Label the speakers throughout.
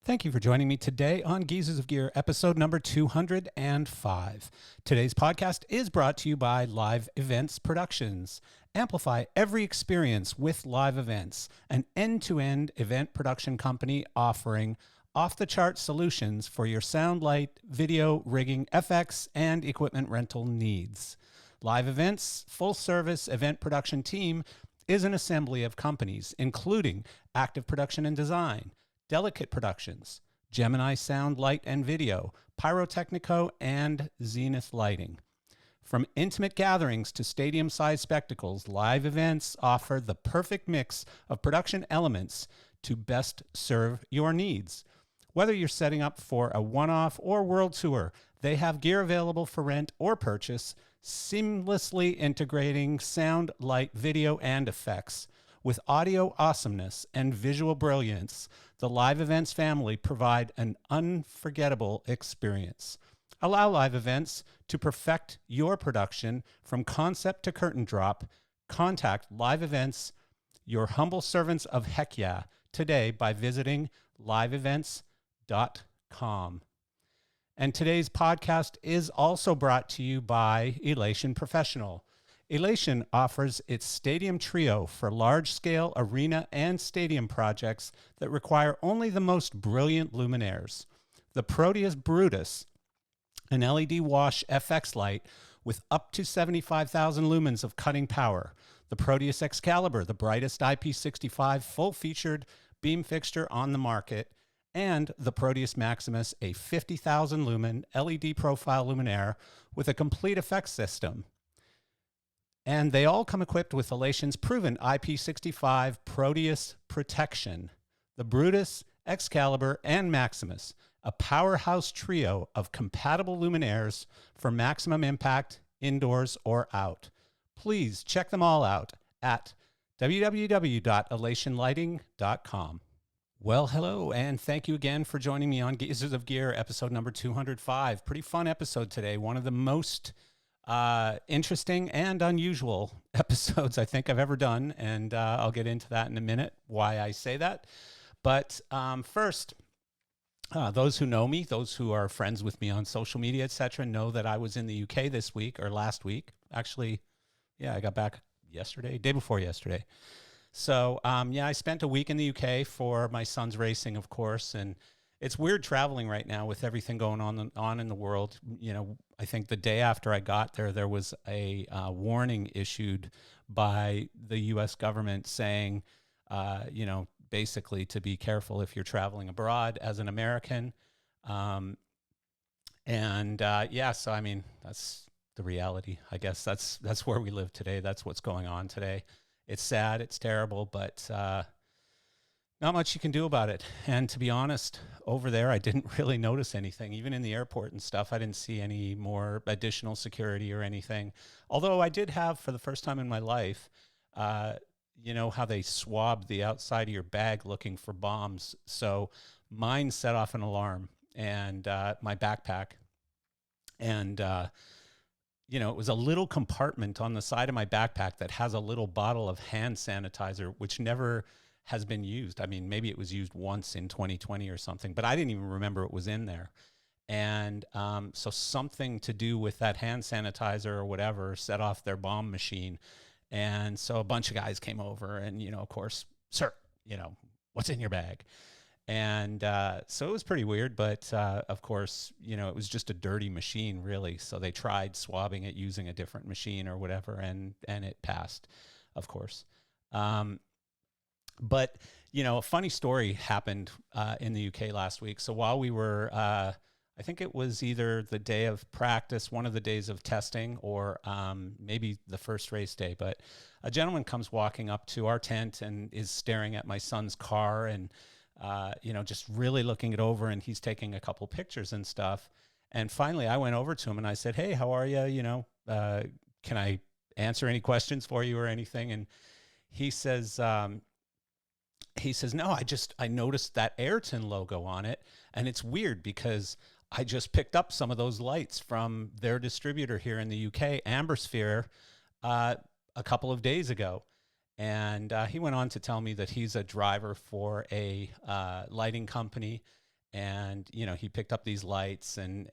Speaker 1: Thank you for joining me today on Geezers of Gear, episode number 205. Today's podcast is brought to you by Live Events Productions. Amplify every experience with live events, an end-to-end event production company offering off-the-chart solutions for your sound, light, video, rigging, FX, and equipment rental needs. Live Events' full-service event production team is an assembly of companies, including Active Production and Design, Delicate Productions, Gemini Sound, Light, and Video, Pyrotechnico, and Zenith Lighting. From intimate gatherings to stadium-sized spectacles, Live Events offer the perfect mix of production elements to best serve your needs. Whether you're setting up for a one-off or world tour, they have gear available for rent or purchase, seamlessly integrating sound, light, video, and effects. With audio awesomeness and visual brilliance, the Live Events family provide an unforgettable experience. Allow Live Events to perfect your production from concept to curtain drop. Contact Live Events, your humble servants of heck yeah, today by visiting liveevents.com. And today's podcast is also brought to you by Elation Professional. Elation offers its Stadium Trio for large-scale arena and stadium projects that require only the most brilliant luminaires. The Proteus Brutus, an LED wash FX light with up to 75,000 lumens of cutting power. The Proteus Excalibur, the brightest IP65 full-featured beam fixture on the market. And the Proteus Maximus, a 50,000 lumen LED profile luminaire with a complete effects system. And they all come equipped with Elation's proven IP65 Proteus protection. The Brutus, Excalibur, and Maximus, a powerhouse trio of compatible luminaires for maximum impact indoors or out. Please check them all out at www.elationlighting.com. Well, hello, and thank you again for joining me on Geezers of Gear, episode number 205. Pretty fun episode today. One of the most interesting and unusual episodes I think I've ever done, and I'll get into that in a minute, why I say that. But first, those who know me, those who are friends with me on social media, etc., know that I was in the UK this week, or last week. Actually, yeah, I got back yesterday, day before yesterday. So, I spent a week in the UK for my son's racing, of course, and it's weird traveling right now with everything going on in the world. You know, I think the day after I got there, there was a warning issued by the US government saying, basically to be careful if you're traveling abroad as an American. So, I mean, that's the reality. I guess that's where we live today. That's what's going on today. It's sad, it's terrible, but not much you can do about it. And to be honest, over there, I didn't really notice anything. Even in the airport and stuff, I didn't see any more additional security or anything. Although I did have, for the first time in my life, you know how they swab the outside of your bag looking for bombs. So mine set off an alarm, and my backpack. And it was a little compartment on the side of my backpack that has a little bottle of hand sanitizer, which never has been used. I mean, maybe it was used once in 2020 or something, but I didn't even remember it was in there. And so something to do with that hand sanitizer or whatever set off their bomb machine. And so a bunch of guys came over and, of course, sir, what's in your bag? And so it was pretty weird, but of course, it was just a dirty machine, really. So they tried swabbing it using a different machine or whatever, and it passed, of course. But, a funny story happened in the UK last week. So while we were, I think it was either the day of practice, one of the days of testing, or maybe the first race day, but a gentleman comes walking up to our tent and is staring at my son's car and just really looking it over, and he's taking a couple pictures and stuff. And finally I went over to him and I said, "Hey, how are you? Can I answer any questions for you or anything?" And he says, "No, I noticed that Ayrton logo on it. And it's weird because I just picked up some of those lights from their distributor here in the UK, Ambersphere, a couple of days ago." And he went on to tell me that he's a driver for a lighting company, and he picked up these lights and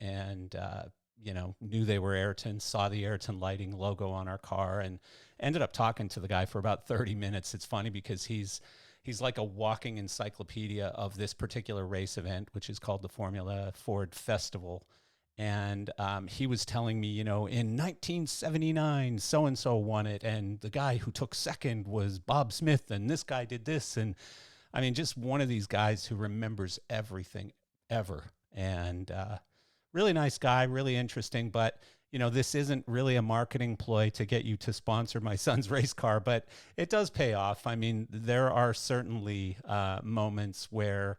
Speaker 1: knew they were Ayrton, saw the Ayrton lighting logo on our car, and ended up talking to the guy for about 30 minutes. It's funny because he's like a walking encyclopedia of this particular race event, which is called the Formula Ford Festival. And he was telling me, in 1979, so and so won it, and the guy who took second was Bob Smith, and this guy did this, and I mean, just one of these guys who remembers everything ever, and really nice guy, really interesting. But this isn't really a marketing ploy to get you to sponsor my son's race car, but it does pay off. I mean, there are certainly moments where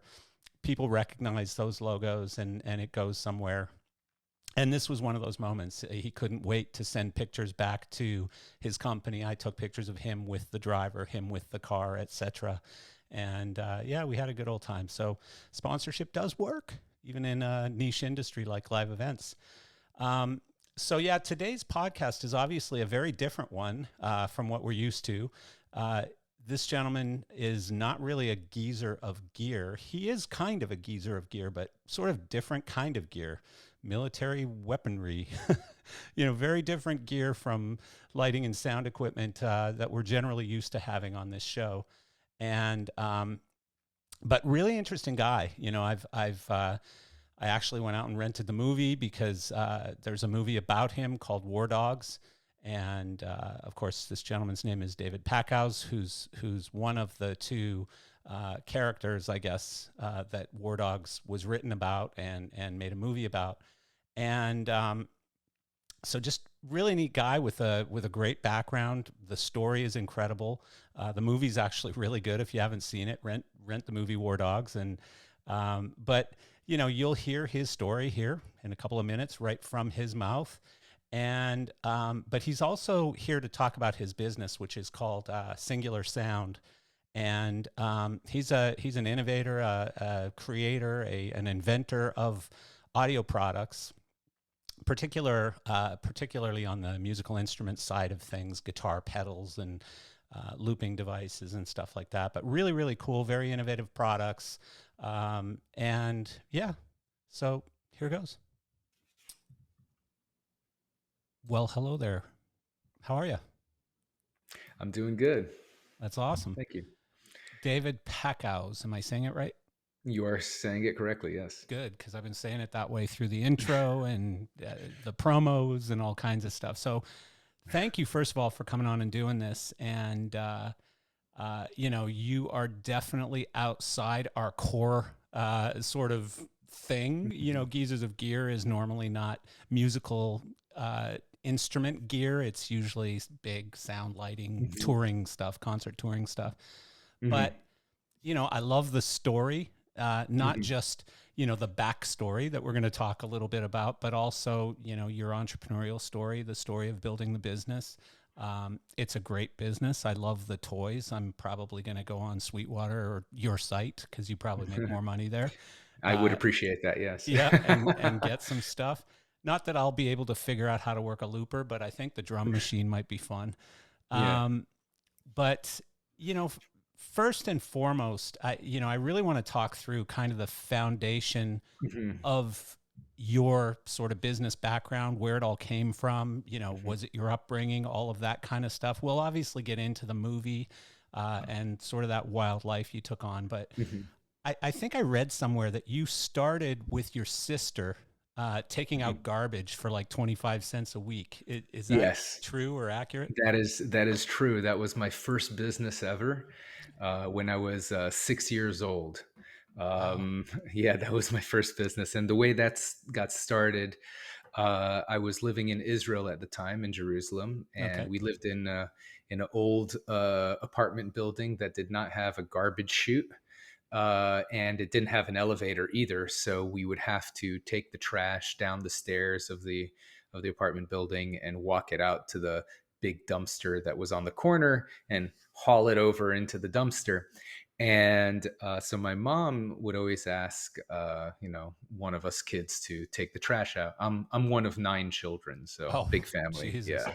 Speaker 1: people recognize those logos and it goes somewhere. And this was one of those moments. He couldn't wait to send pictures back to his company. I took pictures of him with the driver, him with the car, etc. And yeah, we had a good old time. So sponsorship does work, even in a niche industry like live events. So yeah, today's podcast is obviously a very different one from what we're used to. This gentleman is not really a geezer of gear. He is kind of a geezer of gear, but sort of different kind of gear. Military weaponry, very different gear from lighting and sound equipment that we're generally used to having on this show. And but really interesting guy. I actually went out and rented the movie because there's a movie about him called War Dogs. And of course, this gentleman's name is David Packouz, who's one of the two characters, I guess, that War Dogs was written about and made a movie about. And so just really neat guy with a great background. The story is incredible. The movie's actually really good. If you haven't seen it, rent the movie War Dogs. And but you'll hear his story here in a couple of minutes, right from his mouth. And but he's also here to talk about his business, which is called Singular Sound. And he's an innovator, a creator, an inventor of audio products, particularly on the musical instrument side of things, guitar pedals and looping devices and stuff like that. But really, really cool, very innovative products. And yeah, so here goes. Well, hello there. How are you?
Speaker 2: I'm doing good.
Speaker 1: That's awesome.
Speaker 2: Thank you.
Speaker 1: David Packouz. Am I saying it right?
Speaker 2: You are saying it correctly, yes.
Speaker 1: Good, because I've been saying it that way through the intro and the promos and all kinds of stuff. So thank you, first of all, for coming on and doing this. And, you are definitely outside our core sort of thing. Geezers of Gear is normally not musical instrument gear. It's usually big sound lighting, touring stuff, concert touring stuff. But, I love the story, not just, the backstory that we're going to talk a little bit about, but also, your entrepreneurial story, the story of building the business. It's a great business. I love the toys. I'm probably going to go on Sweetwater or your site because you probably make more money there.
Speaker 2: I would appreciate that, yes.
Speaker 1: Yeah, and get some stuff. Not that I'll be able to figure out how to work a looper, but I think the drum machine might be fun.
Speaker 2: Yeah.
Speaker 1: But, first and foremost, I really want to talk through kind of the foundation of your sort of business background, where it all came from. Was it your upbringing, all of that kind of stuff? We'll obviously get into the movie and sort of that wild life you took on. But I think I read somewhere that you started with your sister taking out garbage for like 25 cents a week. Is that
Speaker 2: Yes.
Speaker 1: true or accurate?
Speaker 2: That is true. That was my first business ever when I was 6 years old. Yeah, that was my first business. And the way that's got started, I was living in Israel at the time, in Jerusalem, and
Speaker 1: Okay.
Speaker 2: we lived in an old apartment building that did not have a garbage chute. And it didn't have an elevator either, so we would have to take the trash down the stairs of the apartment building and walk it out to the big dumpster that was on the corner and haul it over into the dumpster. And so my mom would always ask, one of us kids to take the trash out. I'm one of 9 children, so
Speaker 1: Oh,
Speaker 2: big family.
Speaker 1: Jesus.
Speaker 2: Yeah.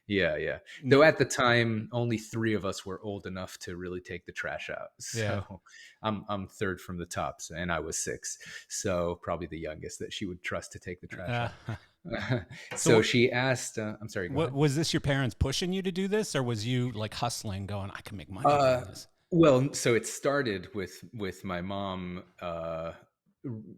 Speaker 2: Yeah, yeah.
Speaker 1: N-
Speaker 2: Though at the time, only three of us were old enough to really take the trash out.
Speaker 1: Yeah.
Speaker 2: So I'm third from the top, and I was six, so probably the youngest that she would trust to take the trash
Speaker 1: Uh,
Speaker 2: out.
Speaker 1: so
Speaker 2: So she asked. I'm sorry. Go
Speaker 1: what
Speaker 2: ahead.
Speaker 1: was this your parents pushing you to do this, or was you like hustling, going, I can make money
Speaker 2: Uh,
Speaker 1: doing this?
Speaker 2: well, so it started with my mom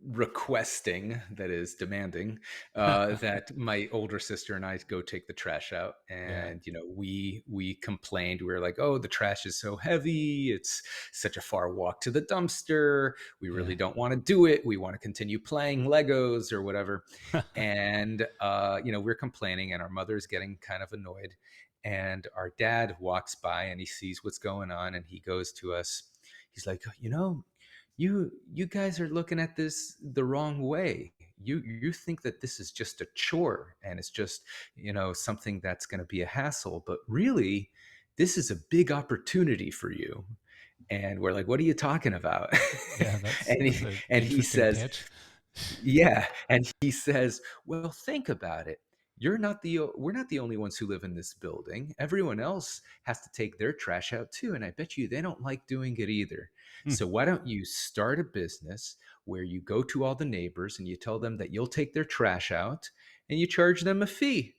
Speaker 2: requesting, that is demanding, that my older sister and I go take the trash out.
Speaker 1: Yeah.
Speaker 2: And we complained. We were like, "Oh, the trash is so heavy. It's such a far walk to the dumpster. We really
Speaker 1: Yeah.
Speaker 2: don't want to do it. We want to continue playing Legos or whatever." And we're complaining, and our mother's getting kind of annoyed. And our dad walks by and he sees what's going on, and he goes to us. He's like, you guys are looking at this the wrong way. You think that this is just a chore, and it's just something that's going to be a hassle, but really this is a big opportunity for you. And we're like, what are you talking about?
Speaker 1: Yeah, that's
Speaker 2: and
Speaker 1: that's
Speaker 2: he
Speaker 1: an
Speaker 2: and he
Speaker 1: interesting
Speaker 2: says,
Speaker 1: pitch.
Speaker 2: yeah, and he says, "Well, think about it. We're not the only ones who live in this building. Everyone else has to take their trash out too, and I bet you they don't like doing it either.
Speaker 1: Hmm.
Speaker 2: So why don't you start a business where you go to all the neighbors and you tell them that you'll take their trash out and you charge them a fee?"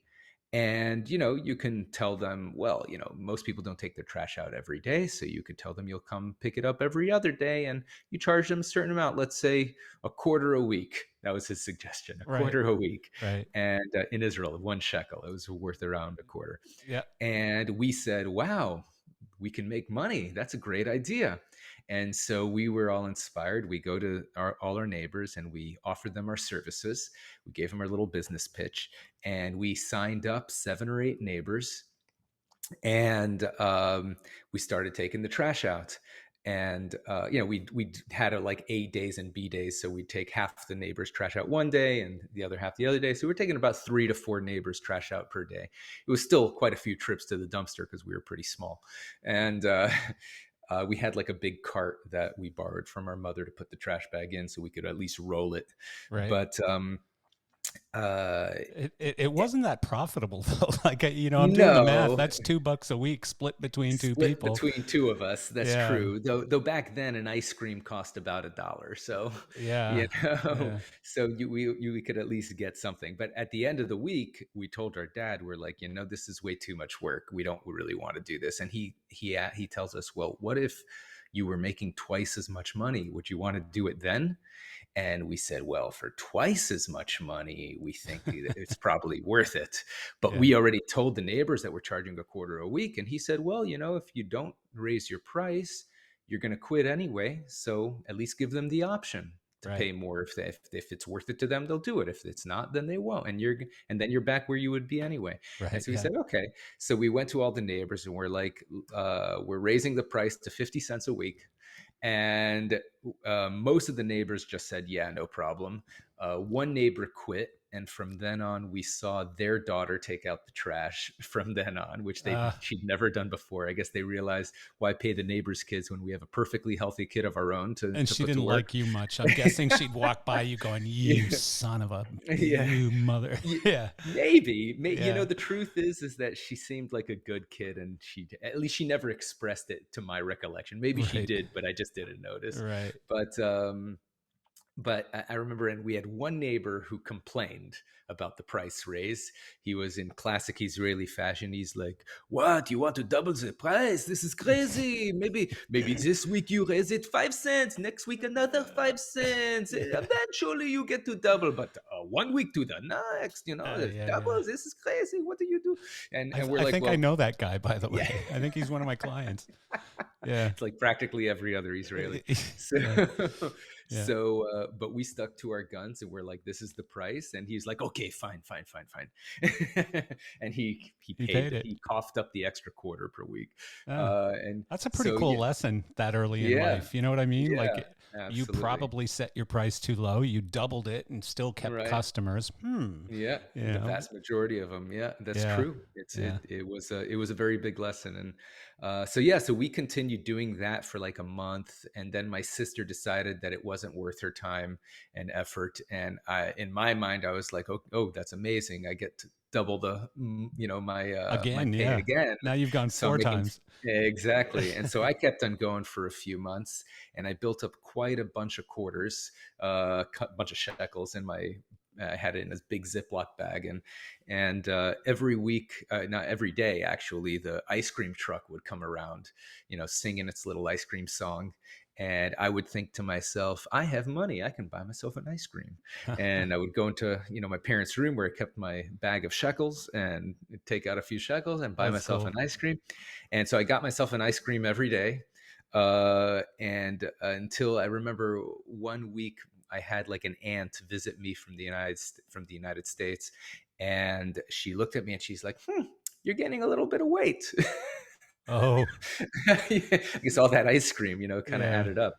Speaker 2: And you can tell them, well, most people don't take their trash out every day, so you could tell them you'll come pick it up every other day, and you charge them a certain amount, let's say a quarter a week. That was his suggestion, a
Speaker 1: Right.
Speaker 2: quarter a week.
Speaker 1: Right.
Speaker 2: And in Israel, 1 shekel, it was worth around a quarter.
Speaker 1: Yeah.
Speaker 2: And we said, wow, we can make money. That's a great idea. And so we were all inspired. We go to all our neighbors and we offered them our services. We gave them our little business pitch, and we signed up 7 or 8 neighbors. And we started taking the trash out. And we had like A days and B days, so we'd take half the neighbors' trash out one day and the other half the other day. So we're taking about 3 to 4 neighbors' trash out per day. It was still quite a few trips to the dumpster because we were pretty small. And we had like a big cart that we borrowed from our mother to put the trash bag in, so we could at least roll it.
Speaker 1: Right.
Speaker 2: But uh,
Speaker 1: It wasn't that profitable though. Like, I'm doing the math.
Speaker 2: no,
Speaker 1: That's $2 a week split between two
Speaker 2: split
Speaker 1: people.
Speaker 2: between two of us. That's
Speaker 1: Yeah.
Speaker 2: true. Though back then an ice cream cost about $1. So
Speaker 1: Yeah.
Speaker 2: you know,
Speaker 1: Yeah.
Speaker 2: so we could at least get something. But at the end of the week, we told our dad, we're like, this is way too much work. We don't really want to do this. And he tells us, well, what if you were making twice as much money? Would you want to do it then? And we said, well, for twice as much money, we think it's probably worth it. But
Speaker 1: Yeah.
Speaker 2: we already told the neighbors that we're charging a quarter a week. And he said, well, if you don't raise your price, you're going to quit anyway. So at least give them the option to
Speaker 1: Right.
Speaker 2: pay more. If it's worth it to them, they'll do it. If it's not, then they won't. And then you're back where you would be anyway. And
Speaker 1: Right.
Speaker 2: so we
Speaker 1: Yeah.
Speaker 2: said, okay. So we went to all the neighbors and we're like, we're raising the price to 50 cents a week. And most of the neighbors just said, yeah, no problem. One neighbor quit. And from then on, we saw their daughter take out the trash from then on, which
Speaker 1: Uh,
Speaker 2: she'd never done before. I guess they realized, why pay the neighbors' kids when we have a perfectly healthy kid of our own
Speaker 1: and
Speaker 2: to
Speaker 1: she
Speaker 2: put to
Speaker 1: didn't
Speaker 2: work?
Speaker 1: like you much. I'm guessing she'd walk by you going, "You
Speaker 2: Yeah.
Speaker 1: son of a,
Speaker 2: Yeah.
Speaker 1: you mother." Yeah.
Speaker 2: Maybe,
Speaker 1: Yeah.
Speaker 2: the truth is that she seemed like a good kid, and at least she never expressed it to my recollection. Maybe she
Speaker 1: Right.
Speaker 2: did, but I just didn't notice.
Speaker 1: Right.
Speaker 2: But I remember, and we had one neighbor who complained about the price raise. He was in classic Israeli fashion. He's like, "What? You want to double the price? This is crazy. Maybe this week you raise it 5 cents. Next week another 5 cents.
Speaker 1: Yeah.
Speaker 2: Eventually you get to double. But one week to the next,
Speaker 1: Yeah. Yeah.
Speaker 2: double. This is crazy. What do you do?" And we're
Speaker 1: I
Speaker 2: like,
Speaker 1: think I
Speaker 2: "Well,
Speaker 1: know that guy, by the
Speaker 2: yeah."
Speaker 1: way. I think he's one of my clients. Yeah.
Speaker 2: It's like practically every other Israeli. So,
Speaker 1: Yeah. Yeah.
Speaker 2: but we stuck to our guns and we're like, "This is the price." And he's like, "Okay, fine." And he
Speaker 1: He
Speaker 2: paid.
Speaker 1: paid it.
Speaker 2: He coughed up the extra quarter per week.
Speaker 1: Ah,
Speaker 2: And
Speaker 1: that's a pretty
Speaker 2: so
Speaker 1: cool
Speaker 2: yeah,
Speaker 1: lesson that early in
Speaker 2: yeah,
Speaker 1: life. You know what I mean?
Speaker 2: yeah,
Speaker 1: Like, you
Speaker 2: absolutely.
Speaker 1: probably set your price too low. You doubled it and still kept
Speaker 2: Right.
Speaker 1: customers.
Speaker 2: Yeah,
Speaker 1: You
Speaker 2: the
Speaker 1: know?
Speaker 2: vast majority of them. Yeah, that's
Speaker 1: Yeah.
Speaker 2: true.
Speaker 1: Yeah.
Speaker 2: It was a very big lesson. And so yeah, so we continued doing that for like a month, and then my sister decided that it wasn't worth her time and effort. And in my mind, I was like, oh, that's amazing. I get to double the my
Speaker 1: Again,
Speaker 2: pay
Speaker 1: yeah.
Speaker 2: again.
Speaker 1: Now you've gone
Speaker 2: So I'm
Speaker 1: 4
Speaker 2: making
Speaker 1: times.
Speaker 2: exactly. And so I kept on going for a few months, and I built up quite a bunch of quarters, a bunch of shekels in my. I had it in this big Ziploc bag, and every week, not every day actually, the ice cream truck would come around, singing its little ice cream song, and I would think to myself, I have money, I can buy myself an ice cream. And I would go into my parents' room where I kept my bag of shekels and take out a few shekels and buy
Speaker 1: That's
Speaker 2: myself an
Speaker 1: cool.
Speaker 2: ice cream. And so I got myself an ice cream every day. And until I remember one week, I had like an aunt visit me from the United States, and she looked at me and she's like, "You're gaining a little bit of weight."
Speaker 1: Oh,
Speaker 2: I guess all that ice cream, kind of
Speaker 1: yeah.
Speaker 2: added up.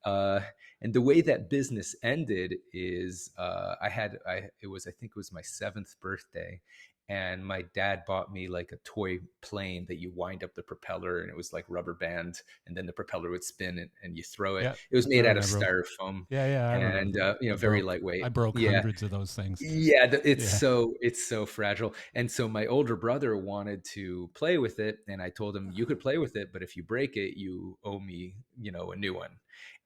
Speaker 2: Uh, and the way that business ended is I think it was my seventh birthday. And my dad bought me like a toy plane that you wind up the propeller, and it was like rubber band, and then the propeller would spin, and you throw it.
Speaker 1: Yeah,
Speaker 2: It was
Speaker 1: I
Speaker 2: made out of
Speaker 1: remember 'em.
Speaker 2: styrofoam,
Speaker 1: Yeah, yeah, I remember
Speaker 2: and
Speaker 1: them.
Speaker 2: very lightweight.
Speaker 1: I broke
Speaker 2: Yeah,
Speaker 1: hundreds of those things.
Speaker 2: yeah,
Speaker 1: Yeah.
Speaker 2: it's so fragile. And so my older brother wanted to play with it, and I told him, you could play with it, but if you break it, you owe me, a new one.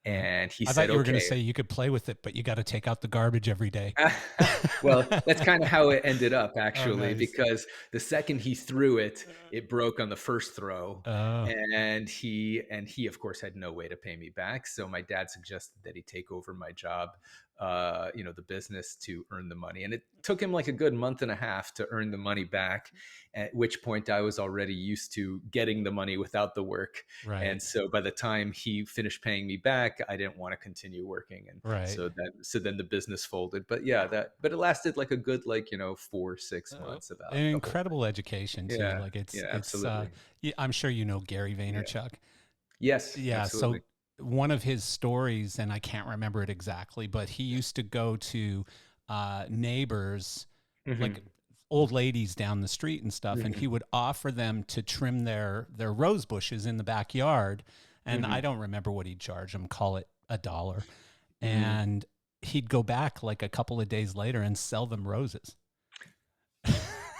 Speaker 1: Yeah.
Speaker 2: And he
Speaker 1: I
Speaker 2: said,
Speaker 1: thought you were gonna
Speaker 2: okay.
Speaker 1: say you could play with it, but you gotta take out the garbage every day.
Speaker 2: Well, that's kind of how it ended up,
Speaker 1: Oh,
Speaker 2: actually,
Speaker 1: nice.
Speaker 2: because the second he threw it, it broke on the first throw,
Speaker 1: Oh,
Speaker 2: and he of course had no way to pay me back. So my dad suggested that he take over my job, the business, to earn the money, and it took him like a good month and a half to earn the money back. At which point, I was already used to getting the money without the work,
Speaker 1: right,
Speaker 2: and so by the time he finished paying me back, I didn't want to continue working, and
Speaker 1: right.
Speaker 2: so then the business folded. But yeah, but it lasted like a good, like, 4 6
Speaker 1: Uh,
Speaker 2: months, about
Speaker 1: an
Speaker 2: the whole thing.
Speaker 1: incredible education too.
Speaker 2: Yeah,
Speaker 1: Like
Speaker 2: yeah,
Speaker 1: it's
Speaker 2: absolutely.
Speaker 1: yeah, I'm sure you know Gary
Speaker 2: Yeah.
Speaker 1: Vaynerchuk.
Speaker 2: Yes,
Speaker 1: Yeah,
Speaker 2: absolutely.
Speaker 1: so one of his stories, and I can't remember it exactly, but he used to go to neighbors, like
Speaker 2: Hmm.
Speaker 1: old ladies down the street and stuff, and he
Speaker 2: Hmm.
Speaker 1: would offer them to trim their rose bushes in the backyard. And I
Speaker 2: Hmm.
Speaker 1: don't remember what he'd charge them, call it $1.
Speaker 2: Hmm.
Speaker 1: And he'd go back like a couple of days later and sell them roses.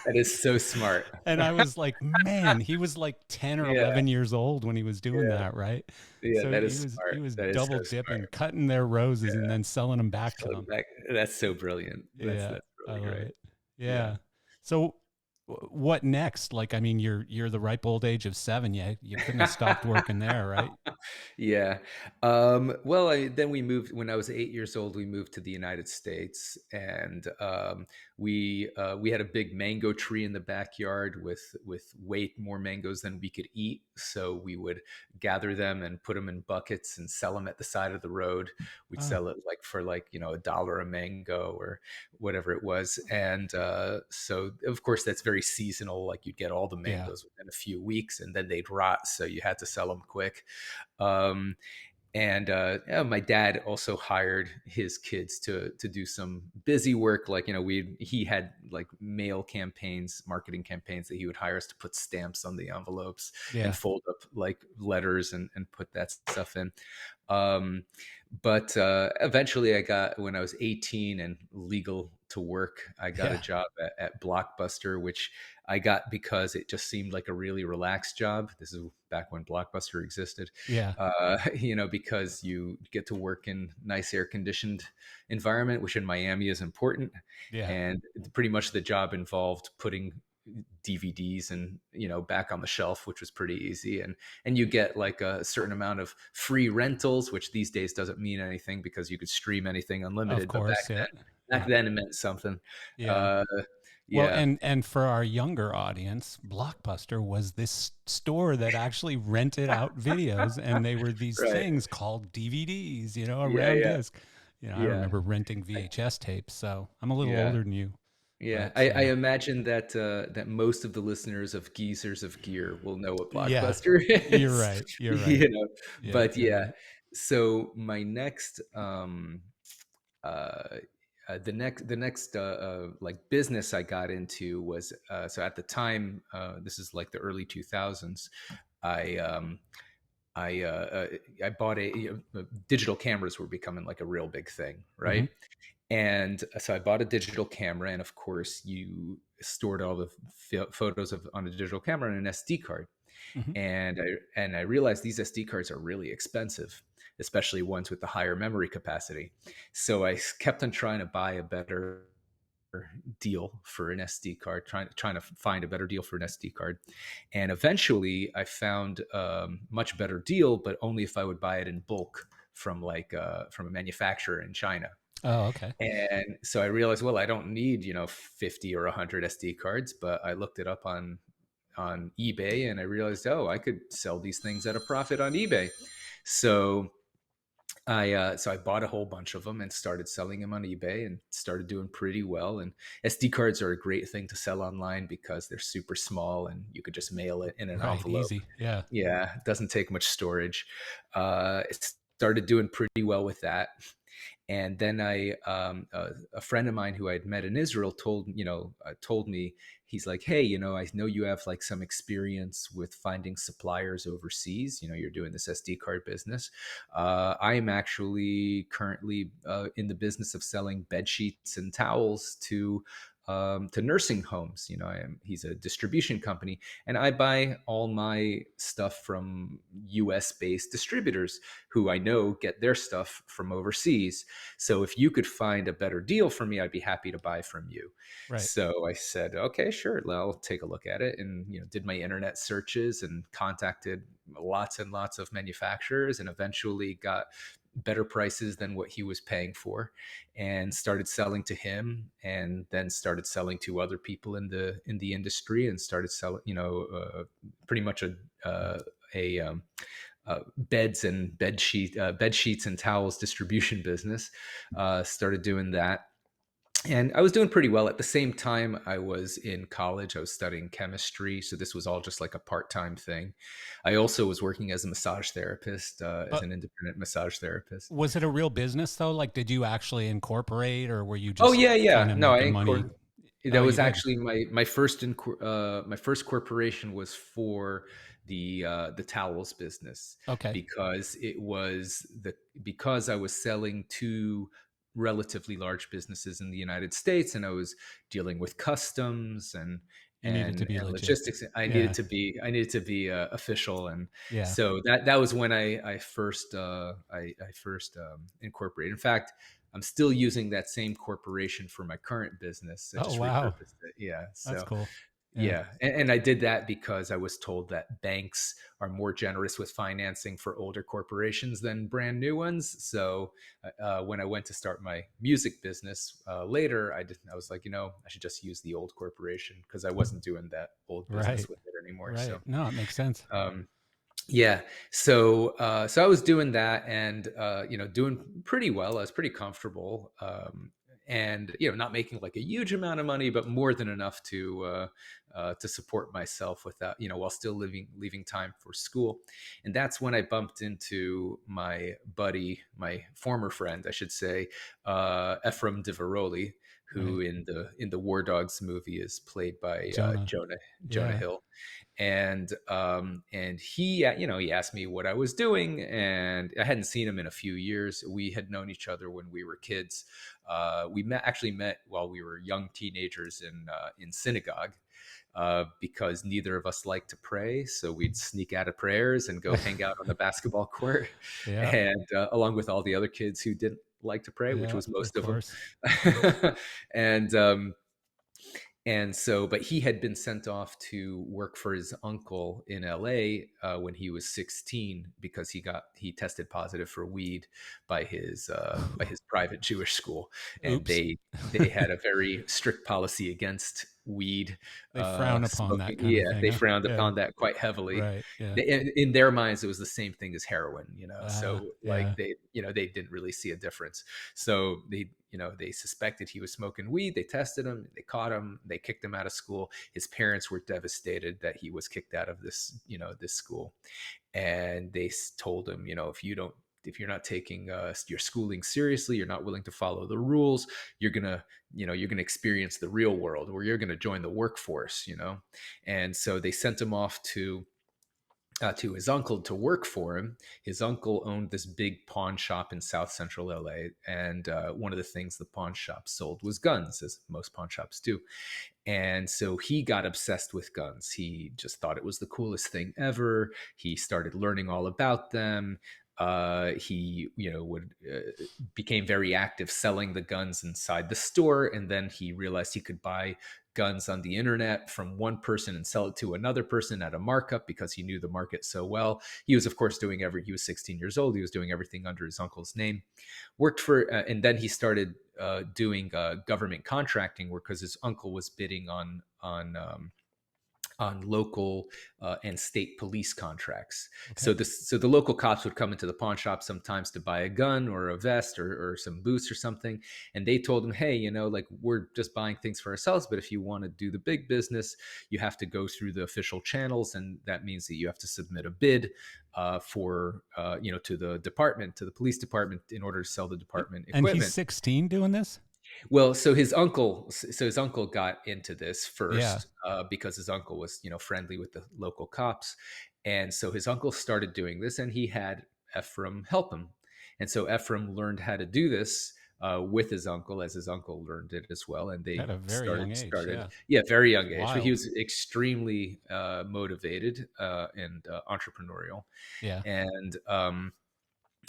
Speaker 2: That is so smart.
Speaker 1: And I was like, man, he was like 10 or
Speaker 2: Yeah,
Speaker 1: 11 years old when he was doing
Speaker 2: yeah,
Speaker 1: that, right?
Speaker 2: yeah.
Speaker 1: So
Speaker 2: That
Speaker 1: he
Speaker 2: is
Speaker 1: was
Speaker 2: smart.
Speaker 1: he was
Speaker 2: That is
Speaker 1: double
Speaker 2: so smart.
Speaker 1: dipping, cutting their roses and
Speaker 2: Yeah.
Speaker 1: then selling them back to
Speaker 2: So
Speaker 1: them.
Speaker 2: that's so brilliant.
Speaker 1: Yeah,
Speaker 2: That's
Speaker 1: I
Speaker 2: really
Speaker 1: love
Speaker 2: great.
Speaker 1: it.
Speaker 2: Yeah.
Speaker 1: Yeah. So what next? Like, I mean, you're the ripe old age of 7. You couldn't have stopped working there, right?
Speaker 2: Yeah. Well, then we moved when I was 8 years old. We moved to the United States, and we had a big mango tree in the backyard with way more mangoes than we could eat. So we would gather them and put them in buckets and sell them at the side of the road. We'd
Speaker 1: Oh,
Speaker 2: sell it like for like $1 a mango or whatever it was. And so of course that's very seasonal. Like you'd get all the
Speaker 1: yeah.
Speaker 2: mangoes within a few weeks, and then they'd rot. So you had to sell them quick. Um, and yeah, my dad also hired his kids to do some busy work, like he had like mail campaigns, marketing campaigns, that he would hire us to put stamps on the envelopes and
Speaker 1: Yeah.
Speaker 2: fold up like letters and put that stuff in. um, but eventually, when I was 18 and legal to work, I got a
Speaker 1: Yeah.
Speaker 2: job at Blockbuster, which I got because it just seemed like a really relaxed job. This is back when Blockbuster existed,
Speaker 1: Yeah.
Speaker 2: because you get to work in nice air conditioned environment, which in Miami is important.
Speaker 1: Yeah.
Speaker 2: And pretty much the job involved putting DVDs and back on the shelf, which was pretty easy. And you get like a certain amount of free rentals, which these days doesn't mean anything because you could stream anything
Speaker 1: Of
Speaker 2: unlimited. But
Speaker 1: course, yeah.
Speaker 2: back
Speaker 1: Yeah.
Speaker 2: then it meant something.
Speaker 1: Yeah.
Speaker 2: Uh,
Speaker 1: Well,
Speaker 2: yeah,
Speaker 1: and for our younger audience, Blockbuster was this store that actually rented out videos, and they were these
Speaker 2: right.
Speaker 1: things called DVDs, a
Speaker 2: Yeah,
Speaker 1: round
Speaker 2: yeah,
Speaker 1: disc. I
Speaker 2: yeah.
Speaker 1: remember renting VHS tapes, so I'm a little
Speaker 2: Yeah.
Speaker 1: older than you,
Speaker 2: Yeah,
Speaker 1: but
Speaker 2: I imagine that that most of the listeners of Geezers of Gear will know what
Speaker 1: yeah,
Speaker 2: Blockbuster
Speaker 1: you're
Speaker 2: is,
Speaker 1: right. You're right. Yeah,
Speaker 2: But
Speaker 1: you're
Speaker 2: yeah,
Speaker 1: right.
Speaker 2: so my next uh, the next like business I got into was so at the time, this is like the early 2000s. I I uh, I bought digital cameras were becoming like a real big thing,
Speaker 1: Hmm.
Speaker 2: right? And so I bought a digital camera, and of course, you stored all the photos of on a digital camera on an SD card.
Speaker 1: Hmm.
Speaker 2: And I realized these SD cards are really expensive, especially ones with the higher memory capacity. So I kept on trying to buy a better deal for an SD card, trying to find a better deal for an SD card, and eventually I found much better deal, but only if I would buy it in bulk from from a manufacturer in China.
Speaker 1: Oh, okay.
Speaker 2: And so I realized, well, I don't need 50 or 100 SD cards, but I looked it up on eBay, and I realized, oh, I could sell these things at a profit on eBay. So I bought a whole bunch of them and started selling them on eBay and started doing pretty well. And SD cards are a great thing to sell online because they're super small and you could just mail it in an
Speaker 1: Right.
Speaker 2: envelope.
Speaker 1: Easy. Yeah.
Speaker 2: Yeah, it doesn't take much storage. It started doing pretty well with that. And then a friend of mine who I'd met in Israel told me, he's like, hey, I know you have like some experience with finding suppliers overseas. You're doing this SD card business. I'm actually currently in the business of selling bed sheets and towels to nursing homes. He's a distribution company, and I buy all my stuff from US based distributors who I know get their stuff from overseas. So if you could find a better deal for me, I'd be happy to buy from you.
Speaker 1: Right.
Speaker 2: So I said, okay, sure. I'll take a look at it, and did my internet searches and contacted lots and lots of manufacturers, and eventually got better prices than what he was paying for, and started selling to him, and then started selling to other people in the industry, and started selling pretty much a bed sheets and towels distribution business. Started doing that, and I was doing pretty well. At the same time, I was in college. I was studying chemistry, so this was all just like a part-time thing. I also was working as a massage therapist, as
Speaker 1: But
Speaker 2: an independent massage therapist.
Speaker 1: was it a real business though? Like, did you actually incorporate, or were you
Speaker 2: Oh
Speaker 1: just
Speaker 2: yeah,
Speaker 1: kind
Speaker 2: yeah.
Speaker 1: of
Speaker 2: No,
Speaker 1: making money?
Speaker 2: that
Speaker 1: Oh, you
Speaker 2: was
Speaker 1: did.
Speaker 2: actually my first corporation was for the towels business,
Speaker 1: Okay.
Speaker 2: because because I was selling to relatively large businesses in the United States, and I was dealing with customs and
Speaker 1: You needed to be
Speaker 2: and
Speaker 1: legit.
Speaker 2: logistics.
Speaker 1: Yeah.
Speaker 2: I needed to be official, and
Speaker 1: Yeah.
Speaker 2: so that was when I first incorporated. In fact, I'm still using that same corporation for my current business. I
Speaker 1: Oh,
Speaker 2: just
Speaker 1: wow.
Speaker 2: repurposed it. Yeah.
Speaker 1: That's
Speaker 2: So
Speaker 1: cool. Yeah.
Speaker 2: yeah, and I did that because I was told that banks are more generous with financing for older corporations than brand new ones. So when I went to start my music business later, I was like, I should just use the old corporation because I wasn't doing that old business
Speaker 1: Right.
Speaker 2: with it anymore.
Speaker 1: Right.
Speaker 2: So
Speaker 1: No, it makes sense.
Speaker 2: um, yeah. So I was doing that, and doing pretty well. I was pretty comfortable, and not making like a huge amount of money, but more than enough to support myself without while still leaving time for school. And that's when I bumped into my buddy, my former friend, I should say, Ephraim Diveroli,
Speaker 1: Right.
Speaker 2: who in the War Dogs movie is played by
Speaker 1: Jonah.
Speaker 2: Jonah
Speaker 1: Yeah.
Speaker 2: Hill. And he asked me what I was doing, and I hadn't seen him in a few years. We had known each other when we were kids. We actually met while we were young teenagers in synagogue, because neither of us liked to pray, so we'd sneak out of prayers and go hang out on the basketball court,
Speaker 1: Yeah.
Speaker 2: and along with all the other kids who didn't like to pray, which
Speaker 1: Yeah.
Speaker 2: was
Speaker 1: Of
Speaker 2: most of them.
Speaker 1: course. Yeah.
Speaker 2: and and so, but he had been sent off to work for his uncle in LA when he was 16, because he tested positive for weed by his private Jewish school, and
Speaker 1: Oops.
Speaker 2: they had a very strict policy against weed
Speaker 1: They frown upon that
Speaker 2: smoking.
Speaker 1: kind of
Speaker 2: Yeah,
Speaker 1: thing,
Speaker 2: they
Speaker 1: huh?
Speaker 2: frowned
Speaker 1: Yeah.
Speaker 2: upon that quite heavily.
Speaker 1: Right. Yeah.
Speaker 2: In their minds, it was the same thing as heroin, so like
Speaker 1: Yeah.
Speaker 2: they didn't really see a difference. So they suspected he was smoking weed. They tested him, they caught him, they kicked him out of school. His parents were devastated that he was kicked out of this school, and they told him, if you don't if you're not taking your schooling seriously, you're not willing to follow the rules, you're gonna you're gonna experience the real world, where you're gonna join the workforce. And so they sent him off to his uncle to work for him. His uncle owned this big pawn shop in South Central LA, and one of the things the pawn shop sold was guns, as most pawn shops do. And so he got obsessed with guns. He just thought it was the coolest thing ever. He started learning all about them. He, would became very active selling the guns inside the store, and then he realized he could buy guns on the internet from one person and sell it to another person at a markup because he knew the market so well. He was, of course, he was 16 years old. He was doing everything under his uncle's name. Worked for, and then he started doing government contracting work because his uncle was bidding on local and state police contracts.
Speaker 1: Okay.
Speaker 2: So the local cops would come into the pawn shop sometimes to buy a gun or a vest or some boots or something, and they told him, hey, like, we're just buying things for ourselves, but if you want to do the big business, you have to go through the official channels, and that means that you have to submit a bid to the police department, in order to sell the department
Speaker 1: And he's
Speaker 2: equipment.
Speaker 1: 16 doing this?
Speaker 2: Well, so his uncle got into this
Speaker 1: Yeah.
Speaker 2: first, because his uncle was, friendly with the local cops, and so his uncle started doing this, and he had Ephraim help him, and so Ephraim learned how to do this with his uncle, as his uncle learned it as well, and they
Speaker 1: At a very young age.
Speaker 2: started,
Speaker 1: Yeah.
Speaker 2: yeah, very young age, but he
Speaker 1: Wild.
Speaker 2: was extremely motivated and entrepreneurial,
Speaker 1: Yeah.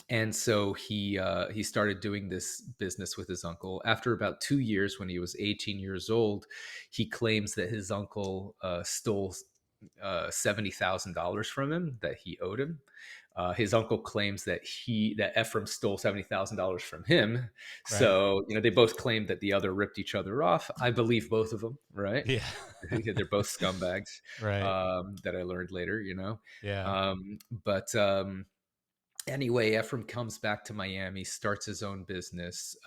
Speaker 2: and so he started doing this business with his uncle. After about 2 years, when he was 18 years old, he claims that his uncle stole $70,000 from him that he owed him. His uncle claims that Ephraim stole $70,000 from him.
Speaker 1: Right.
Speaker 2: So they both claimed that the other ripped each other off. I believe both of them, right?
Speaker 1: Yeah.
Speaker 2: They're both scumbags.
Speaker 1: Right.
Speaker 2: That I learned later,
Speaker 1: Yeah.
Speaker 2: But anyway, Ephraim comes back to Miami, starts his own business.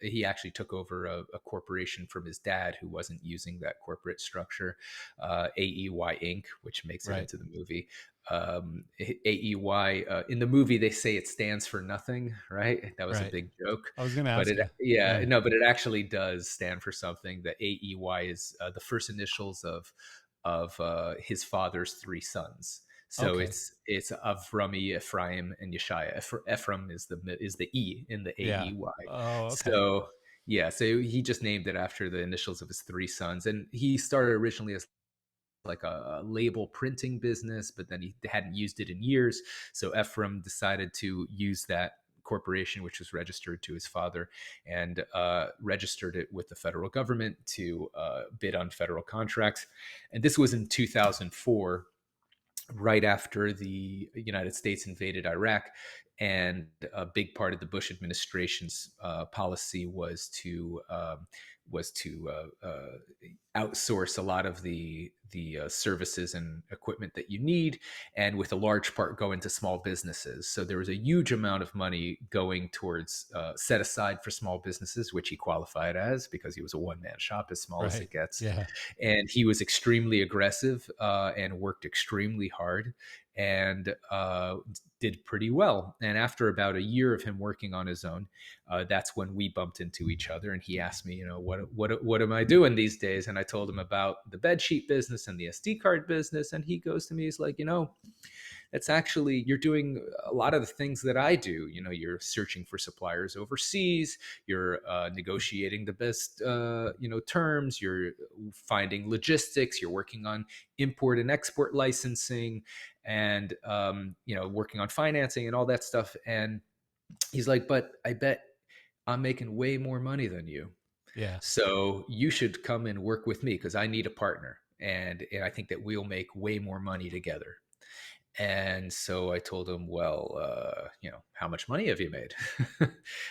Speaker 2: He actually took over a corporation from his dad, who wasn't using that corporate structure, AEY Inc., which makes it
Speaker 1: Right.
Speaker 2: into the movie. AEY, in the movie, they say it stands for nothing, right? That was a
Speaker 1: Right.
Speaker 2: big joke.
Speaker 1: I was going to
Speaker 2: But
Speaker 1: ask you.
Speaker 2: yeah,
Speaker 1: Yeah.
Speaker 2: no, but it actually does stand for something. The AEY is the first initials of his father's three sons. So
Speaker 1: Okay.
Speaker 2: it's Avrami, Ephraim, and Yeshaya. Ephraim is the E in the
Speaker 1: Yeah.
Speaker 2: AEY.
Speaker 1: Oh, okay.
Speaker 2: So yeah, so he just named it after the initials of his three sons, and he started originally as like a label printing business, but then he hadn't used it in years. So Ephraim decided to use that corporation, which was registered to his father, and registered it with the federal government to bid on federal contracts. And this was in 2004, right after the United States invaded Iraq. And a big part of the Bush administration's policy was to outsource a lot of the services and equipment that you need, and with a large part go into small businesses. So there was a huge amount of money going towards set aside for small businesses, which he qualified as, because he was a one man shop, as small as
Speaker 1: Right.
Speaker 2: it gets.
Speaker 1: Yeah.
Speaker 2: And he was extremely aggressive and worked extremely hard, and did pretty well. And after about a year of him working on his own, that's when we bumped into each other. And he asked me, what am I doing these days? And I told him about the bedsheet business and the SD card business. And he goes to me, he's like, it's actually, you're doing a lot of the things that I do. You're searching for suppliers overseas, you're negotiating the best terms, you're finding logistics, you're working on import and export licensing, and working on financing and all that stuff. And he's like, but I bet I'm making way more money than you,
Speaker 1: Yeah.
Speaker 2: so you should come and work with me, because I need a partner, and I think that we'll make way more money together. And so I told him, well, how much money have you made?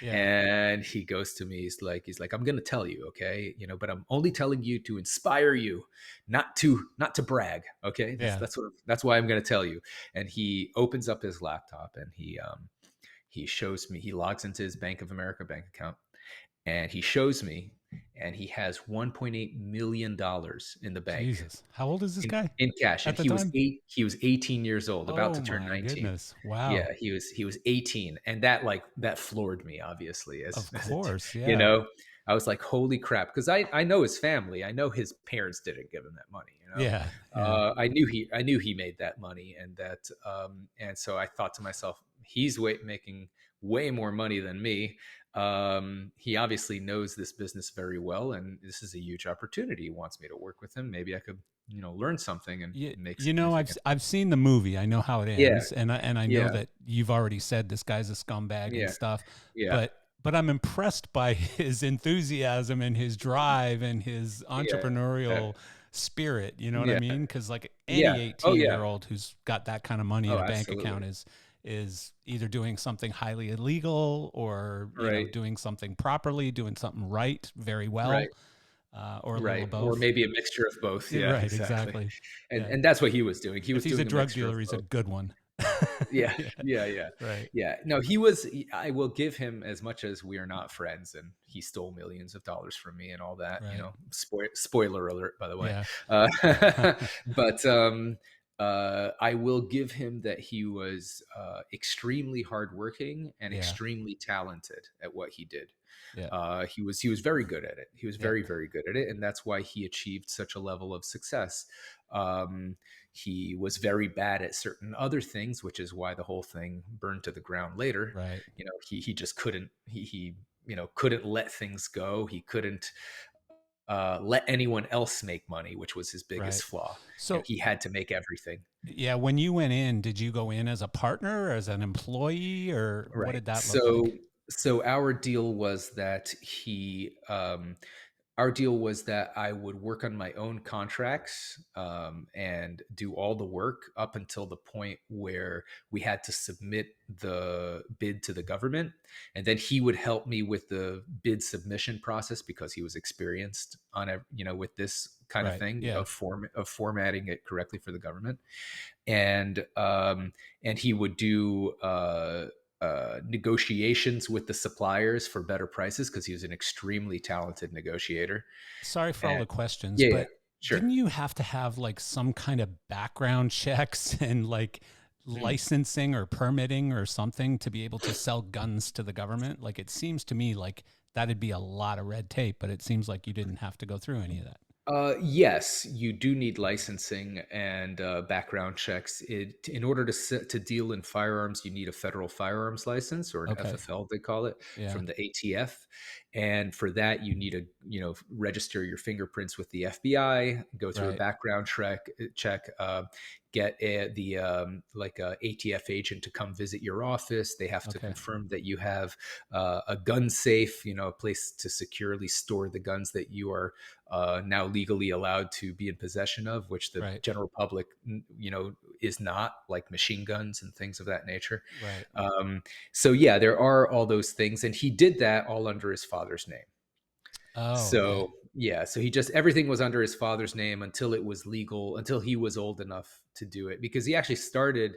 Speaker 1: Yeah.
Speaker 2: And he goes to me, he's like, I'm going to tell you, okay, but I'm only telling you to inspire you, not to brag. Okay.
Speaker 1: Yeah.
Speaker 2: That's why I'm going to tell you. And he opens up his laptop, and he shows me, he logs into his Bank of America bank account, And he shows me, and he has $1.8 million in the bank
Speaker 1: Jesus. How old is this
Speaker 2: in,
Speaker 1: guy
Speaker 2: in cash, and
Speaker 1: at the
Speaker 2: he was
Speaker 1: time?
Speaker 2: eight. He was 18 years old, about
Speaker 1: Oh
Speaker 2: to turn
Speaker 1: my
Speaker 2: 19.
Speaker 1: goodness. Wow.
Speaker 2: Yeah, he was 18, and that floored me, obviously, as
Speaker 1: Of
Speaker 2: as it,
Speaker 1: course.
Speaker 2: you
Speaker 1: Yeah.
Speaker 2: know. I was like, holy crap, because I know his family. I know his parents didn't give him that money.
Speaker 1: Yeah. Yeah.
Speaker 2: I knew he made that money, and so I thought to myself, he's making way more money than me. He obviously knows this business very well, and this is a huge opportunity. He wants me to work with him. Maybe I could, learn something and make
Speaker 1: I've
Speaker 2: significant.
Speaker 1: I've seen the movie. I know how it
Speaker 2: Yeah,
Speaker 1: ends, and I know
Speaker 2: yeah,
Speaker 1: that you've already said this guy's a scumbag and
Speaker 2: yeah,
Speaker 1: stuff.
Speaker 2: yeah,
Speaker 1: But I'm impressed by his enthusiasm and his drive and his
Speaker 2: yeah,
Speaker 1: entrepreneurial spirit. You know what I
Speaker 2: yeah,
Speaker 1: mean? Because like any
Speaker 2: yeah. Oh,
Speaker 1: 18-year
Speaker 2: yeah.
Speaker 1: old who's got that kind of money in
Speaker 2: Oh,
Speaker 1: a bank
Speaker 2: absolutely.
Speaker 1: account is either doing something highly illegal or
Speaker 2: Right,
Speaker 1: doing something properly, doing something right very
Speaker 2: right,
Speaker 1: well, or a little
Speaker 2: right.
Speaker 1: of
Speaker 2: Or
Speaker 1: both.
Speaker 2: maybe a mixture of both.
Speaker 1: Yeah,
Speaker 2: Yeah,
Speaker 1: right,
Speaker 2: exactly.
Speaker 1: exactly.
Speaker 2: And
Speaker 1: Yeah.
Speaker 2: and that's what he was doing. He
Speaker 1: If
Speaker 2: was
Speaker 1: he's a
Speaker 2: doing a
Speaker 1: drug
Speaker 2: mixture of
Speaker 1: dealer, he's a
Speaker 2: both.
Speaker 1: good one.
Speaker 2: Yeah,
Speaker 1: Yeah,
Speaker 2: yeah, yeah,
Speaker 1: right.
Speaker 2: yeah. No, I will give him, as much as we are not friends, and he stole millions of dollars from me and all that.
Speaker 1: Right.
Speaker 2: Spoiler alert, by the way.
Speaker 1: Yeah.
Speaker 2: Uh, but I will give him that he was extremely hardworking and
Speaker 1: Yeah.
Speaker 2: extremely talented at what he did.
Speaker 1: Yeah.
Speaker 2: He was very good at it. He was
Speaker 1: Yeah.
Speaker 2: very, very good at it, and that's why he achieved such a level of success. Um, he was very bad at certain other things, which is why the whole thing burned to the ground later.
Speaker 1: Right.
Speaker 2: He just couldn't couldn't let things go. He couldn't let anyone else make money, which was his biggest
Speaker 1: Right.
Speaker 2: flaw.
Speaker 1: So,
Speaker 2: He had to make everything.
Speaker 1: yeah, when you went in, did you go in as a partner, or as an employee, or what
Speaker 2: Right.
Speaker 1: did that look
Speaker 2: So
Speaker 1: like?
Speaker 2: so our deal was that I would work on my own contracts, and do all the work up until the point where we had to submit the bid to the government, and then he would help me with the bid submission process because he was experienced on with this kind of
Speaker 1: Right.
Speaker 2: thing
Speaker 1: Yeah.
Speaker 2: of formatting it correctly for the government, and he would do negotiations with the suppliers for better prices because he was an extremely talented negotiator.
Speaker 1: Sorry for all
Speaker 2: And
Speaker 1: the questions,
Speaker 2: yeah, yeah,
Speaker 1: but
Speaker 2: sure.
Speaker 1: didn't you have to have like some kind of background checks and like
Speaker 2: Mm.
Speaker 1: licensing or permitting or something to be able to sell guns to the government? Like it seems to me like that'd be a lot of red tape, but it seems like you didn't have to go through any of that.
Speaker 2: Yes, you do need licensing and background checks. In order to deal in firearms, you need a federal firearms license, or an
Speaker 1: Okay.
Speaker 2: FFL, they call it,
Speaker 1: Yeah.
Speaker 2: from the ATF. And for that, you need to register your fingerprints with the FBI, go through a
Speaker 1: Right.
Speaker 2: background check, get the like a ATF agent to come visit your office. They have to
Speaker 1: Okay.
Speaker 2: confirm that you have a gun safe, a place to securely store the guns that you are now legally allowed to be in possession of, which the
Speaker 1: Right.
Speaker 2: general public, is not, like machine guns and things of that nature.
Speaker 1: Right.
Speaker 2: So yeah, there are all those things, and he did that all under his father's name.
Speaker 1: Oh, okay.
Speaker 2: So yeah, so everything was under his father's name until it was legal, until he was old enough to do it, because he actually started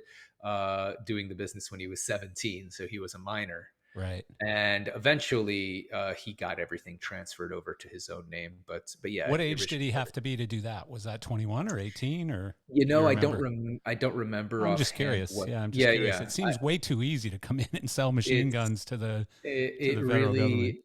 Speaker 2: doing the business when he was 17, so he was a minor.
Speaker 1: Right.
Speaker 2: And eventually he got everything transferred over to his own name, but yeah,
Speaker 1: What age did
Speaker 2: originally.
Speaker 1: he have to be to do that? Was that 21 or 18, or do you
Speaker 2: I don't
Speaker 1: remember?
Speaker 2: I don't remember
Speaker 1: I'm just
Speaker 2: offhand
Speaker 1: curious.
Speaker 2: what.
Speaker 1: Yeah, I'm just
Speaker 2: Yeah,
Speaker 1: curious.
Speaker 2: yeah.
Speaker 1: It seems way too easy to come in and sell machine
Speaker 2: It's
Speaker 1: guns to the
Speaker 2: it
Speaker 1: federal
Speaker 2: really
Speaker 1: government.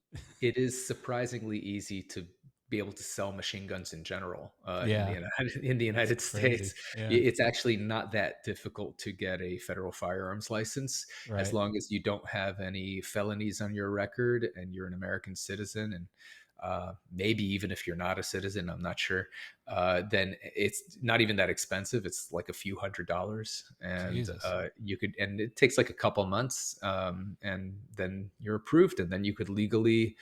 Speaker 2: it is surprisingly easy to be able to sell machine guns in general, in the
Speaker 1: Yeah,
Speaker 2: United in the
Speaker 1: that's
Speaker 2: United States.
Speaker 1: crazy. Yeah,
Speaker 2: It's actually not that difficult to get a federal firearms license, as
Speaker 1: right.
Speaker 2: long as you don't have any felonies on your record and you're an American citizen, and maybe even if you're not a citizen, I'm not sure. Then it's not even that expensive. It's like a few $100s, and
Speaker 1: Jesus.
Speaker 2: and it takes like a couple months, and then you're approved, and then you could legally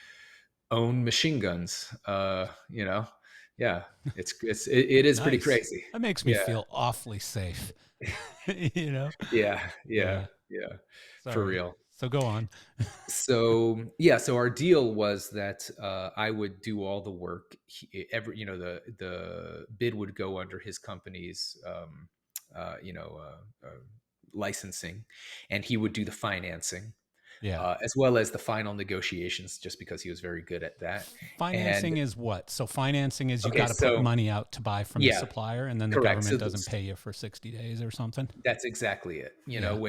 Speaker 2: own machine guns. Yeah, it is pretty
Speaker 1: Nice.
Speaker 2: crazy.
Speaker 1: That makes me
Speaker 2: Yeah,
Speaker 1: feel awfully safe. you know?
Speaker 2: yeah, yeah,
Speaker 1: Yeah.
Speaker 2: yeah, for
Speaker 1: Sorry.
Speaker 2: real.
Speaker 1: So go on.
Speaker 2: So yeah, so our deal was that I would do all the work. The bid would go under his company's uh, you know uh, uh, licensing, and he would do the financing.
Speaker 1: Yeah.
Speaker 2: as well as the final negotiations, just because he was very good at that. And
Speaker 1: Financing is what? So financing is you
Speaker 2: okay,
Speaker 1: got to put
Speaker 2: so
Speaker 1: money out to buy from the
Speaker 2: yeah,
Speaker 1: supplier, and then the
Speaker 2: correct.
Speaker 1: government doesn't pay you for 60 days or something.
Speaker 2: That's exactly it. You know,
Speaker 1: Yeah.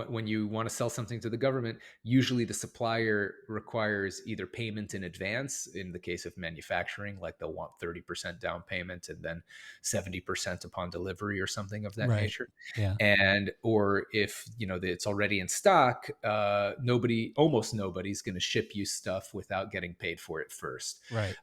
Speaker 2: when you want to sell something to the government, usually the supplier requires either payment in advance. In the case of manufacturing, like they'll want 30% down payment and then 70% upon delivery or something of that
Speaker 1: Right.
Speaker 2: nature.
Speaker 1: Yeah.
Speaker 2: And or if you know that it's already in stock, almost nobody's going to ship you stuff without getting paid for it first.
Speaker 1: Right.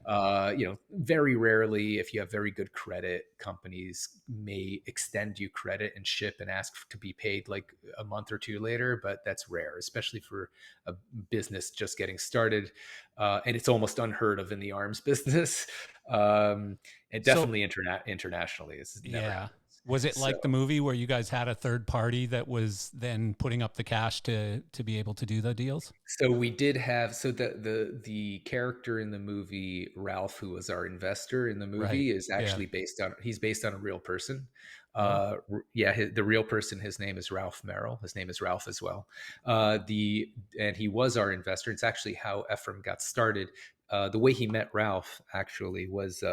Speaker 2: You know, very rarely, if you have very good credit, companies may extend you credit and ship and ask to be paid like a month or two later, but that's rare, especially for a business just getting started. And it's almost unheard of in the arms business. And
Speaker 1: So,
Speaker 2: definitely internationally, this never
Speaker 1: yeah.
Speaker 2: happens.
Speaker 1: Was it
Speaker 2: So
Speaker 1: like the movie where you guys had a third party that was then putting up the cash to be able to do the deals?
Speaker 2: So we did have the character in the movie Ralph, who was our investor in the
Speaker 1: Right.
Speaker 2: movie, is
Speaker 1: Yeah.
Speaker 2: actually based on a real person.
Speaker 1: Oh,
Speaker 2: Yeah, the real person, his name is Ralph Merrill. His name is Ralph as well. The and he was our investor. It's actually how Ephraim got started. The way he met Ralph actually was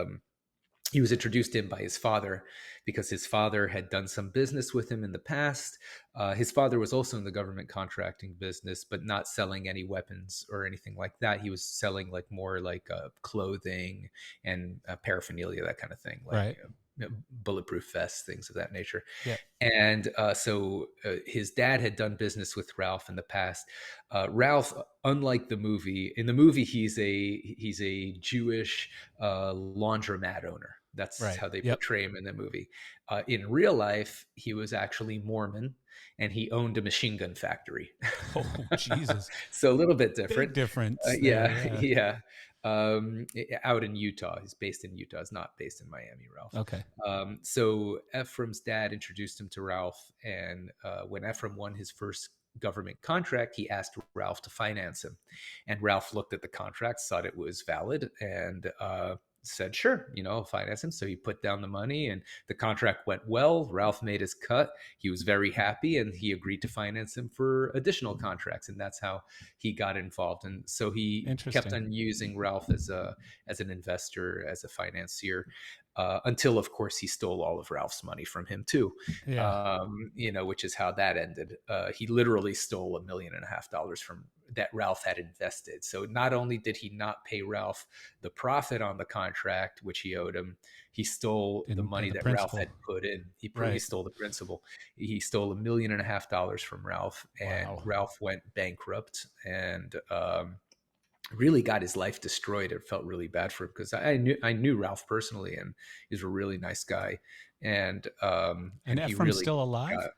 Speaker 2: he was introduced to him by his father because his father had done some business with him in the past. His father was also in the government contracting business, but not selling any weapons or anything like that. He was selling like more like clothing and paraphernalia, that kind of thing, like
Speaker 1: right.
Speaker 2: bulletproof vests, things of that nature.
Speaker 1: Yeah.
Speaker 2: And his dad had done business with Ralph in the past. Ralph, unlike the movie, in the movie he's a Jewish laundromat owner. That's
Speaker 1: Right.
Speaker 2: how they
Speaker 1: Yep.
Speaker 2: portray him in the movie. In real life, he was actually Mormon, and he owned a machine gun factory.
Speaker 1: Oh, Jesus.
Speaker 2: So a little bit
Speaker 1: Big
Speaker 2: different.
Speaker 1: difference there.
Speaker 2: Yeah,
Speaker 1: Yeah.
Speaker 2: yeah. Out in Utah, he's based in Utah. He's not based in Miami, Ralph.
Speaker 1: Okay.
Speaker 2: So Ephraim's dad introduced him to Ralph, and when Ephraim won his first government contract, he asked Ralph to finance him, and Ralph looked at the contract, thought it was valid, and said, "Sure, you know, I'll finance him." So he put down the money, and the contract went well. Ralph made his cut. He was very happy, and he agreed to finance him for additional contracts, and that's how he got involved. And so he kept
Speaker 1: Interesting.
Speaker 2: on using Ralph as an investor, as a financier, until, of course, he stole all of Ralph's money from him too.
Speaker 1: Yeah.
Speaker 2: You know, which is how that ended. He literally stole $1.5 million from that Ralph had invested. So not only did he not pay Ralph the profit on the contract, which he owed him, he stole the
Speaker 1: Didn't pay
Speaker 2: money
Speaker 1: the
Speaker 2: that Ralph
Speaker 1: principal.
Speaker 2: had put in. He
Speaker 1: Right.
Speaker 2: stole the principal. He stole $1.5 million from Ralph, and
Speaker 1: Wow.
Speaker 2: Ralph went bankrupt and really got his life destroyed. It felt really bad for him because I knew Ralph personally, and he's a really nice guy,
Speaker 1: And
Speaker 2: and he
Speaker 1: Ephraim's
Speaker 2: really
Speaker 1: still alive?
Speaker 2: got,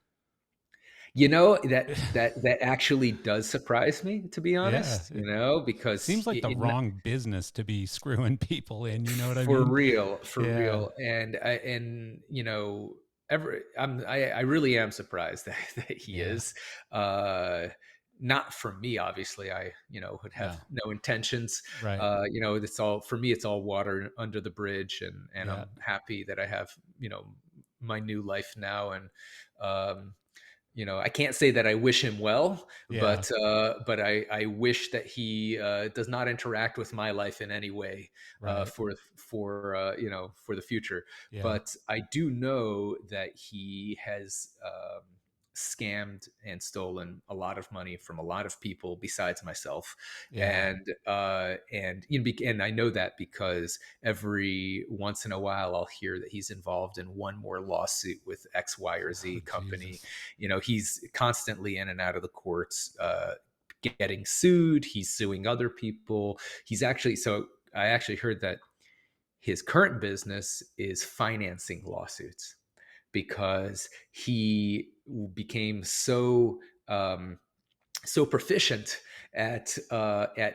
Speaker 2: you know, that actually does surprise me, to be
Speaker 1: Yeah.
Speaker 2: honest. You know, because
Speaker 1: Seems like the wrong business to be screwing people in. You know what I mean?
Speaker 2: for
Speaker 1: Yeah.
Speaker 2: real, and you know, I really am surprised that he
Speaker 1: Yeah.
Speaker 2: is. Uh, Not for me, obviously. I, you know, would have
Speaker 1: No.
Speaker 2: no intentions.
Speaker 1: Right.
Speaker 2: You know, it's all for me. It's all water under the bridge, and
Speaker 1: Yeah.
Speaker 2: I'm happy that I have, you know, my new life now, and um, you know, I can't say that I wish him well,
Speaker 1: Yeah.
Speaker 2: but I wish that he does not interact with my life in any way
Speaker 1: Right.
Speaker 2: for you know, for the future.
Speaker 1: Yeah.
Speaker 2: But I do know that he has scammed and stolen a lot of money from a lot of people besides myself,
Speaker 1: Yeah.
Speaker 2: and you know, and I know that because every once in a while I'll hear that he's involved in one more lawsuit with X, Y, or
Speaker 1: Oh,
Speaker 2: Z company.
Speaker 1: Jesus.
Speaker 2: You know, he's constantly in and out of the courts, getting sued. He's suing other people. I actually heard that his current business is financing lawsuits because he became so proficient at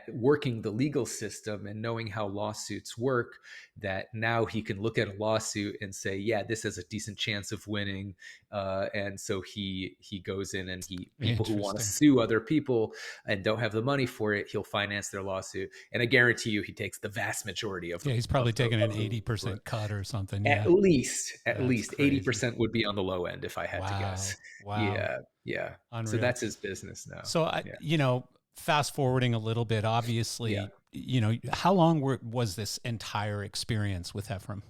Speaker 2: working the legal system and knowing how lawsuits work that now he can look at a lawsuit and say, yeah, this has a decent chance of winning, and so he goes in and he people who want to
Speaker 1: Interesting.
Speaker 2: sue other people and don't have the money for it, he'll finance their lawsuit, and I guarantee you he takes the vast majority of
Speaker 1: Yeah.
Speaker 2: the
Speaker 1: He's probably taking an
Speaker 2: of the
Speaker 1: 80% cut or something.
Speaker 2: at
Speaker 1: Yeah.
Speaker 2: least
Speaker 1: That's crazy.
Speaker 2: 80% would be on the low end if I had to guess.
Speaker 1: Wow. Wow.
Speaker 2: Yeah, yeah. So
Speaker 1: Unreal.
Speaker 2: that's his business now.
Speaker 1: So I,
Speaker 2: Yeah.
Speaker 1: you know, fast forwarding a little bit,
Speaker 2: Yeah.
Speaker 1: obviously, you know, how long was this entire experience with Ephraim?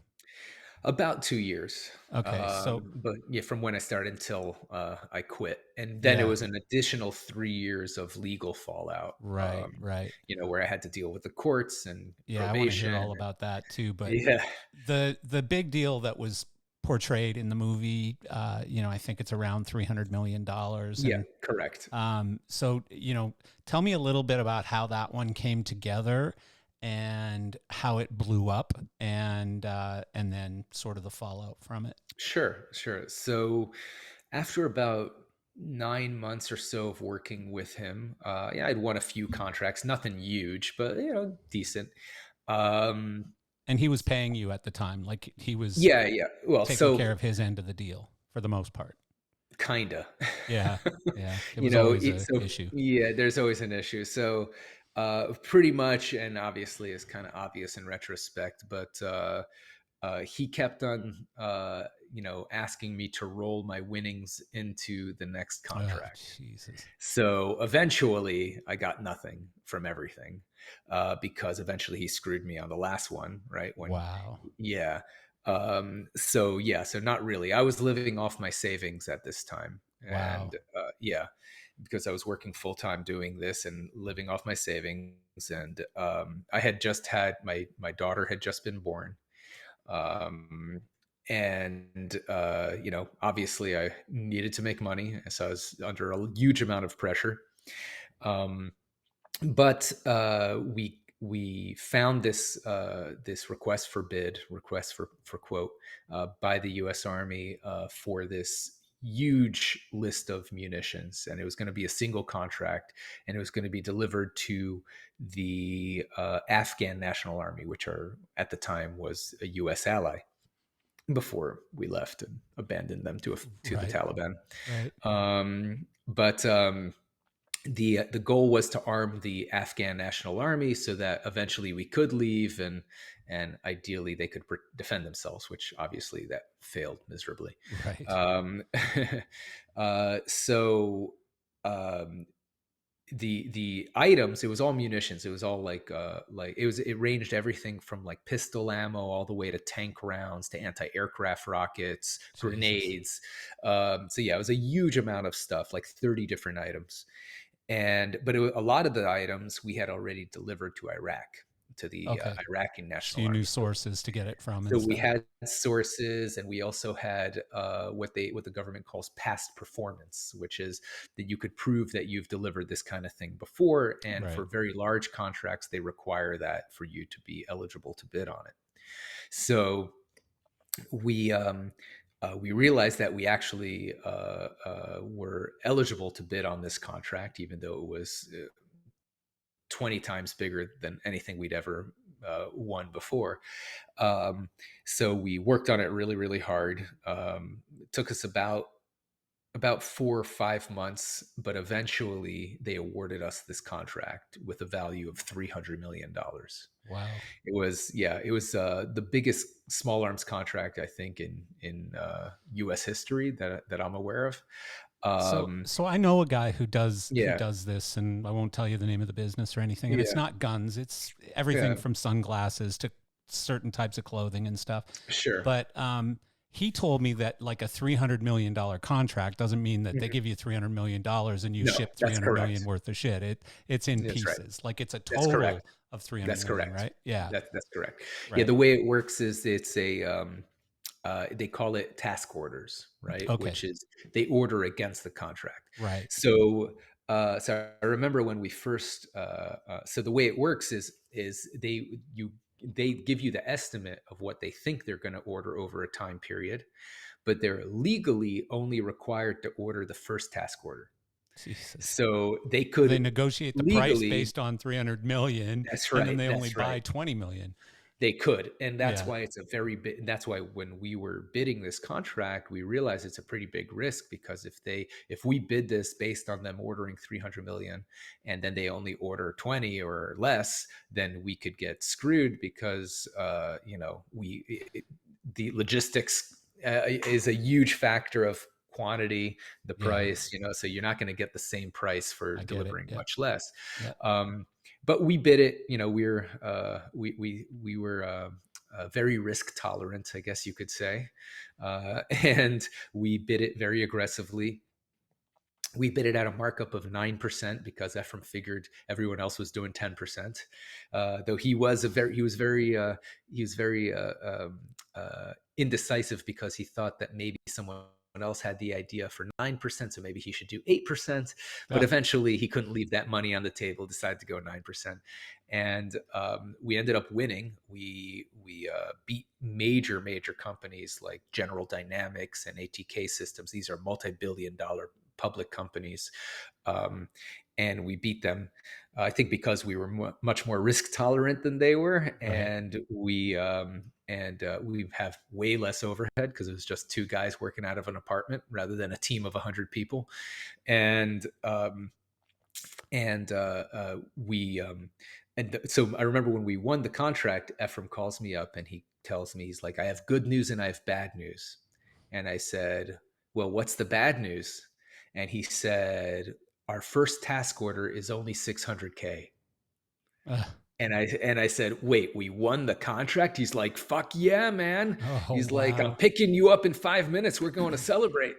Speaker 2: About 2 years.
Speaker 1: Okay, so
Speaker 2: But yeah, from when I started until I quit. And then it
Speaker 1: yeah,
Speaker 2: was an additional 3 years of legal fallout,
Speaker 1: right, right.
Speaker 2: where I had to deal with the courts and
Speaker 1: Yeah, I want to hear
Speaker 2: probation.
Speaker 1: all about that too. But
Speaker 2: Yeah.
Speaker 1: the big deal that was portrayed in the movie, you know, I think it's around $300 million,
Speaker 2: Yeah,
Speaker 1: and
Speaker 2: correct.
Speaker 1: so you know, tell me a little bit about how that one came together and how it blew up, and then sort of the fallout from it.
Speaker 2: Sure, sure. So after about 9 months or so of working with him, yeah, I'd won a few contracts, nothing huge, but decent. Um,
Speaker 1: And he was paying you at the time, like he was
Speaker 2: yeah, yeah. Well,
Speaker 1: taking
Speaker 2: so
Speaker 1: care of his end of the deal for the most part.
Speaker 2: kinda.
Speaker 1: Yeah, yeah, it was always a
Speaker 2: So
Speaker 1: issue.
Speaker 2: yeah, there's always an issue. So pretty much, and obviously it's kind of obvious in retrospect, but he kept on asking me to roll my winnings into the next
Speaker 1: Oh,
Speaker 2: contract.
Speaker 1: Jesus.
Speaker 2: So eventually I got nothing from everything, because eventually he screwed me on the last one, right?
Speaker 1: Wow.
Speaker 2: Yeah. So yeah, so not really. I was living off my savings at this time.
Speaker 1: Wow.
Speaker 2: And yeah, because I was working full time doing this and living off my savings. And I had just had my daughter had just been born. Um, and obviously I needed to make money, so I was under a huge amount of pressure. Um, but we found this request for quote, by the U.S. Army, for this huge list of munitions, and it was going to be a single contract, and it was going to be delivered to the Afghan National Army, which are at the time was a U.S. ally before we left and abandoned them to the
Speaker 1: Right.
Speaker 2: Taliban.
Speaker 1: Right.
Speaker 2: But the goal was to arm the Afghan National Army so that eventually we could leave, and ideally they could defend themselves, which obviously that failed miserably.
Speaker 1: Right.
Speaker 2: Um, so um, the items, it was all munitions, it was all like it ranged everything from like pistol ammo all the way to tank rounds to anti-aircraft rockets,
Speaker 1: Jesus.
Speaker 2: grenades. So yeah, it was a huge amount of stuff, like 30 different items. And but a lot of the items we had already delivered to Iraq, to the
Speaker 1: Okay.
Speaker 2: Iraqi
Speaker 1: So
Speaker 2: National
Speaker 1: you knew
Speaker 2: Army. So
Speaker 1: sources to get it from and
Speaker 2: so we
Speaker 1: stuff.
Speaker 2: had sources, and we also had what the government calls past performance, which is that you could prove that you've delivered this kind of thing before. And
Speaker 1: Right.
Speaker 2: for very large contracts, they require that for you to be eligible to bid on it. So we realized that we actually were eligible to bid on this contract, even though it was 20 times bigger than anything we'd ever won before. Um, so we worked on it really, really hard. It took us about 4 or 5 months, but eventually they awarded us this contract with a value of $300 million.
Speaker 1: Wow.
Speaker 2: It was the biggest small arms contract I think in U.S. history that I'm aware of. Um,
Speaker 1: So I know a guy who
Speaker 2: yeah,
Speaker 1: does this, and I won't tell you the name of the business or anything. And it's
Speaker 2: yeah,
Speaker 1: not guns; it's everything
Speaker 2: yeah,
Speaker 1: from sunglasses to certain types of clothing and stuff.
Speaker 2: sure.
Speaker 1: But he told me that like a $300 million contract doesn't mean that they
Speaker 2: Mhm.
Speaker 1: give you $300 million and you
Speaker 2: No,
Speaker 1: ship
Speaker 2: that's
Speaker 1: 300 million
Speaker 2: correct.
Speaker 1: worth of shit. It's in
Speaker 2: That's right.
Speaker 1: pieces. Like it's a
Speaker 2: That's correct.
Speaker 1: total of 300
Speaker 2: That's
Speaker 1: million,
Speaker 2: correct.
Speaker 1: right? Yeah.
Speaker 2: That's correct. Yeah,
Speaker 1: Right.
Speaker 2: the way it works is it's a they call it task orders, right?
Speaker 1: Okay.
Speaker 2: Which is they order against the contract.
Speaker 1: Right.
Speaker 2: So I remember when we first. So the way it works is they give you the estimate of what they think they're going to order over a time period, but they're legally only required to order the first task order.
Speaker 1: Jesus.
Speaker 2: So they
Speaker 1: So they
Speaker 2: could
Speaker 1: negotiate the price
Speaker 2: legally.
Speaker 1: based on 300 million,
Speaker 2: That's
Speaker 1: and then
Speaker 2: right.
Speaker 1: they only
Speaker 2: That's right.
Speaker 1: buy 20 million.
Speaker 2: They could, and that's
Speaker 1: Yeah.
Speaker 2: why it's a very big. That's why when we were bidding this contract, we realized it's a pretty big risk, because if we bid this based on them ordering 300 million, and then they only order 20 or less, then we could get screwed, because the logistics is a huge factor of quantity, the
Speaker 1: Yeah,
Speaker 2: price, so you're not going to get the same price for
Speaker 1: I get it.
Speaker 2: delivering
Speaker 1: Yep.
Speaker 2: much less.
Speaker 1: Yep.
Speaker 2: But we bid it. We were very risk tolerant, I guess you could say, and we bid it very aggressively. We bid it at a markup of 9% because Ephraim figured everyone else was doing 10%. Though he was very indecisive because he thought that maybe someone else had the idea for 9%, so maybe he should do 8%. But
Speaker 1: Oh,
Speaker 2: eventually he couldn't leave that money on the table, decided to go 9%. And we ended up winning. We beat major companies like General Dynamics and ATK Systems. These are multi-billion-dollar public companies, um, and we beat them. I think because we were much more risk tolerant than they were,
Speaker 1: right.
Speaker 2: and we have way less overhead because it was just two guys working out of an apartment rather than a team of 100 people. And and we and so I remember when we won the contract, Ephraim calls me up and he tells me, he's like, I have good news and I have bad news. And I said, well, what's the bad news? And he said, our first task order is only 600K.
Speaker 1: Uh,
Speaker 2: And I said, wait, we won the contract? He's like, fuck yeah, man.
Speaker 1: oh,
Speaker 2: He's like, I'm
Speaker 1: wow.
Speaker 2: picking you up in 5 minutes. We're going to celebrate.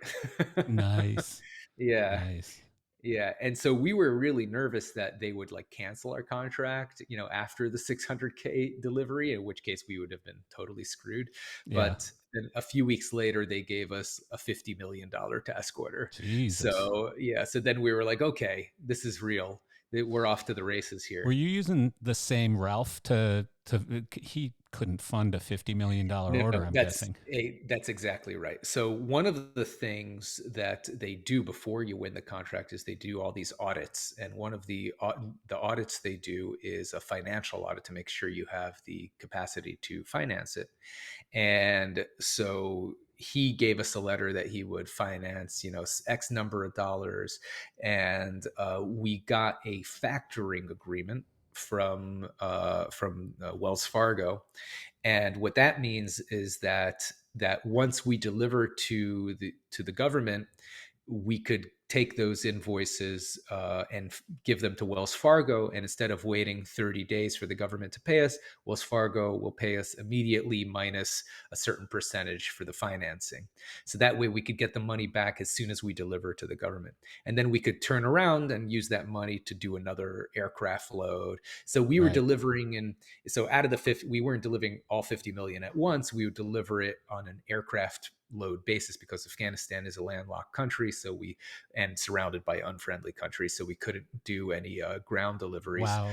Speaker 1: Nice.
Speaker 2: Yeah.
Speaker 1: Nice.
Speaker 2: Yeah, and so we were really nervous that they would like cancel our contract, after the 600K delivery, in which case we would have been totally screwed.
Speaker 1: Yeah.
Speaker 2: But then a few weeks later, they gave us a $50 million task order.
Speaker 1: Jesus.
Speaker 2: So yeah, so then we were like, okay, this is real. We're off to the races
Speaker 1: Were
Speaker 2: here.
Speaker 1: you using the same Ralph to he couldn't fund a $50 million
Speaker 2: No,
Speaker 1: order, I'm guessing.
Speaker 2: that's exactly right. So one of the things that they do before you win the contract is they do all these audits, and one of the audits they do is a financial audit to make sure you have the capacity to finance it. And so he gave us a letter that he would finance, X number of dollars, and we got a factoring agreement from Wells Fargo. And what that means is that once we deliver to the government, we could take those invoices and give them to Wells Fargo. And instead of waiting 30 days for the government to pay us, Wells Fargo will pay us immediately minus a certain percentage for the financing. So that way we could get the money back as soon as we deliver to the government. And then we could turn around and use that money to do another aircraft load. So we were
Speaker 1: Right.
Speaker 2: delivering, and so out of the 50, we weren't delivering all 50 million at once. We would deliver it on an aircraft load basis because Afghanistan is a landlocked country, and surrounded by unfriendly countries, so we couldn't do any ground deliveries.
Speaker 1: Wow.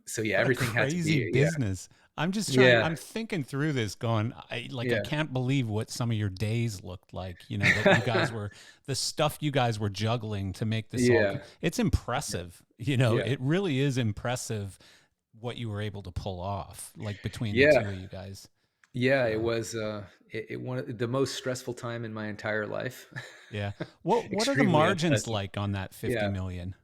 Speaker 2: So yeah,
Speaker 1: What a
Speaker 2: everything had to
Speaker 1: crazy
Speaker 2: be, yeah,
Speaker 1: business. I'm just trying,
Speaker 2: yeah,
Speaker 1: I'm thinking through this going, I
Speaker 2: yeah,
Speaker 1: can't believe what some of your days looked like, that you guys were, the stuff you guys were juggling to make this all,
Speaker 2: yeah,
Speaker 1: it's impressive.
Speaker 2: yeah,
Speaker 1: It really is impressive what you were able to pull off, like between the two
Speaker 2: yeah,
Speaker 1: of you guys.
Speaker 2: yeah. It
Speaker 1: So,
Speaker 2: was one of the most stressful time in my entire life.
Speaker 1: yeah. What are the
Speaker 2: Extremely
Speaker 1: margins
Speaker 2: unpleasant.
Speaker 1: like on that 50
Speaker 2: Yeah.
Speaker 1: million?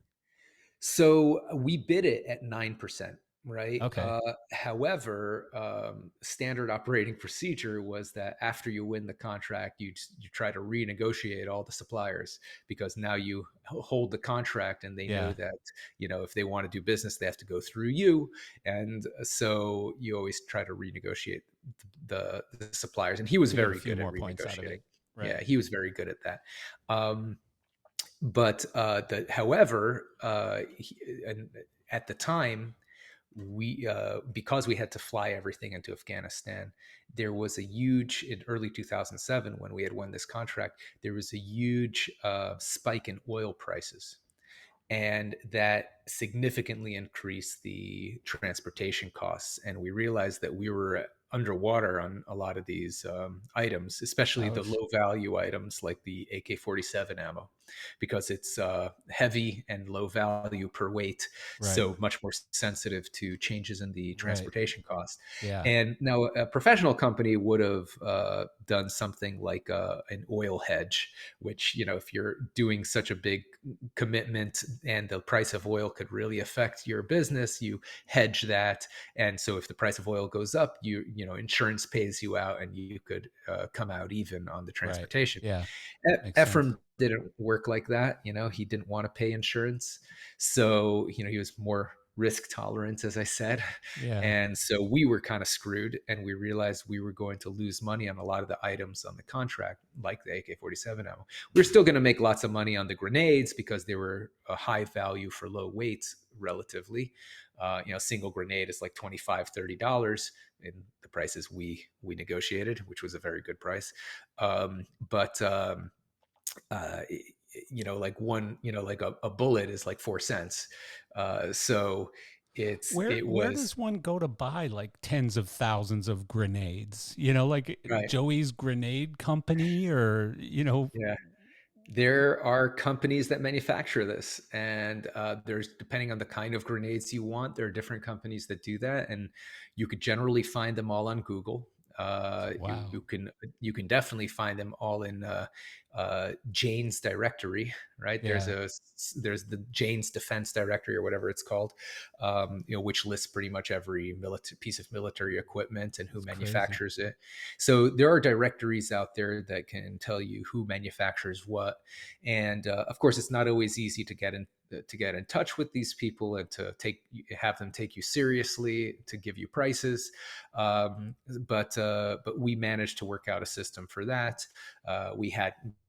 Speaker 2: So we bid it at 9%, right?
Speaker 1: Okay.
Speaker 2: However, standard operating procedure was that after you win the contract, you try to renegotiate all the suppliers, because now you hold the contract and they know
Speaker 1: Yeah.
Speaker 2: that, if they want to do business, they have to go through you. And so you always try to renegotiate the suppliers. And he was
Speaker 1: To get a
Speaker 2: very
Speaker 1: few
Speaker 2: good at
Speaker 1: more points out of
Speaker 2: renegotiating.
Speaker 1: it. Right.
Speaker 2: Yeah, he was very good at that. But however, and at the time, we because we had to fly everything into Afghanistan, there was a huge, in early 2007 when we had won this contract, there was a huge spike in oil prices, and that significantly increased the transportation costs. And we realized that we were underwater on a lot of these items, especially the
Speaker 1: Ouch.
Speaker 2: low value items like the AK-47 ammo. because it's heavy and low value per weight,
Speaker 1: Right.
Speaker 2: so much more sensitive to changes in the
Speaker 1: Right.
Speaker 2: transportation cost.
Speaker 1: Yeah.
Speaker 2: And now a professional company would have done something like an oil hedge, which, if you're doing such a big commitment and the price of oil could really affect your business, you hedge that. And so if the price of oil goes up, insurance pays you out and you could come out even on the
Speaker 1: Right.
Speaker 2: transportation.
Speaker 1: Yeah. Makes sense.
Speaker 2: Ephraim didn't work like that. He didn't want to pay insurance. So, he was more risk tolerant, as I said.
Speaker 1: Yeah.
Speaker 2: And so we were kind of screwed, and we realized we were going to lose money on a lot of the items on the contract, like the AK 47 ammo. We are still going to make lots of money on the grenades because they were a high value for low weights relatively. Single grenade is like $25-$30 in the prices we negotiated, which was a very good price. But uh, like one, like a bullet is like 4 cents. So it
Speaker 1: Where
Speaker 2: was
Speaker 1: does one go to buy like tens of thousands of grenades? Like
Speaker 2: right.
Speaker 1: Joey's Grenade Company, or
Speaker 2: Yeah. There are companies that manufacture this, and there's, depending on the kind of grenades you want, there are different companies that do that, and you could generally find them all on Google. You
Speaker 1: wow.
Speaker 2: you can definitely find them all in Jane's directory, right?
Speaker 1: Yeah.
Speaker 2: There's the Jane's Defense Directory or whatever it's called, which lists pretty much every piece of military equipment and who
Speaker 1: It's crazy.
Speaker 2: manufactures it. So there are directories out there that can tell you who manufactures what, and of course, it's not always easy to get in touch with these people and to have them take you seriously, to give you prices. But we managed to work out a system for that.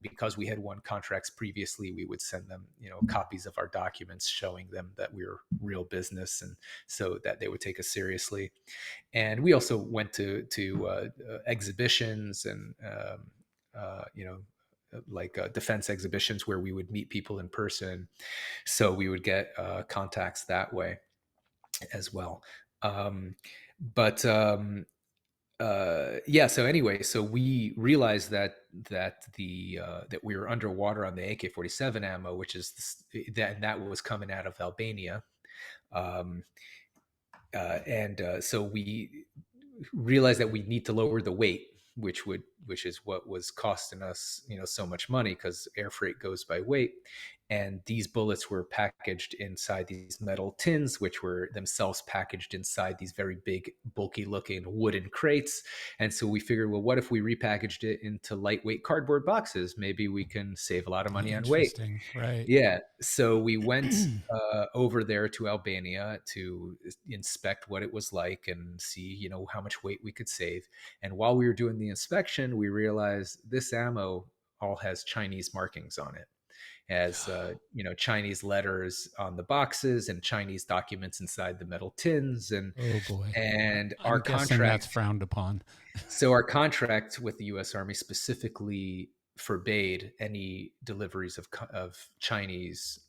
Speaker 2: Because we had won contracts previously, we would send them, copies of our documents showing them that we were real business, and so that they would take us seriously. And we also went to exhibitions and like defense exhibitions where we would meet people in person. So we would get contacts that way as well. Um, but yeah. So anyway, so we realized that we were underwater on the AK-47 ammo, which is that was coming out of Albania. Um, and so we realized that we need to lower the weight, which is what was costing us, so much money, because air freight goes by weight. And these bullets were packaged inside these metal tins, which were themselves packaged inside these very big, bulky looking wooden crates. And so we figured, well, what if we repackaged it into lightweight cardboard boxes? Maybe we can save a lot of money on weight.
Speaker 1: Interesting. Right.
Speaker 2: Yeah. So we went over there to Albania to inspect what it was like and see, how much weight we could save. And while we were doing the inspection, we realized this ammo all has Chinese markings on it, as Chinese letters on the boxes and Chinese documents inside the metal tins, and
Speaker 1: Oh boy.
Speaker 2: and our
Speaker 1: I'm guessing that's
Speaker 2: contract
Speaker 1: frowned upon.
Speaker 2: so our contract with the U.S. Army specifically forbade any deliveries of Chinese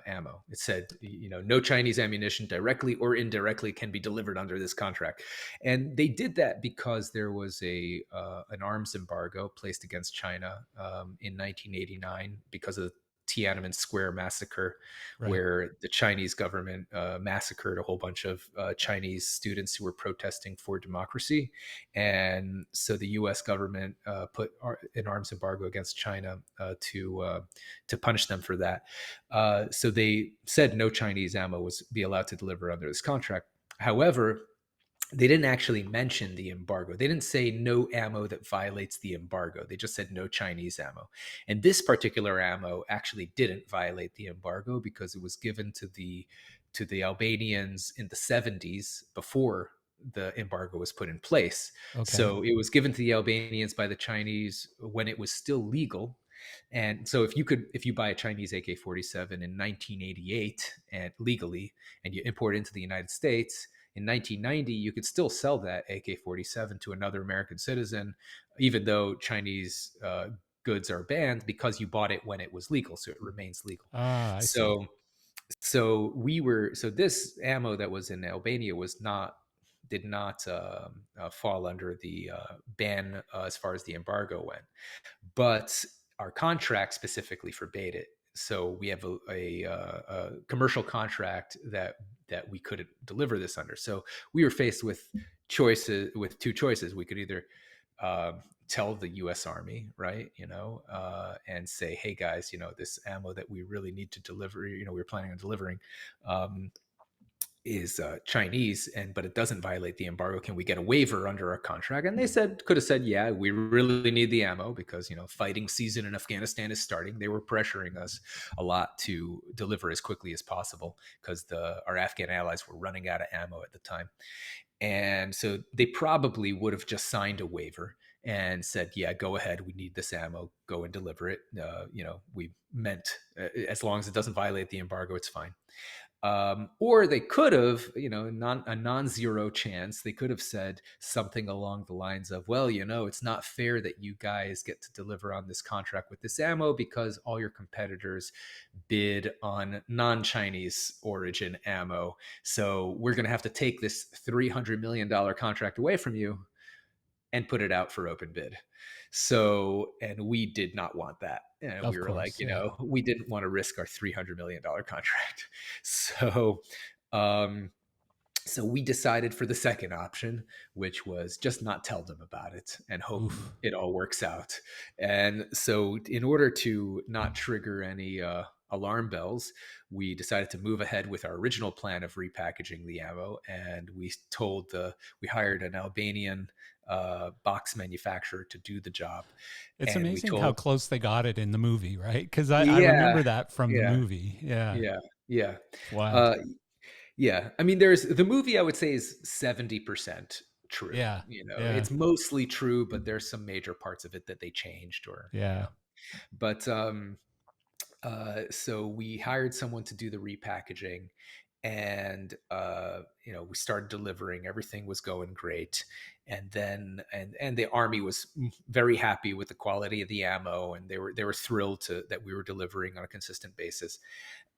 Speaker 2: ammo. It said, no Chinese ammunition directly or indirectly can be delivered under this contract. And they did that because there was an arms embargo placed against China in 1989 because of the Tiananmen Square massacre,
Speaker 1: Right.
Speaker 2: where the Chinese government massacred a whole bunch of Chinese students who were protesting for democracy. And so the U.S. government put an arms embargo against China to punish them for that. So they said no Chinese ammo was be allowed to deliver under this contract. However, they didn't actually mention the embargo. They didn't say no ammo that violates the embargo. They just said no Chinese ammo. And this particular ammo actually didn't violate the embargo because it was given to the Albanians in the 70s before the embargo was put in place.
Speaker 1: Okay.
Speaker 2: So it was given to the Albanians by the Chinese when it was still legal. And so if you buy a Chinese AK-47 in 1988 and legally, and you import it into the United States in 1990, you could still sell that AK-47 to another American citizen, even though Chinese goods are banned, because you bought it when it was legal, so it remains legal.
Speaker 1: Ah, I see.
Speaker 2: So this ammo that was in Albania did not fall under the ban as far as the embargo went. But our contract specifically forbade it. So we have a commercial contract that we couldn't deliver this under. So we were faced with two choices. We could either tell the U.S. Army, right, and say, hey guys, this ammo that we really need to deliver, we were planning on delivering, is Chinese, but it doesn't violate the embargo. Can we get a waiver under our contract? And they could have said, yeah, we really need the ammo because fighting season in Afghanistan is starting. They were pressuring us a lot to deliver as quickly as possible because our Afghan allies were running out of ammo at the time. And so they probably would have just signed a waiver and said, yeah, go ahead. We need this ammo. Go and deliver it. We meant as long as it doesn't violate the embargo, it's fine. Or they could have, a non-zero chance, they could have said something along the lines of, well, it's not fair that you guys get to deliver on this contract with this ammo because all your competitors bid on non-Chinese origin ammo. So we're going to have to take this $300 million contract away from you and put it out for open bid. So, and we did not want that. And we
Speaker 1: Of
Speaker 2: were like,
Speaker 1: course, yeah.
Speaker 2: we didn't want to risk our $300 million contract. So, so we decided for the second option, which was just not tell them about it and hope
Speaker 1: Oof.
Speaker 2: it all works out. And so in order to not trigger any alarm bells, we decided to move ahead with our original plan of repackaging the ammo. And we hired an Albanian box manufacturer to do the job.
Speaker 1: It's
Speaker 2: And we
Speaker 1: amazing how
Speaker 2: told,
Speaker 1: close they got it in the movie, right? Because I
Speaker 2: yeah,
Speaker 1: remember that from the
Speaker 2: yeah,
Speaker 1: movie. Yeah.
Speaker 2: yeah, yeah.
Speaker 1: It's wild.
Speaker 2: Uh, Yeah, I mean, there's the movie. I would say is 70% true.
Speaker 1: Yeah. Yeah.
Speaker 2: It's mostly true, but there's some major parts of it that they changed,
Speaker 1: Yeah.
Speaker 2: But so we hired someone to do the repackaging, and we started delivering. Everything was going great, and then and the Army was very happy with the quality of the ammo, and they were thrilled that we were delivering on a consistent basis.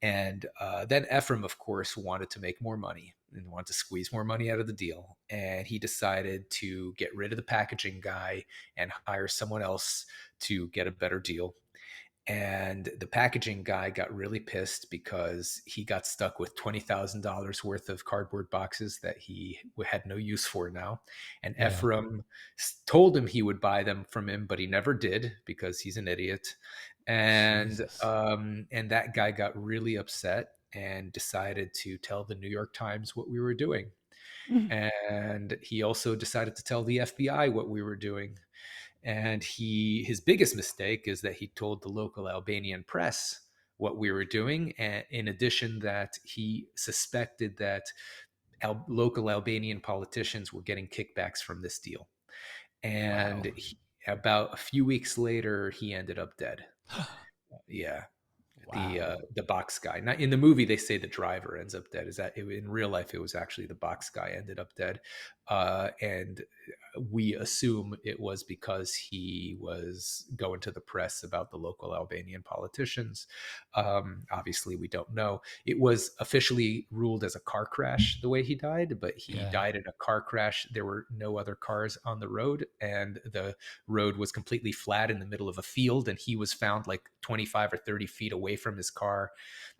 Speaker 2: And then Ephraim, of course, wanted to make more money and wanted to squeeze more money out of the deal. And he decided to get rid of the packaging guy and hire someone else to get a better deal. And the packaging guy got really pissed because he got stuck with $20,000 worth of cardboard boxes that he had no use for now. And
Speaker 1: Yeah.
Speaker 2: Ephraim told him he would buy them from him, but he never did because he's an idiot.
Speaker 1: Jesus.
Speaker 2: And that guy got really upset and decided to tell the New York Times what we were doing. And he also decided to tell the FBI what we were doing. And his biggest mistake is that he told the local Albanian press what we were doing. And in addition, that he suspected that local Albanian politicians were getting kickbacks from this deal. And
Speaker 1: Wow.
Speaker 2: about a few weeks later, he ended up dead. Yeah.
Speaker 1: Wow.
Speaker 2: The box guy. Not in the movie, they say the driver ends up dead. In real life, it was actually the box guy ended up dead, and we assume it was because he was going to the press about the local Albanian politicians. Obviously, we don't know. It was officially ruled as a car crash the way he died, but he
Speaker 1: Yeah.
Speaker 2: died in a car crash. There were no other cars on the road, and the road was completely flat in the middle of a field, and he was found like 25 or 30 feet away from his car,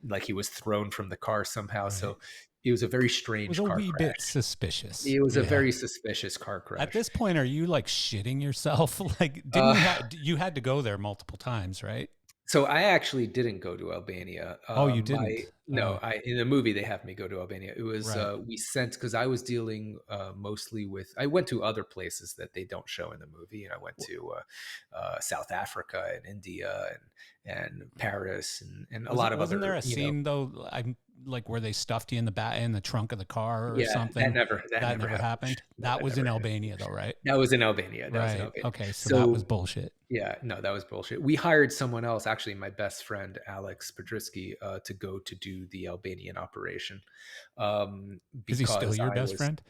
Speaker 2: like he was thrown from the car somehow.
Speaker 1: Right.
Speaker 2: So it was a very
Speaker 1: It was
Speaker 2: strange
Speaker 1: a
Speaker 2: car
Speaker 1: wee bit
Speaker 2: crash.
Speaker 1: suspicious.
Speaker 2: It was a
Speaker 1: Yeah.
Speaker 2: very suspicious car
Speaker 1: At
Speaker 2: crash.
Speaker 1: this point, are you like shitting yourself? Like, didn't
Speaker 2: Uh,
Speaker 1: you had to go there multiple times, right?
Speaker 2: so I actually didn't go to Albania.
Speaker 1: Oh, you
Speaker 2: My
Speaker 1: didn't.
Speaker 2: no,
Speaker 1: Oh,
Speaker 2: I in the movie they have me go to Albania. It was
Speaker 1: right.
Speaker 2: we sent because I was dealing mostly with. I went to other places that they don't show in the movie, and I went to South Africa and India and Paris and a lot of
Speaker 1: Wasn't there
Speaker 2: other
Speaker 1: a scene though? I'm like where they stuffed you in the trunk of the car or
Speaker 2: Yeah, that
Speaker 1: something.
Speaker 2: never
Speaker 1: That never
Speaker 2: happened.
Speaker 1: happened.
Speaker 2: No,
Speaker 1: That
Speaker 2: that
Speaker 1: was
Speaker 2: never
Speaker 1: in
Speaker 2: happened.
Speaker 1: Albania, though, right?
Speaker 2: That was in Albania. That was in
Speaker 1: Right.
Speaker 2: Albania.
Speaker 1: Okay. So that was
Speaker 2: So
Speaker 1: bullshit.
Speaker 2: yeah, no, that was bullshit. We hired someone else, actually, my best friend Alex Podrisky, to go to do the Albanian operation,
Speaker 1: Is he still
Speaker 2: because
Speaker 1: your
Speaker 2: I
Speaker 1: best
Speaker 2: was.
Speaker 1: friend?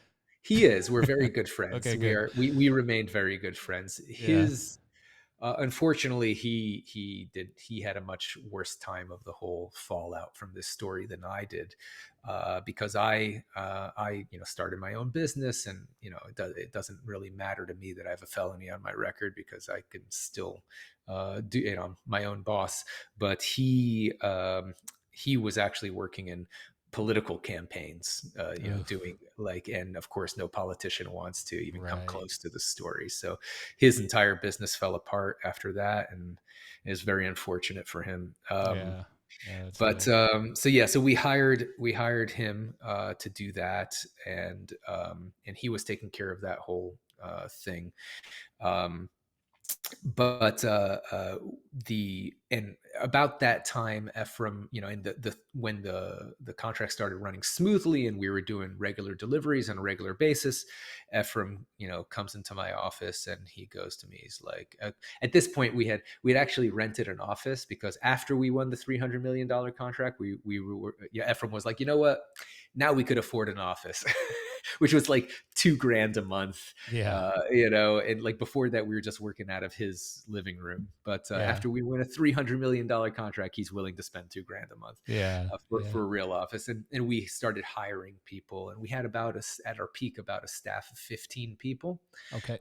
Speaker 2: He is. We're very good friends.
Speaker 1: Okay. Good.
Speaker 2: We remained very good friends.
Speaker 1: Yeah.
Speaker 2: Unfortunately, he had a much worse time of the whole fallout from this story than I did, because I started my own business, and it doesn't really matter to me that I have a felony on my record because I can still do I'm my own boss. But he was actually working in political campaigns,
Speaker 1: Oof.
Speaker 2: doing like, and of course, no politician wants to even come
Speaker 1: Right.
Speaker 2: close to the story. So his entire business fell apart after that, and it was very unfortunate for him.
Speaker 1: Yeah. Yeah, that's
Speaker 2: But
Speaker 1: really.
Speaker 2: so yeah, so we hired him to do that, and he was taking care of that whole thing. Um, but the and about that time, Ephraim, and the when the contract started running smoothly and we were doing regular deliveries on a regular basis, Ephraim, comes into my office and he goes to me. He's like, at this point we had actually rented an office, because after we won the $300 million contract, we were, yeah, Ephraim was like, you know what, now we could afford an office. Which was like $2,000 a month,
Speaker 1: Yeah.
Speaker 2: and like before that we were just working out of his living room. But
Speaker 1: Yeah.
Speaker 2: after we win a $300 million contract, he's willing to spend $2,000 a month
Speaker 1: Yeah. Yeah.
Speaker 2: for a real office. And we started hiring people, and we had about us at our peak about a staff of 15 people.
Speaker 1: Okay.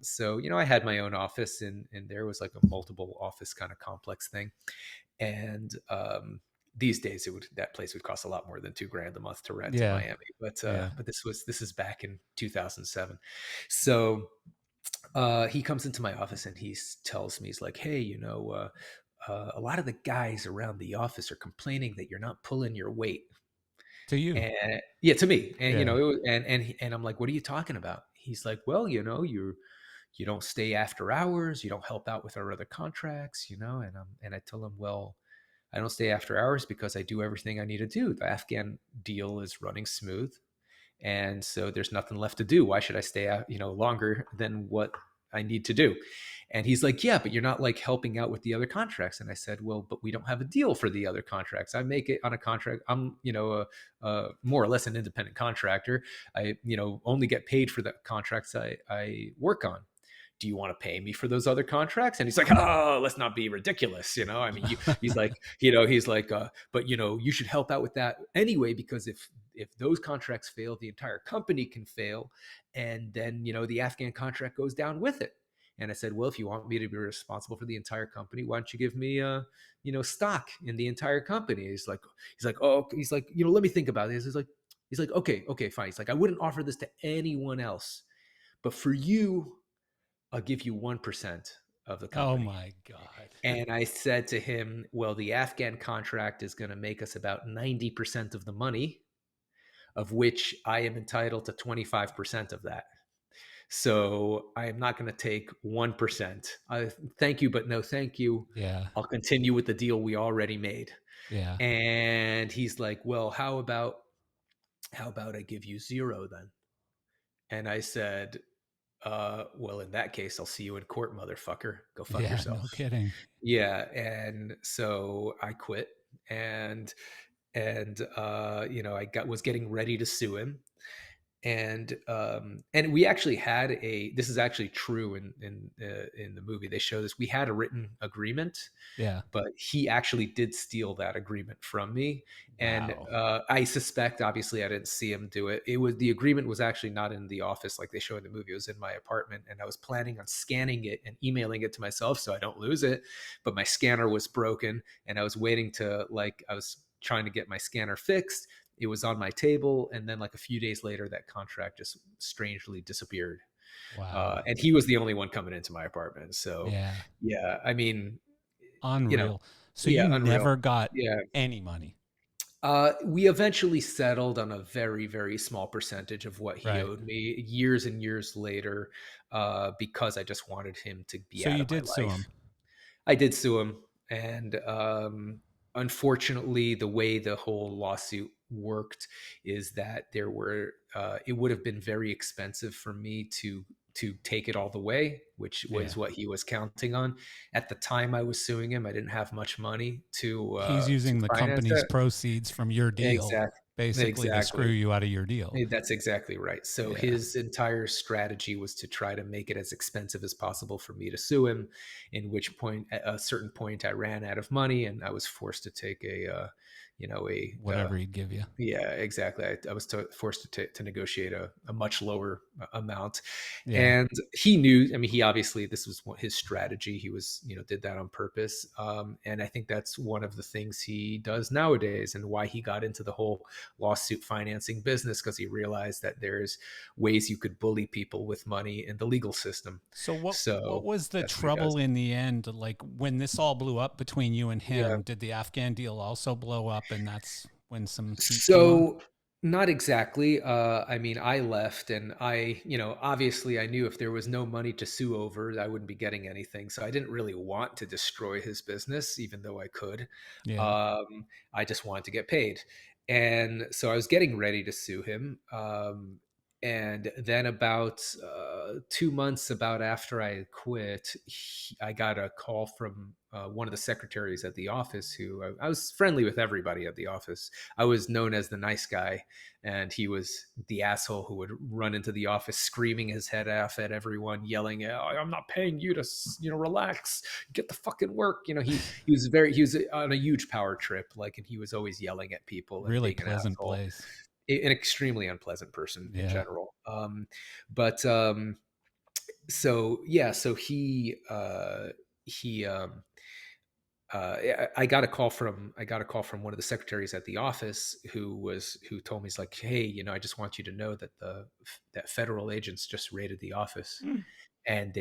Speaker 2: So I had my own office, and there was like a multiple office kind of complex thing. And these days that place would cost a lot more than $2,000 a month to rent in
Speaker 1: Yeah.
Speaker 2: Miami. But
Speaker 1: Yeah.
Speaker 2: this is back in 2007. So he comes into my office and he tells me, he's like, hey, a lot of the guys around the office are complaining that you're not pulling your weight.
Speaker 1: To you.
Speaker 2: And yeah, to me. And
Speaker 1: Yeah.
Speaker 2: it was, and I'm like, what are you talking about? He's like, well, you don't stay after hours, you don't help out with our other contracts, and I tell him, well, I don't stay after hours because I do everything I need to do. The Afghan deal is running smooth, and so there's nothing left to do. Why should I stay out, longer than what I need to do? And he's like, yeah, but you're not like helping out with the other contracts. And I said, well, but we don't have a deal for the other contracts. I make it on a contract. I'm, more or less an independent contractor. I, only get paid for the contracts I work on. Do you want to pay me for those other contracts? And he's like, oh, let's not be ridiculous. I mean, he's like, but you should help out with that anyway, because if those contracts fail, the entire company can fail. And then, the Afghan contract goes down with it. And I said, well, if you want me to be responsible for the entire company, why don't you give me, stock in the entire company? Oh, he's like, let me think about this. He's like, okay, fine. He's like, I wouldn't offer this to anyone else, but for you, I'll give you 1% of the
Speaker 1: Oh
Speaker 2: company.
Speaker 1: my God.
Speaker 2: And I said to him, well, the Afghan contract is going to make us about 90% of the money, of which I am entitled to 25% of that. So I am not going to take 1%. Thank you, but no thank you.
Speaker 1: Yeah.
Speaker 2: I'll continue with the deal we already made.
Speaker 1: Yeah.
Speaker 2: And he's like, well, how about I give you 0 then? And I said, well, in that case, I'll see you in court, motherfucker. Go fuck
Speaker 1: Yeah.
Speaker 2: yourself.
Speaker 1: No kidding.
Speaker 2: Yeah. And so I quit, and was getting ready to sue him. And we actually had this is actually true in the movie. They show this. We had a written agreement,
Speaker 1: Yeah.
Speaker 2: but he actually did steal that agreement from me. And
Speaker 1: Wow.
Speaker 2: I suspect, obviously, I didn't see him do it. The agreement was actually not in the office like they show in the movie. It was in my apartment, and I was planning on scanning it and emailing it to myself so I don't lose it. But my scanner was broken, and I was waiting to I was trying to get my scanner fixed. It was on my table, and then like a few days later, that contract just strangely disappeared.
Speaker 1: Wow.
Speaker 2: And he was the only one coming into my apartment. So,
Speaker 1: Yeah.
Speaker 2: yeah, I mean, you know,
Speaker 1: Unreal. So you
Speaker 2: yeah, unreal.
Speaker 1: never got
Speaker 2: Yeah.
Speaker 1: any money.
Speaker 2: We eventually settled on a very, very small percentage of what he
Speaker 1: Right.
Speaker 2: owed me years and years later, because I just wanted him to be
Speaker 1: So
Speaker 2: out
Speaker 1: you
Speaker 2: of my
Speaker 1: did sue
Speaker 2: life.
Speaker 1: him.
Speaker 2: I did sue him, and unfortunately, the way the whole lawsuit worked is that it would have been very expensive for me to take it all the way, which was
Speaker 1: Yeah.
Speaker 2: what he was counting on. At the time I was suing him, I didn't have much money to
Speaker 1: He's using the
Speaker 2: finance
Speaker 1: company's
Speaker 2: it.
Speaker 1: proceeds from your deal.
Speaker 2: Exactly.
Speaker 1: basically to screw
Speaker 2: Exactly.
Speaker 1: you out of your deal.
Speaker 2: That's exactly right. So
Speaker 1: Yeah.
Speaker 2: his entire strategy was to try to make it as expensive as possible for me to sue him. In which point, at a certain point, I ran out of money and I was forced to take
Speaker 1: Whatever he'd give you.
Speaker 2: yeah, exactly. I was forced to negotiate a much lower amount,
Speaker 1: Yeah.
Speaker 2: and he knew. I mean, he obviously this was his strategy. He was, did that on purpose, and I think that's one of the things he does nowadays, and why he got into the whole lawsuit financing business, because he realized that there's ways you could bully people with money in the legal system.
Speaker 1: So what
Speaker 2: So
Speaker 1: was the
Speaker 2: that's what he does.
Speaker 1: trouble in the end? Like when this all blew up between you and
Speaker 2: Yeah.
Speaker 1: him, did the Afghan deal also blow up and that's when some heat came on?
Speaker 2: So not exactly. I mean, I left, and obviously, I knew if there was no money to sue over, I wouldn't be getting anything. So I didn't really want to destroy his business, even though I could.
Speaker 1: Yeah.
Speaker 2: I just wanted to get paid, and so I was getting ready to sue him. And then about 2 months about after I quit, I got a call from one of the secretaries at the office, who I was friendly with everybody at the office. I was known as the nice guy, and he was the asshole who would run into the office screaming his head off at everyone, yelling, "I'm not paying you to, relax, get the fucking work." He was on a huge power trip, like, and he was always yelling at people and
Speaker 1: Really
Speaker 2: being an
Speaker 1: pleasant
Speaker 2: asshole.
Speaker 1: place.
Speaker 2: An extremely unpleasant person in
Speaker 1: Yeah.
Speaker 2: general. But so yeah, so he I got a call from one of the secretaries at the office, who told me, he's like, "Hey, I just want you to know that that federal agents just raided the office,
Speaker 1: Mm.
Speaker 2: and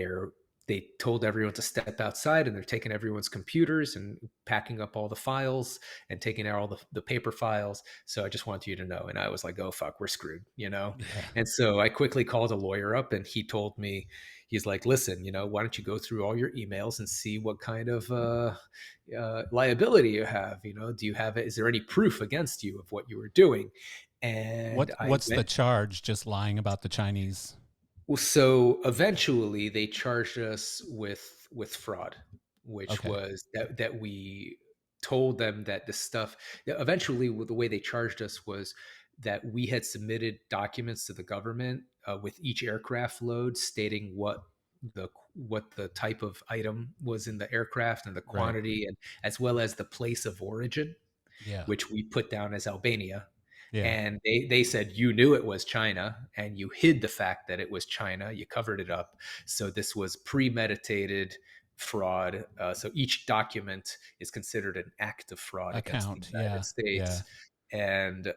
Speaker 2: they told everyone to step outside, and they're taking everyone's computers and packing up all the files and taking out all the paper files. So I just want you to know." And I was like, "Oh fuck, we're screwed."
Speaker 1: Yeah.
Speaker 2: And so I quickly called a lawyer up, and he told me, he's like, "Listen, why don't you go through all your emails and see what kind of liability you have? Do you have it? Is there any proof against you of what you were doing?" And I
Speaker 1: What's the
Speaker 2: went.
Speaker 1: charge? Just lying about the Chinese?
Speaker 2: Well, so eventually they charged us with fraud, which
Speaker 1: Okay.
Speaker 2: was that we told them that the stuff. Eventually, the way they charged us was that we had submitted documents to the government with each aircraft load, stating what the type of item was in the aircraft and the
Speaker 1: Right.
Speaker 2: quantity, and as well as the place of origin,
Speaker 1: Yeah.
Speaker 2: which we put down as Albania.
Speaker 1: Yeah.
Speaker 2: And they said, you knew it was China and you hid the fact that it was China. You covered it up. So this was premeditated fraud. So each document is considered an act of fraud against the
Speaker 1: Account.
Speaker 2: United
Speaker 1: Yeah. Yeah.
Speaker 2: States. And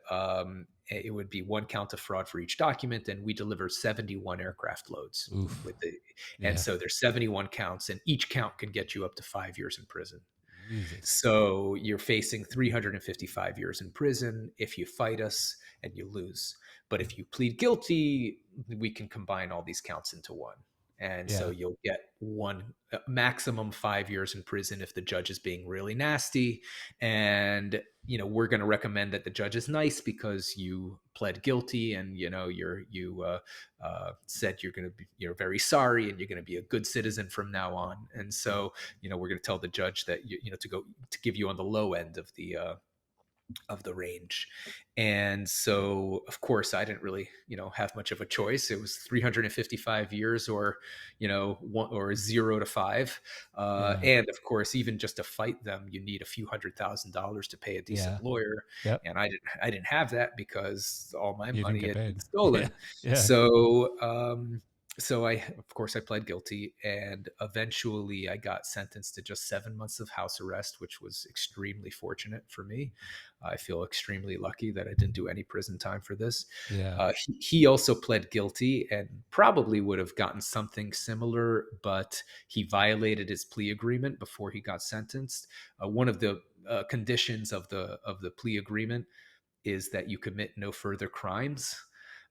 Speaker 2: it would be one count of fraud for each document. And we delivered 71 aircraft loads
Speaker 1: Oof.
Speaker 2: with the, and
Speaker 1: Yeah.
Speaker 2: so there's 71 counts, and each count can get you up to 5 years in prison.
Speaker 1: Jesus.
Speaker 2: So you're facing 355 years in prison if you fight us and you lose. But if you plead guilty, we can combine all these counts into one. And so
Speaker 1: Yeah.
Speaker 2: you'll get one maximum 5 years in prison if the judge is being really nasty. And, we're going to recommend that the judge is nice because you pled guilty, and, you said you're very sorry, and you're going to be a good citizen from now on. And so, we're going to tell the judge that to give you on the low end of the range. And so, of course, I didn't really, have much of a choice. It was 355 years, or, one or 0 to 5.
Speaker 1: Yeah.
Speaker 2: And of course, even just to fight them, you need a few $100,000 to pay a decent
Speaker 1: Yeah.
Speaker 2: lawyer.
Speaker 1: Yep.
Speaker 2: And I didn't have that because all my
Speaker 1: You didn't
Speaker 2: money
Speaker 1: get
Speaker 2: had been
Speaker 1: paid. Yeah.
Speaker 2: stolen.
Speaker 1: Yeah.
Speaker 2: So of course, I pled guilty, and eventually I got sentenced to just 7 months of house arrest, which was extremely fortunate for me. I feel extremely lucky that I didn't do any prison time for this.
Speaker 1: Yeah.
Speaker 2: He also pled guilty and probably would have gotten something similar, but he violated his plea agreement before he got sentenced. One of the conditions of the plea agreement is that you commit no further crimes.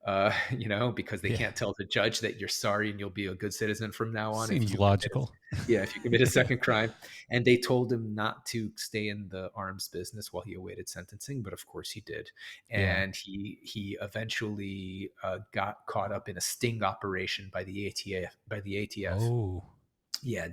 Speaker 2: Because they
Speaker 1: Yeah.
Speaker 2: can't tell the judge that you're sorry and you'll be a good citizen from now on if
Speaker 1: Seems
Speaker 2: you
Speaker 1: logical.
Speaker 2: if you commit a second crime. And they told him not to stay in the arms business while he awaited sentencing, but of course he did.
Speaker 1: Yeah.
Speaker 2: And he eventually got caught up in a sting operation by the ATF.
Speaker 1: Oh.
Speaker 2: Yeah,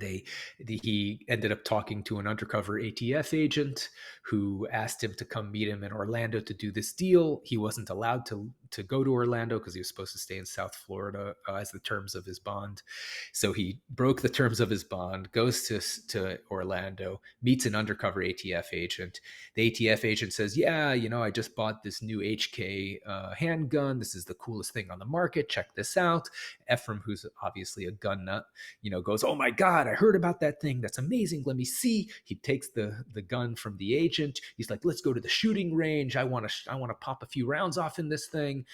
Speaker 2: he ended up talking to an undercover ATF agent who asked him to come meet him in Orlando to do this deal. He wasn't allowed to go to Orlando because he was supposed to stay in South Florida as the terms of his bond. So he broke the terms of his bond, goes to Orlando, meets an undercover ATF agent. The ATF agent says, "Yeah, I just bought this new HK handgun. This is the coolest thing on the market. Check this out." Ephraim, who's obviously a gun nut, goes, "Oh my God, I heard about that thing. That's amazing. Let me see." He takes the gun from the agent. He's like, "Let's go to the shooting range. I want to pop a few rounds off in this thing."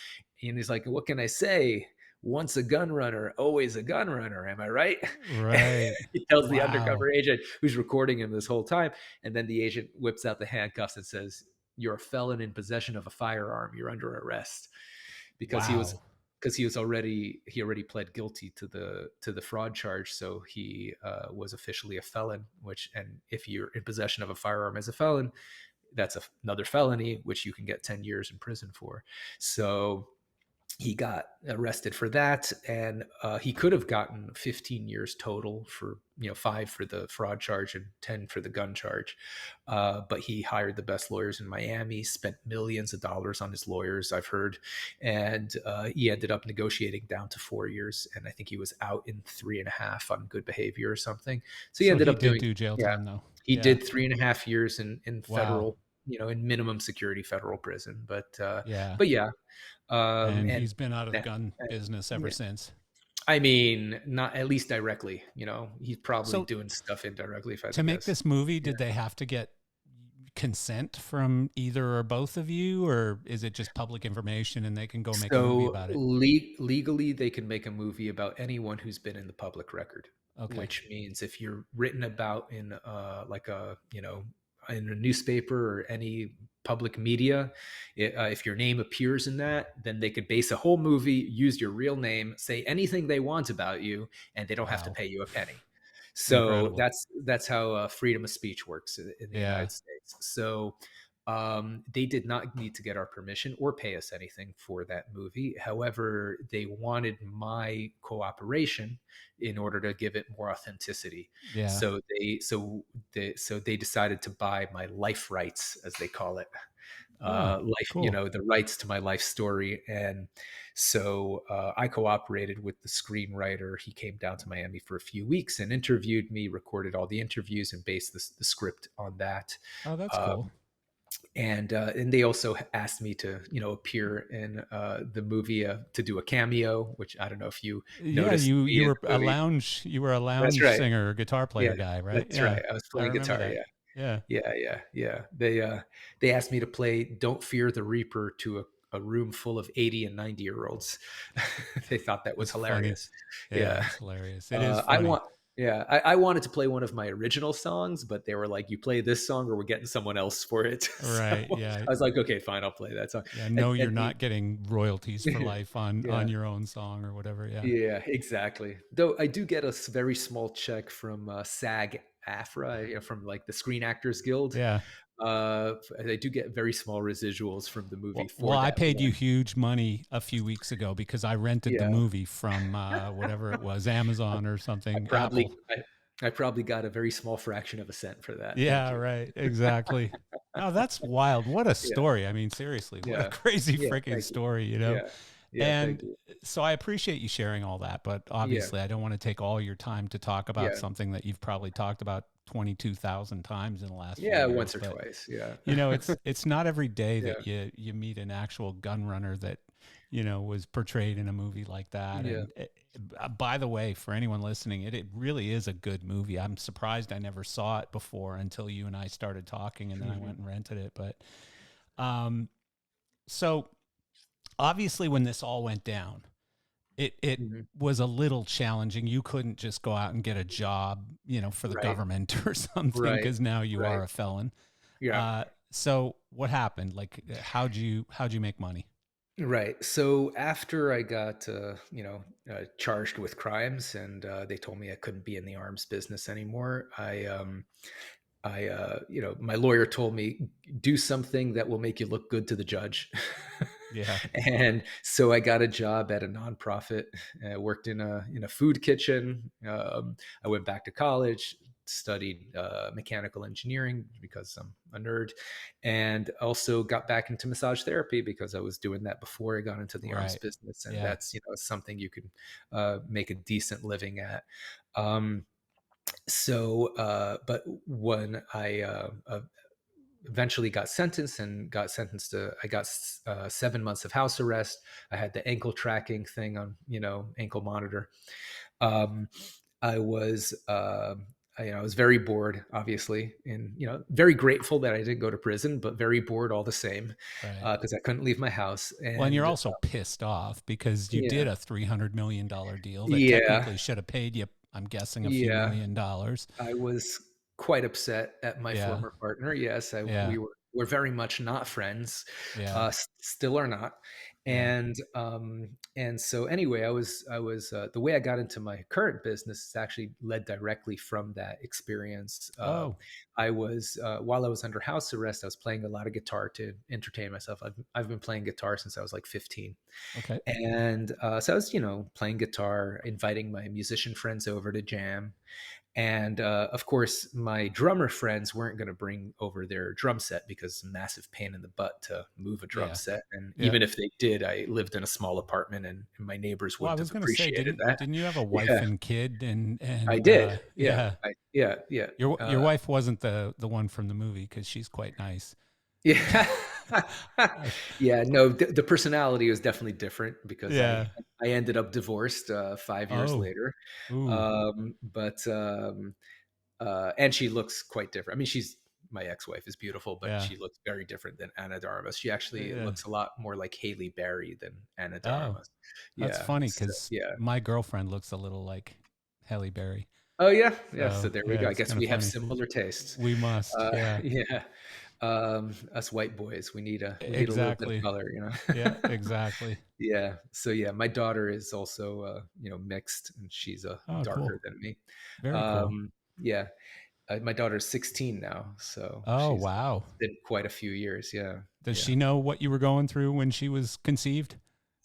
Speaker 2: And he's like, "What can I say? Once a gun runner, always a gun runner. Am I right?"
Speaker 1: Right.
Speaker 2: He tells the
Speaker 1: Wow.
Speaker 2: undercover agent who's recording him this whole time. And then the agent whips out the handcuffs and says, "You're a felon in possession of a firearm. You're under arrest." Because
Speaker 1: Wow.
Speaker 2: he already pled guilty to the fraud charge, so he was officially a felon. And if you're in possession of a firearm as a felon, that's another felony, which you can get 10 years in prison for. So he got arrested for that, and he could have gotten 15 years total for 5 for the fraud charge and 10 for the gun charge. But he hired the best lawyers in Miami, spent millions of dollars on his lawyers, I've heard, and he ended up negotiating down to 4 years, and I think he was out in 3.5 on good behavior or something. So he
Speaker 1: So
Speaker 2: ended
Speaker 1: he
Speaker 2: up
Speaker 1: did
Speaker 2: doing,
Speaker 1: do jail
Speaker 2: yeah,
Speaker 1: time though.
Speaker 2: he
Speaker 1: Yeah.
Speaker 2: did 3.5 years in
Speaker 1: Wow.
Speaker 2: federal, in minimum security federal prison. But
Speaker 1: Yeah.
Speaker 2: but yeah,
Speaker 1: And
Speaker 2: and
Speaker 1: he's been out of the
Speaker 2: uh,
Speaker 1: gun business ever
Speaker 2: yeah.
Speaker 1: since.
Speaker 2: I mean, not at least directly. He's probably
Speaker 1: So
Speaker 2: doing stuff indirectly, if I had
Speaker 1: to
Speaker 2: to
Speaker 1: make
Speaker 2: guess.
Speaker 1: this movie,
Speaker 2: Yeah.
Speaker 1: did they have to get consent from either or both of you, or is it just public information and they can go make a movie
Speaker 2: So
Speaker 1: about it?
Speaker 2: legally, they can make a movie about anyone who's been in the public record,
Speaker 1: Okay.
Speaker 2: which means if you're written about in like in a newspaper or any public media, if your name appears in that, then they could base a whole movie, use your real name, say anything they want about you, and they don't have to
Speaker 1: Wow.
Speaker 2: pay you a penny. So
Speaker 1: Incredible.
Speaker 2: that's how freedom of speech works in the
Speaker 1: Yeah.
Speaker 2: United States. So they did not need to get our permission or pay us anything for that movie. However, they wanted my cooperation in order to give it more authenticity.
Speaker 1: Yeah.
Speaker 2: So they decided to buy my life rights, as they call it,
Speaker 1: Oh,
Speaker 2: life,
Speaker 1: cool.
Speaker 2: the rights to my life story. And so I cooperated with the screenwriter. He came down to Miami for a few weeks and interviewed me, recorded all the interviews, and based the script on that.
Speaker 1: Oh, that's cool.
Speaker 2: Um, and they also asked me to appear in the movie, to do a cameo, which I don't know if you
Speaker 1: Yeah,
Speaker 2: noticed
Speaker 1: you
Speaker 2: me
Speaker 1: you
Speaker 2: in
Speaker 1: were
Speaker 2: the
Speaker 1: a
Speaker 2: movie. That's
Speaker 1: lounge
Speaker 2: right.
Speaker 1: singer, guitar player
Speaker 2: Yeah,
Speaker 1: guy, right?
Speaker 2: that's
Speaker 1: Yeah.
Speaker 2: right. I was
Speaker 1: I
Speaker 2: playing
Speaker 1: remember
Speaker 2: guitar.
Speaker 1: that.
Speaker 2: Yeah,
Speaker 1: Yeah.
Speaker 2: yeah. They asked me to play "Don't Fear the Reaper" to a room full of 80 and 90-year-olds. They thought that was
Speaker 1: That's funny.
Speaker 2: hilarious.
Speaker 1: Yeah,
Speaker 2: Yeah.
Speaker 1: it's hilarious. It is
Speaker 2: I
Speaker 1: funny.
Speaker 2: want. Yeah, I wanted to play one of my original songs, but they were like, "You play this song, or we're getting someone else for it." So
Speaker 1: Right. Yeah.
Speaker 2: I was like, "Okay, fine, I'll play that song."
Speaker 1: Yeah.
Speaker 2: And,
Speaker 1: No, you're
Speaker 2: and
Speaker 1: not getting royalties for life on
Speaker 2: yeah,
Speaker 1: your own song or whatever. Yeah.
Speaker 2: yeah, exactly. Though I do get a very small check from SAG-AFTRA, from like the Screen Actors Guild.
Speaker 1: Yeah.
Speaker 2: I do get very small residuals from the movie
Speaker 1: Well,
Speaker 2: for
Speaker 1: I
Speaker 2: that
Speaker 1: paid you
Speaker 2: one.
Speaker 1: huge money a few weeks ago because I rented the
Speaker 2: Yeah,
Speaker 1: movie from whatever it was, Amazon or
Speaker 2: I
Speaker 1: something,
Speaker 2: probably
Speaker 1: Apple.
Speaker 2: I probably got a very small fraction of a cent for that. Thank
Speaker 1: Yeah,
Speaker 2: you.
Speaker 1: right. Exactly. Oh, that's wild. What a
Speaker 2: Yeah,
Speaker 1: story. I mean, seriously, what a
Speaker 2: yeah,
Speaker 1: crazy
Speaker 2: yeah.
Speaker 1: freaking
Speaker 2: Thank you.
Speaker 1: story, you know?
Speaker 2: Yeah, yeah. Thank
Speaker 1: And
Speaker 2: you.
Speaker 1: so I appreciate you sharing all that, but
Speaker 2: Yeah,
Speaker 1: obviously I don't want to take all your time to talk about
Speaker 2: yeah,
Speaker 1: something that you've probably talked about 22,000 times in the last few
Speaker 2: yeah.
Speaker 1: years.
Speaker 2: Once or
Speaker 1: But
Speaker 2: twice. Yeah,
Speaker 1: it's not every day
Speaker 2: yeah,
Speaker 1: that you meet an actual gun runner that was portrayed in a movie like that.
Speaker 2: yeah.
Speaker 1: And by the way, for anyone listening, it really is a good movie. I'm surprised I never saw it before until you and I started talking, and then I
Speaker 2: Hmm.
Speaker 1: went and rented it. But um, so obviously, when this all went down, it
Speaker 2: Hmm.
Speaker 1: was a little challenging. You couldn't just go out and get a job, for the
Speaker 2: Right,
Speaker 1: government or something,
Speaker 2: right,
Speaker 1: because now you
Speaker 2: right.
Speaker 1: are a felon.
Speaker 2: Yeah.
Speaker 1: So what happened? Like, how'd you make money?
Speaker 2: Right. So after I got, charged with crimes, and they told me I couldn't be in the arms business anymore, my lawyer told me, do something that will make you look good to the judge.
Speaker 1: Yeah.
Speaker 2: And so I got a job at a nonprofit. I worked in a food kitchen. I went back to college, studied mechanical engineering because I'm a nerd, and also got back into massage therapy because I was doing that before I got into the arms
Speaker 1: Right.
Speaker 2: business, and
Speaker 1: Yeah.
Speaker 2: that's something you can make a decent living at. Um, but when I eventually got sentenced and got sentenced to, I got 7 months of house arrest. I had the ankle tracking thing on, ankle monitor. Um, I was, I was very bored, obviously, and very grateful that I didn't go to prison, but very bored all the same
Speaker 1: Right.
Speaker 2: because I couldn't leave my house.
Speaker 1: Well, and you're
Speaker 2: And
Speaker 1: also pissed off because you
Speaker 2: yeah,
Speaker 1: did a $300 million deal that
Speaker 2: yeah,
Speaker 1: technically should have paid you, I'm guessing, a few
Speaker 2: yeah.
Speaker 1: $1 million.
Speaker 2: I was quite upset at my
Speaker 1: Yeah.
Speaker 2: former partner. Yes,
Speaker 1: Yeah.
Speaker 2: we were very much not friends,
Speaker 1: Yeah.
Speaker 2: still are not.
Speaker 1: Yeah.
Speaker 2: And so anyway, I was the way I got into my current business is actually led directly from that experience.
Speaker 1: Oh,
Speaker 2: I was while I was under house arrest, I was playing a lot of guitar to entertain myself. I've been playing guitar since I was like 15.
Speaker 1: okay.
Speaker 2: And so I was, playing guitar, inviting my musician friends over to jam. And of course, my drummer friends weren't going to bring over their drum set because it's a massive pain in the butt to move a drum
Speaker 1: Yeah.
Speaker 2: set. And
Speaker 1: Yeah.
Speaker 2: even if they did, I lived in a small apartment, and my neighbors
Speaker 1: Well, I
Speaker 2: wouldn't
Speaker 1: was
Speaker 2: have
Speaker 1: gonna say,
Speaker 2: appreciated
Speaker 1: didn't
Speaker 2: that.
Speaker 1: didn't you have a wife
Speaker 2: Yeah,
Speaker 1: and kid
Speaker 2: I
Speaker 1: and
Speaker 2: did. Yeah,
Speaker 1: yeah.
Speaker 2: yeah.
Speaker 1: Your wife wasn't the one from the movie because she's quite nice.
Speaker 2: Yeah.
Speaker 1: I,
Speaker 2: Yeah, no, the personality was definitely different because I
Speaker 1: yeah.
Speaker 2: I ended up divorced 5 years
Speaker 1: Oh.
Speaker 2: later.
Speaker 1: Ooh.
Speaker 2: And she looks quite different. I mean, she's my ex-wife is beautiful, but
Speaker 1: Yeah.
Speaker 2: she looks very different than Anna Darmus. She actually
Speaker 1: Yeah.
Speaker 2: looks a lot more like Haley Berry than Anna
Speaker 1: Oh,
Speaker 2: Darmus.
Speaker 1: that's
Speaker 2: Yeah.
Speaker 1: funny
Speaker 2: So,
Speaker 1: because
Speaker 2: yeah.
Speaker 1: my girlfriend looks a little like Halle Berry.
Speaker 2: Oh yeah, yeah. So
Speaker 1: So
Speaker 2: there we
Speaker 1: yeah,
Speaker 2: go. I
Speaker 1: it's
Speaker 2: guess
Speaker 1: kind of
Speaker 2: we have
Speaker 1: funny.
Speaker 2: similar tastes.
Speaker 1: We must. Yeah.
Speaker 2: Yeah. Us white boys, we need a little bit of
Speaker 1: Exactly.
Speaker 2: color,
Speaker 1: Yeah. Exactly.
Speaker 2: Yeah. So yeah, my daughter is also mixed, and she's
Speaker 1: Oh,
Speaker 2: darker
Speaker 1: cool.
Speaker 2: than me.
Speaker 1: Very cool.
Speaker 2: Yeah. My daughter's 16 now, so
Speaker 1: Oh,
Speaker 2: she's
Speaker 1: wow.
Speaker 2: been quite a few years. Yeah.
Speaker 1: Does
Speaker 2: Yeah.
Speaker 1: she know what you were going through when she was conceived?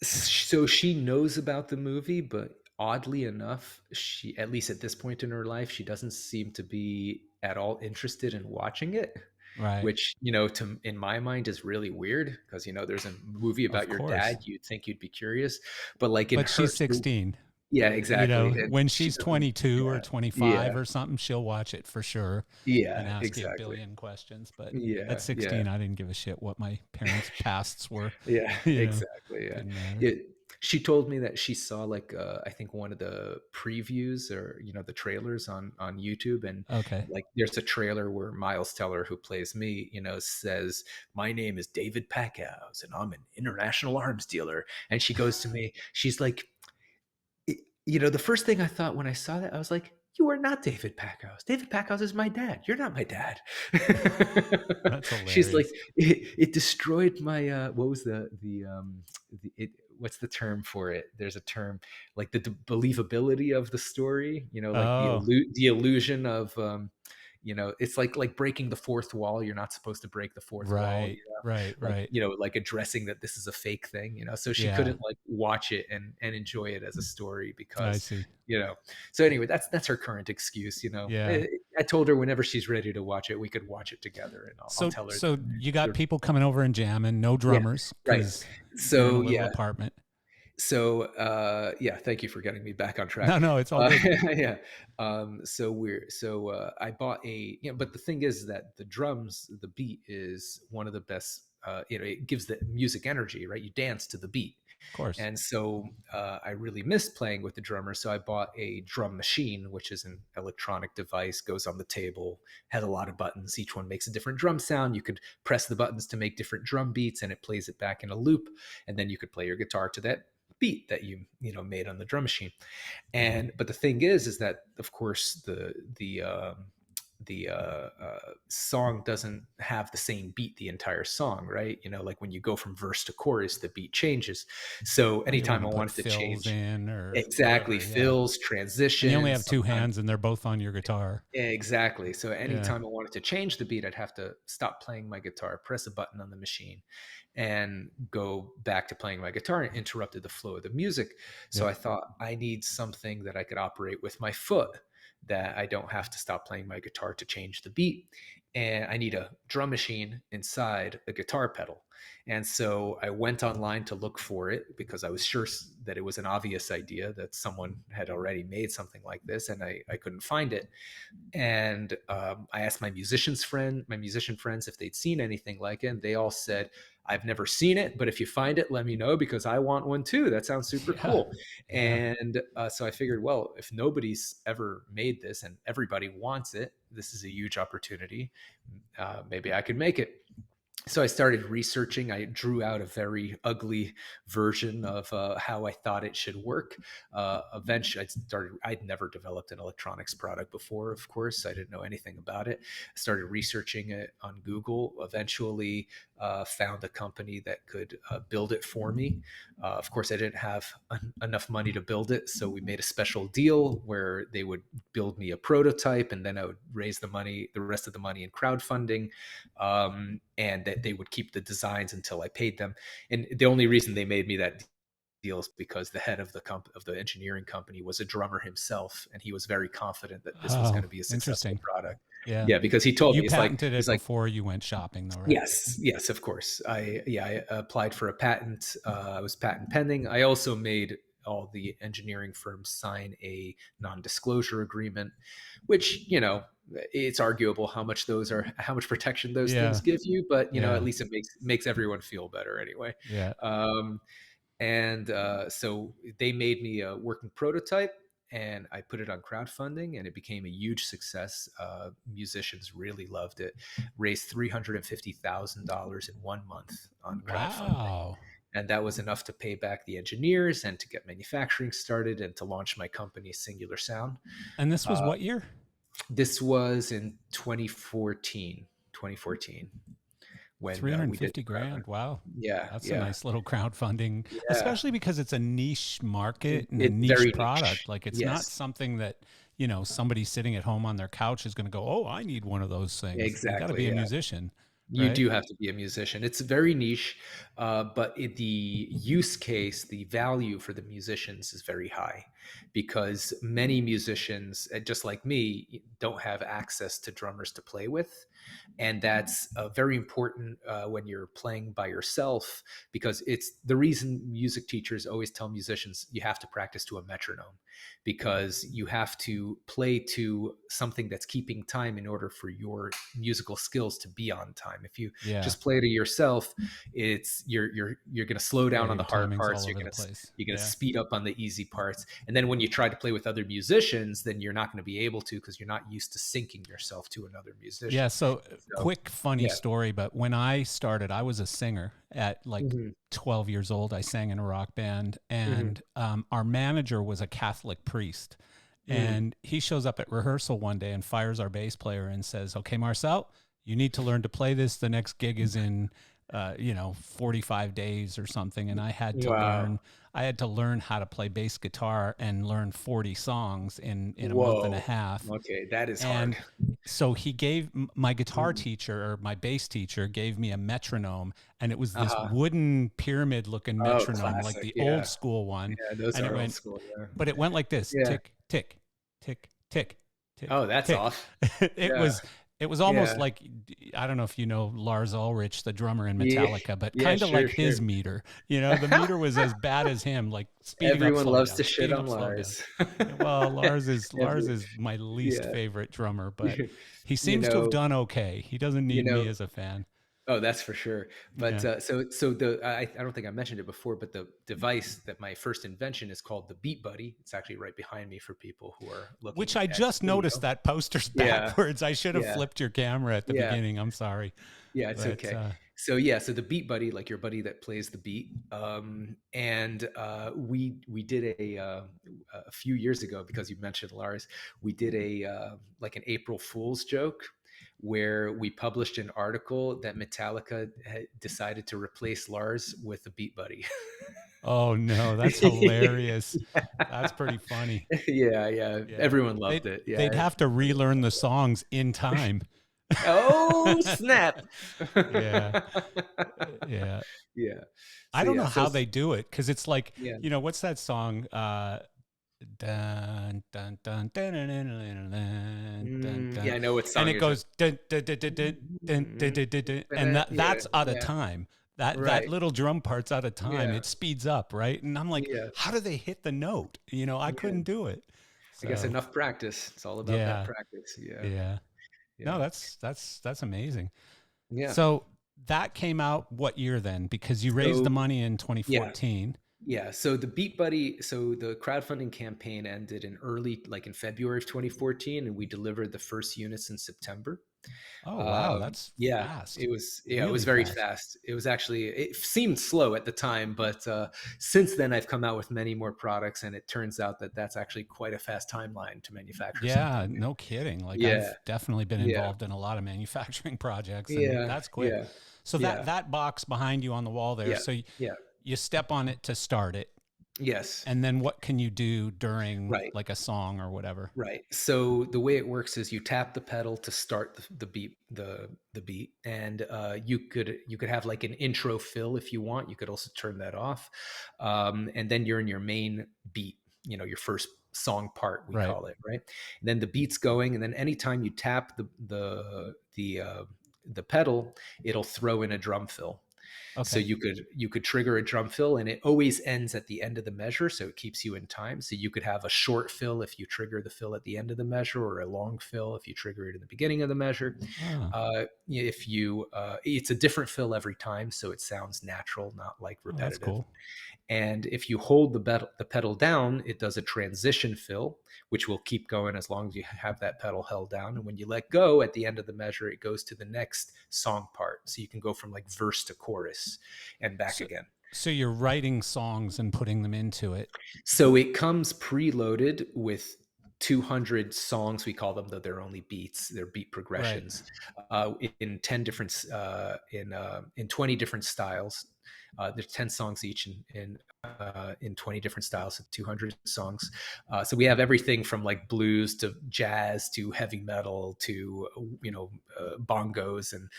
Speaker 2: So she knows about the movie, but oddly enough, she, at least at this point in her life, she doesn't seem to be at all interested in watching it,
Speaker 1: Right.
Speaker 2: which, to in my mind is really weird because, there's a movie
Speaker 1: Of
Speaker 2: about your
Speaker 1: course.
Speaker 2: dad, you'd think you'd be curious, but like in
Speaker 1: But
Speaker 2: her,
Speaker 1: she's 16.
Speaker 2: yeah,
Speaker 1: You know,
Speaker 2: exactly. And
Speaker 1: when
Speaker 2: she
Speaker 1: she's
Speaker 2: doesn't,
Speaker 1: 22 or
Speaker 2: yeah,
Speaker 1: 25
Speaker 2: yeah,
Speaker 1: or something, she'll watch it for sure and
Speaker 2: yeah,
Speaker 1: ask you a
Speaker 2: exactly.
Speaker 1: billion questions. But at
Speaker 2: Yeah, yeah.
Speaker 1: 16, I didn't give a shit what my parents' pasts were.
Speaker 2: Yeah,
Speaker 1: You know,
Speaker 2: exactly. Yeah.
Speaker 1: didn't matter.
Speaker 2: It, she told me that she saw like I think one of the previews or the trailers on YouTube, and
Speaker 1: Okay.
Speaker 2: like there's a trailer where Miles Teller, who plays me, says, "My name is David Packouz and I'm an international arms dealer." And she goes to me, she's like, the first thing I thought when I saw that, I was like, "You are not David Packouz. David Packouz is my dad. You're not my dad."
Speaker 1: That's
Speaker 2: She's like,
Speaker 1: hilarious.
Speaker 2: it destroyed my what was what's the term for it? There's a term like the believability of the story. Like
Speaker 1: Oh,
Speaker 2: the illusion of it's like breaking the fourth wall. You're not supposed to break the fourth wall.
Speaker 1: right, right,
Speaker 2: Like
Speaker 1: right.
Speaker 2: like addressing that this is a fake thing. So she
Speaker 1: Yeah,
Speaker 2: couldn't like watch it and enjoy it as a story
Speaker 1: I
Speaker 2: because
Speaker 1: see.
Speaker 2: you know so anyway, that's her current excuse.
Speaker 1: Yeah.
Speaker 2: I told her whenever she's ready to watch it, we could watch it together, and I'll
Speaker 1: So,
Speaker 2: tell her
Speaker 1: so you got
Speaker 2: that.
Speaker 1: people coming over and jamming, no
Speaker 2: Yeah,
Speaker 1: drummers
Speaker 2: right.
Speaker 1: because you're in a
Speaker 2: So
Speaker 1: little
Speaker 2: yeah,
Speaker 1: apartment.
Speaker 2: yeah, thank you for getting me back on track.
Speaker 1: No, no, it's all good.
Speaker 2: Yeah. I bought but the thing is that the drums, the beat is one of the best. It gives the music energy, right? You dance to the beat.
Speaker 1: Of course.
Speaker 2: And so I really missed playing with the drummer. So I bought a drum machine, which is an electronic device, goes on the table, has a lot of buttons. Each one makes a different drum sound. You could press the buttons to make different drum beats, and it plays it back in a loop. And then you could play your guitar to that beat that you made on the drum machine. But the thing is that of course song doesn't have the same beat the entire song, right? You know, like when you go from verse to chorus, the beat changes. So
Speaker 1: Or you want
Speaker 2: anytime
Speaker 1: to
Speaker 2: I
Speaker 1: put
Speaker 2: wanted to
Speaker 1: fills
Speaker 2: change,
Speaker 1: in or
Speaker 2: exactly,
Speaker 1: whatever. Yeah.
Speaker 2: fills,
Speaker 1: And you only have
Speaker 2: transitions,
Speaker 1: two
Speaker 2: sometimes.
Speaker 1: hands and they're both on your guitar.
Speaker 2: Exactly. So
Speaker 1: Yeah.
Speaker 2: anytime I wanted to change the beat, I'd have to stop playing my guitar, press a button on the machine, and go back to playing my guitar, and interrupted the flow of the music. So
Speaker 1: Yep.
Speaker 2: I thought I need something that I could operate with my foot, that I don't have to stop playing my guitar to change the beat. And I need a drum machine inside a guitar pedal. And so I went online to look for it, because I was sure that it was an obvious idea, that someone had already made something like this, and I couldn't find it. And I asked my musician friends, if they'd seen anything like it, and they all said, "I've never seen it, but if you find it, let me know, because I want one too. That sounds super
Speaker 1: Yeah.
Speaker 2: cool."
Speaker 1: Yeah.
Speaker 2: And so I figured, well, if nobody's ever made this and everybody wants it, this is a huge opportunity. Maybe I could make it. So I started researching. I drew out a very ugly version of how I thought it should work. Eventually, I'd never developed an electronics product before, of course. I didn't know anything about it. I started researching it on Google. Eventually, found a company that could build it for me. Of course, I didn't have enough money to build it. So we made a special deal where they would build me a prototype, and then I would raise the rest of the money in crowdfunding, and that they would keep the designs until I paid them. And the only reason they made me that deal is because the head of the engineering company was a drummer himself, and he was very confident that this was going
Speaker 1: Oh,
Speaker 2: to be a successful
Speaker 1: interesting.
Speaker 2: product.
Speaker 1: Yeah.
Speaker 2: Yeah, because he told me,
Speaker 1: You
Speaker 2: he's like,
Speaker 1: patented it before you went shopping though, right?
Speaker 2: yes, yes, of course. I applied for a patent. I was patent pending. I also made all the engineering firms sign a non-disclosure agreement, which, it's arguable how much protection those things
Speaker 1: Yeah.
Speaker 2: give you, but at
Speaker 1: Yeah.
Speaker 2: least it makes everyone feel better anyway.
Speaker 1: Yeah.
Speaker 2: Um, and so they made me a working prototype, and I put it on crowdfunding, and it became a huge success. Musicians really loved it. Raised $350,000 in 1 month on crowdfunding.
Speaker 1: Wow.
Speaker 2: And that was enough to pay back the engineers and to get manufacturing started and to launch my company, Singular Sound.
Speaker 1: And this was
Speaker 2: Uh,
Speaker 1: what year?
Speaker 2: this was in 2014, when we did
Speaker 1: 350
Speaker 2: the crowdfunding.
Speaker 1: grand. Wow.
Speaker 2: Yeah,
Speaker 1: That's a
Speaker 2: yeah,
Speaker 1: nice little crowdfunding,
Speaker 2: yeah.
Speaker 1: especially because it's a niche market and a
Speaker 2: It's very
Speaker 1: niche
Speaker 2: niche.
Speaker 1: product. Like it's not
Speaker 2: Yes,
Speaker 1: something that, somebody sitting at home on their couch is going to go, "Oh, I need one of those things." You got to be
Speaker 2: exactly.
Speaker 1: a
Speaker 2: Yeah.
Speaker 1: musician,
Speaker 2: You
Speaker 1: right?
Speaker 2: do have to be a musician. It's very niche, but the use case, the value for the musicians is very high, because many musicians, just like me, don't have access to drummers to play with. And that's very important when you're playing by yourself, because it's the reason music teachers always tell musicians you have to practice to a metronome, because you have to play to something that's keeping time in order for your musical skills to be on time. If you
Speaker 1: Yeah.
Speaker 2: just play to yourself, it's you're going to slow
Speaker 1: Yeah.
Speaker 2: down on
Speaker 1: Your
Speaker 2: the hard
Speaker 1: timing's
Speaker 2: parts.
Speaker 1: all over the place.
Speaker 2: You're going to
Speaker 1: Yeah.
Speaker 2: speed up on the easy parts, and then when you try to play with other musicians, then you're not going to be able to, because you're not used to syncing yourself to another
Speaker 1: Yeah.
Speaker 2: musician.
Speaker 1: So,
Speaker 2: So
Speaker 1: quick, funny
Speaker 2: yeah.
Speaker 1: story. But when I started, I was a singer at like
Speaker 2: Hmm.
Speaker 1: 12 years old. I sang in a rock band,
Speaker 2: Hmm.
Speaker 1: and our manager was a Catholic priest.
Speaker 2: Hmm.
Speaker 1: And he shows up at rehearsal one day and fires our bass player and says, "Okay, Marcel, you need to learn to play this. The next gig is in, 45 days or something." And
Speaker 2: Wow.
Speaker 1: I had to learn how to play bass guitar and learn 40 songs in a month and a
Speaker 2: Whoa.
Speaker 1: half.
Speaker 2: Okay, that is hard.
Speaker 1: And so he gave my guitar
Speaker 2: Mm.
Speaker 1: teacher or my bass teacher gave me a metronome, and it was this
Speaker 2: Uh-huh.
Speaker 1: wooden pyramid looking
Speaker 2: Oh,
Speaker 1: metronome, like
Speaker 2: classic.
Speaker 1: the old
Speaker 2: Yeah.
Speaker 1: school one.
Speaker 2: Yeah, those
Speaker 1: And it
Speaker 2: are old
Speaker 1: went,
Speaker 2: school. Yeah.
Speaker 1: but it went like this:
Speaker 2: Yeah.
Speaker 1: tick, tick, tick, tick, tick,
Speaker 2: Oh, that's
Speaker 1: tick.
Speaker 2: off.
Speaker 1: it
Speaker 2: Yeah.
Speaker 1: was it was almost
Speaker 2: Yeah.
Speaker 1: like, I don't know if you know Lars Ulrich, the drummer in
Speaker 2: Yeah.
Speaker 1: Metallica, but
Speaker 2: Yeah,
Speaker 1: kind of
Speaker 2: sure,
Speaker 1: like
Speaker 2: sure.
Speaker 1: his meter. The meter was as bad as him, like speeding up,
Speaker 2: Everyone
Speaker 1: slowing
Speaker 2: loves
Speaker 1: down,
Speaker 2: to shit
Speaker 1: speeding
Speaker 2: on
Speaker 1: up, slowing down.
Speaker 2: Lars.
Speaker 1: Yeah, well, Lars
Speaker 2: Every
Speaker 1: is my least
Speaker 2: yeah.
Speaker 1: favorite drummer, but he
Speaker 2: You
Speaker 1: seems to have
Speaker 2: know
Speaker 1: done okay. He doesn't
Speaker 2: you
Speaker 1: need me
Speaker 2: know
Speaker 1: as a fan.
Speaker 2: Oh, that's for sure. But
Speaker 1: Yeah.
Speaker 2: so the I don't think I mentioned it before, but the device that my first invention is called the Beat Buddy. It's actually right behind me for people who are
Speaker 1: Which
Speaker 2: looking
Speaker 1: I
Speaker 2: at
Speaker 1: just noticed
Speaker 2: video.
Speaker 1: that poster's
Speaker 2: Yeah,
Speaker 1: backwards. I should have
Speaker 2: yeah,
Speaker 1: flipped your camera at the
Speaker 2: yeah.
Speaker 1: beginning. I'm sorry.
Speaker 2: Yeah, it's
Speaker 1: But
Speaker 2: okay. So yeah, so the beat buddy, like your buddy that plays the beat, and we did a few years ago, because you mentioned Lars, we did a like an April Fool's joke where we published an article that Metallica had decided to replace Lars with the beat buddy.
Speaker 1: oh no, that's hilarious. That's pretty funny.
Speaker 2: Yeah, yeah,
Speaker 1: Yeah.
Speaker 2: everyone
Speaker 1: They'd
Speaker 2: loved it.
Speaker 1: they'd
Speaker 2: Yeah.
Speaker 1: have to relearn the songs in time.
Speaker 2: Oh snap!
Speaker 1: Yeah. Yeah.
Speaker 2: Yeah.
Speaker 1: I
Speaker 2: So
Speaker 1: don't know
Speaker 2: yeah, so
Speaker 1: how they do it because it's like,
Speaker 2: yeah.
Speaker 1: what's that song? Dun, dun, dun, dun, dun, dun, dun, dun, dun,
Speaker 2: Yeah,
Speaker 1: dun.
Speaker 2: I know what
Speaker 1: And
Speaker 2: song
Speaker 1: it
Speaker 2: you're talking.
Speaker 1: goes dun, dun, dun, dun, dun, dun, dun, dun, dun, dun. And
Speaker 2: Yeah,
Speaker 1: that's out of
Speaker 2: yeah,
Speaker 1: time. That
Speaker 2: right.
Speaker 1: little drum part's out of time.
Speaker 2: Yeah,
Speaker 1: It speeds up, right? And I'm like,
Speaker 2: yeah,
Speaker 1: how do they hit the note? I
Speaker 2: yeah.
Speaker 1: couldn't do it.
Speaker 2: I guess
Speaker 1: So
Speaker 2: enough practice. It's all about that
Speaker 1: yeah,
Speaker 2: practice. Yeah,
Speaker 1: yeah. No,
Speaker 2: yeah,
Speaker 1: that's amazing.
Speaker 2: yeah.
Speaker 1: So that came out what year then? Because you raised the
Speaker 2: So
Speaker 1: money in
Speaker 2: yeah,
Speaker 1: 2014.
Speaker 2: yeah. So the Beat Buddy, so the crowdfunding campaign ended like in February of 2014, and we delivered the first units in September.
Speaker 1: Oh wow, that's
Speaker 2: Yeah,
Speaker 1: fast.
Speaker 2: it was
Speaker 1: Really
Speaker 2: very
Speaker 1: fast.
Speaker 2: fast. It seemed slow at the time, but since then I've come out with many more products, and it turns out that that's actually quite a fast timeline to manufacture
Speaker 1: Yeah,
Speaker 2: something.
Speaker 1: no kidding. Like
Speaker 2: Yeah,
Speaker 1: I've definitely been
Speaker 2: yeah,
Speaker 1: involved in a lot of manufacturing projects and
Speaker 2: yeah,
Speaker 1: that's quick.
Speaker 2: yeah,
Speaker 1: So that
Speaker 2: yeah,
Speaker 1: that box behind you on the wall there,
Speaker 2: yeah,
Speaker 1: so
Speaker 2: yeah.
Speaker 1: you step on it to start it.
Speaker 2: Yes,
Speaker 1: And then what can you do during
Speaker 2: right.
Speaker 1: like a song or whatever?
Speaker 2: Right. So the way it works is you tap the pedal to start the beat, and you could have like an intro fill if you want. You could also turn that off, and then you're in your main beat. Your first song part, we
Speaker 1: Right.
Speaker 2: call it, right? And then the beat's going, and then anytime you tap the pedal, it'll throw in a drum fill. So
Speaker 1: Okay.
Speaker 2: you could trigger a drum fill, and it always ends at the end of the measure, so it keeps you in time. So you could have a short fill if you trigger the fill at the end of the measure, or a long fill if you trigger it in the beginning of the measure.
Speaker 1: Oh,
Speaker 2: If you It's a different fill every time, so it sounds natural, not like
Speaker 1: oh, that's
Speaker 2: repetitive.
Speaker 1: cool.
Speaker 2: And if you hold the pedal down, it does a transition fill, which will keep going as long as you have that pedal held down. And when you let go at the end of the measure, it goes to the next song part. So you can go from like verse to chorus and back
Speaker 1: So
Speaker 2: again.
Speaker 1: so you're writing songs and putting them into it.
Speaker 2: So it comes preloaded with 200 songs. We call them, though they're only beats. They're beat
Speaker 1: Right.
Speaker 2: progressions in 10 different in 20 different styles. There's 10 songs each in 20 different styles of 200 songs. So we have everything from like blues to jazz to heavy metal to bongos, and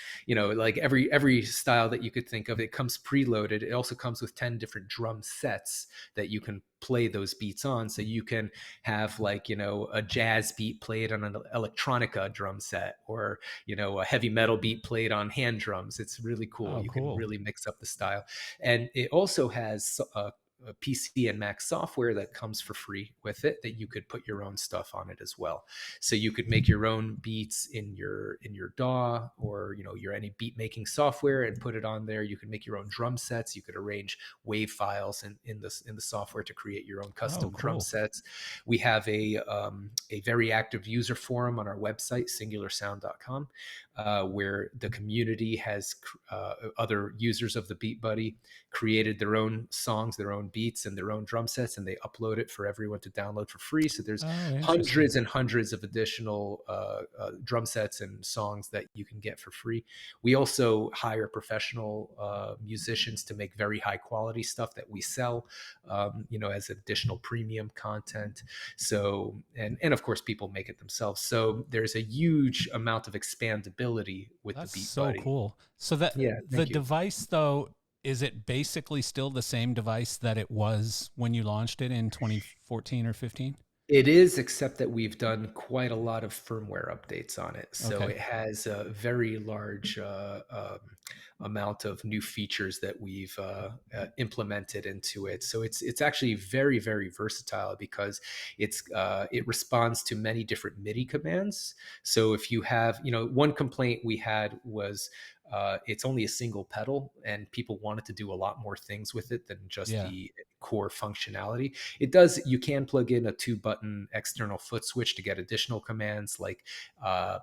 Speaker 2: like every style that you could think of. It comes preloaded. It also comes with 10 different drum sets that you can play those beats on. So you can have like a jazz beat played on an electronica drum set, or a heavy metal beat played on hand drums. It's really cool.
Speaker 1: Oh,
Speaker 2: You can
Speaker 1: cool.
Speaker 2: really mix up the style. And it also has a PC and Mac software that comes for free with it, that you could put your own stuff on it as well. So you could make your own beats in your DAW, or your any beat making software, and put it on there. You can make your own drum sets. You could arrange wave files in the software to create your own
Speaker 1: Oh,
Speaker 2: custom drum
Speaker 1: cool.
Speaker 2: sets. We have a very active user forum on our website, singularsound.com, where the community has other users of the Beat Buddy created their own songs, their own beats, and their own drum sets, and they upload it for everyone to download for free. So there's
Speaker 1: Oh, interesting.
Speaker 2: hundreds and hundreds of additional drum sets and songs that you can get for free. We also hire professional musicians to make very high quality stuff that we sell, as additional premium content. So, and of course, people make it themselves. So there's a huge amount of expandability with the
Speaker 1: That's
Speaker 2: Beat
Speaker 1: so
Speaker 2: Buddy.
Speaker 1: cool. So that
Speaker 2: Yeah,
Speaker 1: the
Speaker 2: thank you.
Speaker 1: device though, is it basically still the same device that it was when you launched it in 2014 or 15?
Speaker 2: It is, except that we've done quite a lot of firmware updates on it. So
Speaker 1: Okay.
Speaker 2: it has a very large amount of new features that we've implemented into it. So it's actually very, very versatile, because it responds to many different MIDI commands. So if you have, one complaint we had was It's only a single pedal, and people wanted to do a lot more things with it than just
Speaker 1: Yeah.
Speaker 2: the core functionality. It does. You can plug in a 2-button external foot switch to get additional commands like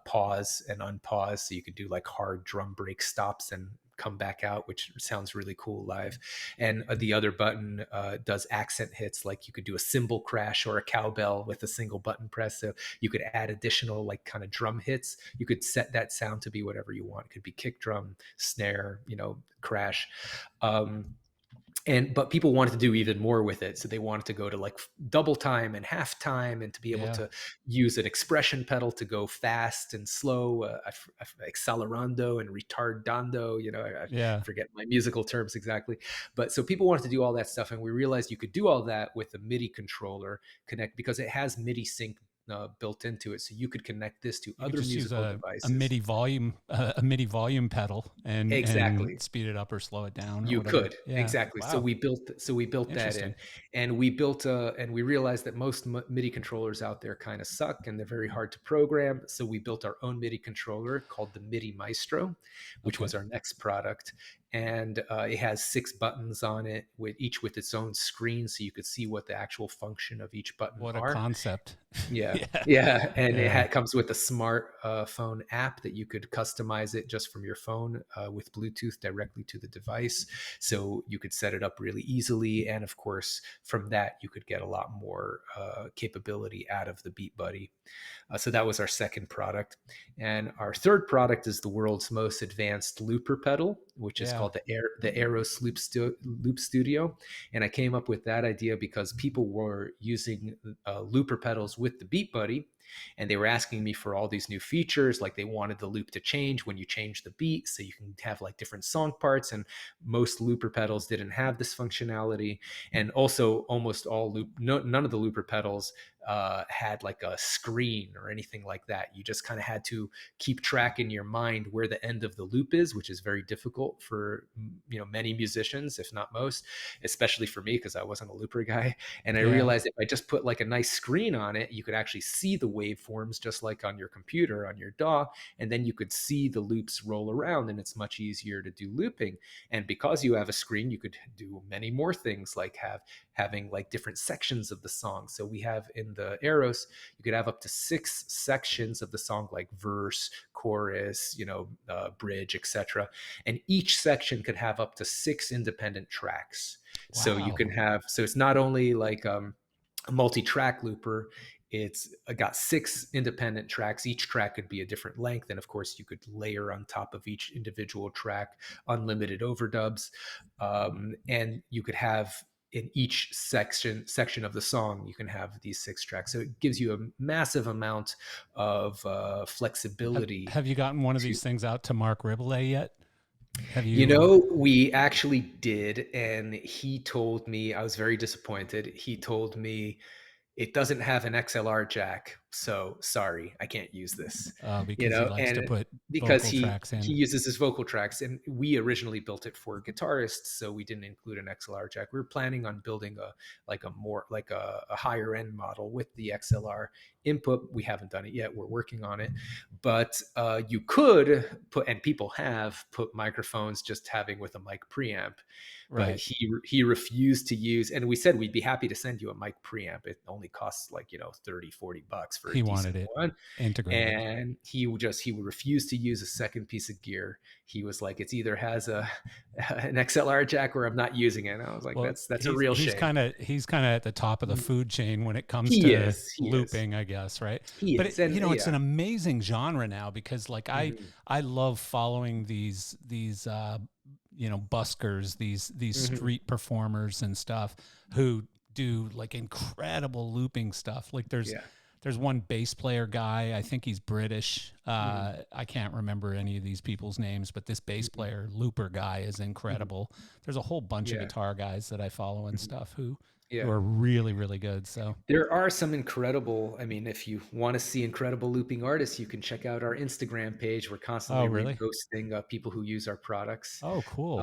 Speaker 2: pause and unpause. So you could do like hard drum break stops and come back out, which sounds really cool live. And the other button does accent hits, like you could do a cymbal crash or a cowbell with a single button press. So you could add additional like kind of drum hits. You could set that sound to be whatever you want. It could be kick drum, snare, crash. But people wanted to do even more with it, so they wanted to go to like double time and half time, and to be able
Speaker 1: Yeah.
Speaker 2: to use an expression pedal to go fast and slow, accelerando and retardando. I
Speaker 1: Yeah.
Speaker 2: forget my musical terms exactly, but so people wanted to do all that stuff, and we realized you could do all that with a MIDI controller connect, because it has MIDI sync built into it, so you could connect this to
Speaker 1: You could
Speaker 2: other
Speaker 1: just use
Speaker 2: musical
Speaker 1: a
Speaker 2: devices.
Speaker 1: MIDI volume pedal and
Speaker 2: Exactly.
Speaker 1: speed it up or slow it down or
Speaker 2: You
Speaker 1: whatever.
Speaker 2: could,
Speaker 1: Yeah.
Speaker 2: exactly. So
Speaker 1: Wow.
Speaker 2: we built that
Speaker 1: Interesting.
Speaker 2: in, and we realized that most MIDI controllers out there kind of suck and they're very hard to program. So we built our own MIDI controller called the MIDI Maestro, which
Speaker 1: Okay.
Speaker 2: was our next product. And it has 6 buttons on it, each with its own screen, so you could see what the actual function of each button
Speaker 1: What a
Speaker 2: are.
Speaker 1: concept.
Speaker 2: Yeah,
Speaker 1: Yeah.
Speaker 2: yeah, and
Speaker 1: Yeah.
Speaker 2: comes with a smart phone app that you could customize it just from your phone with Bluetooth directly to the device, so you could set it up really easily. And of course, from that, you could get a lot more capability out of the Beat Buddy. So that was our second product. And our third product is the world's most advanced looper pedal, which is
Speaker 1: Yeah.
Speaker 2: called the Eros Loop Studio. And I came up with that idea because people were using looper pedals with the Beat Buddy, and they were asking me for all these new features. Like they wanted the loop to change when you change the beat, so you can have like different song parts. And most looper pedals didn't have this functionality. And also, almost all none of the looper pedals had like a screen or anything like that. You just kind of had to keep track in your mind where the end of the loop is, which is very difficult for many musicians, if not most, especially for me because I wasn't a looper guy. And I
Speaker 1: Yeah.
Speaker 2: realized if I just put like a nice screen on it, you could actually see the waveforms just like on your computer, on your DAW, and then you could see the loops roll around, and it's much easier to do looping. And because you have a screen, you could do many more things, like having like different sections of the song. So we have in the Eros, you could have up to 6 sections of the song, like verse, chorus, bridge, etc. And each section could have up to 6 independent tracks. So you can
Speaker 1: Wow.
Speaker 2: have, so it's not only like a multi-track looper, it's got 6 independent tracks. Each track could be a different length, and of course you could layer on top of each individual track unlimited overdubs. And you could have in each section of the song, you can have these 6 tracks, so it gives you a massive amount of flexibility
Speaker 1: Have you gotten one of
Speaker 2: to.
Speaker 1: these things out to Mark Ribble yet? Have you?
Speaker 2: We actually did, and he told me, I was very disappointed. He told me it doesn't have an XLR jack, so sorry, I can't use this.
Speaker 1: Because he likes to
Speaker 2: And
Speaker 1: put
Speaker 2: because
Speaker 1: vocal
Speaker 2: he
Speaker 1: tracks
Speaker 2: he
Speaker 1: in.
Speaker 2: uses his vocal tracks, and we originally built it for guitarists, so we didn't include an XLR jack. We were planning on building a higher end model with the XLR input. We haven't done it yet. We're working on it, but you could put, and people have put microphones just having with a mic preamp, but
Speaker 1: Right.
Speaker 2: he refused to use. And we said we'd be happy to send you a mic preamp. It only costs like 30-40 bucks for a
Speaker 1: He wanted
Speaker 2: decent
Speaker 1: it
Speaker 2: one.
Speaker 1: integrated.
Speaker 2: And he would refuse to use a second piece of gear. He was like, it's either has an XLR jack or I'm not using it. And I was like,
Speaker 1: Well,
Speaker 2: that's a
Speaker 1: he's
Speaker 2: real
Speaker 1: he's
Speaker 2: shame.
Speaker 1: kind of he's kind of at the top of the food chain when it comes
Speaker 2: He
Speaker 1: to
Speaker 2: is, he is,
Speaker 1: looping, I guess, right?
Speaker 2: he
Speaker 1: But
Speaker 2: is. And
Speaker 1: it's
Speaker 2: yeah.
Speaker 1: an amazing genre now because like
Speaker 2: Mhm.
Speaker 1: I love following these buskers, these
Speaker 2: Mhm.
Speaker 1: street performers and stuff who do like incredible looping stuff. Like
Speaker 2: Yeah.
Speaker 1: there's one bass player guy, I think he's British.
Speaker 2: Mhm.
Speaker 1: I can't remember any of these people's names, but this bass
Speaker 2: Mhm.
Speaker 1: player looper guy is
Speaker 2: Mhm.
Speaker 1: incredible. There's a whole bunch of
Speaker 2: Yeah.
Speaker 1: guitar guys that I follow and
Speaker 2: Mhm.
Speaker 1: stuff who
Speaker 2: Yeah.
Speaker 1: are really, really good. So,
Speaker 2: There are some incredible, I mean, if you want to see incredible looping artists, you can check out our Instagram page. We're
Speaker 1: oh,
Speaker 2: constantly
Speaker 1: really?
Speaker 2: reposting people who use our products.
Speaker 1: Oh, cool.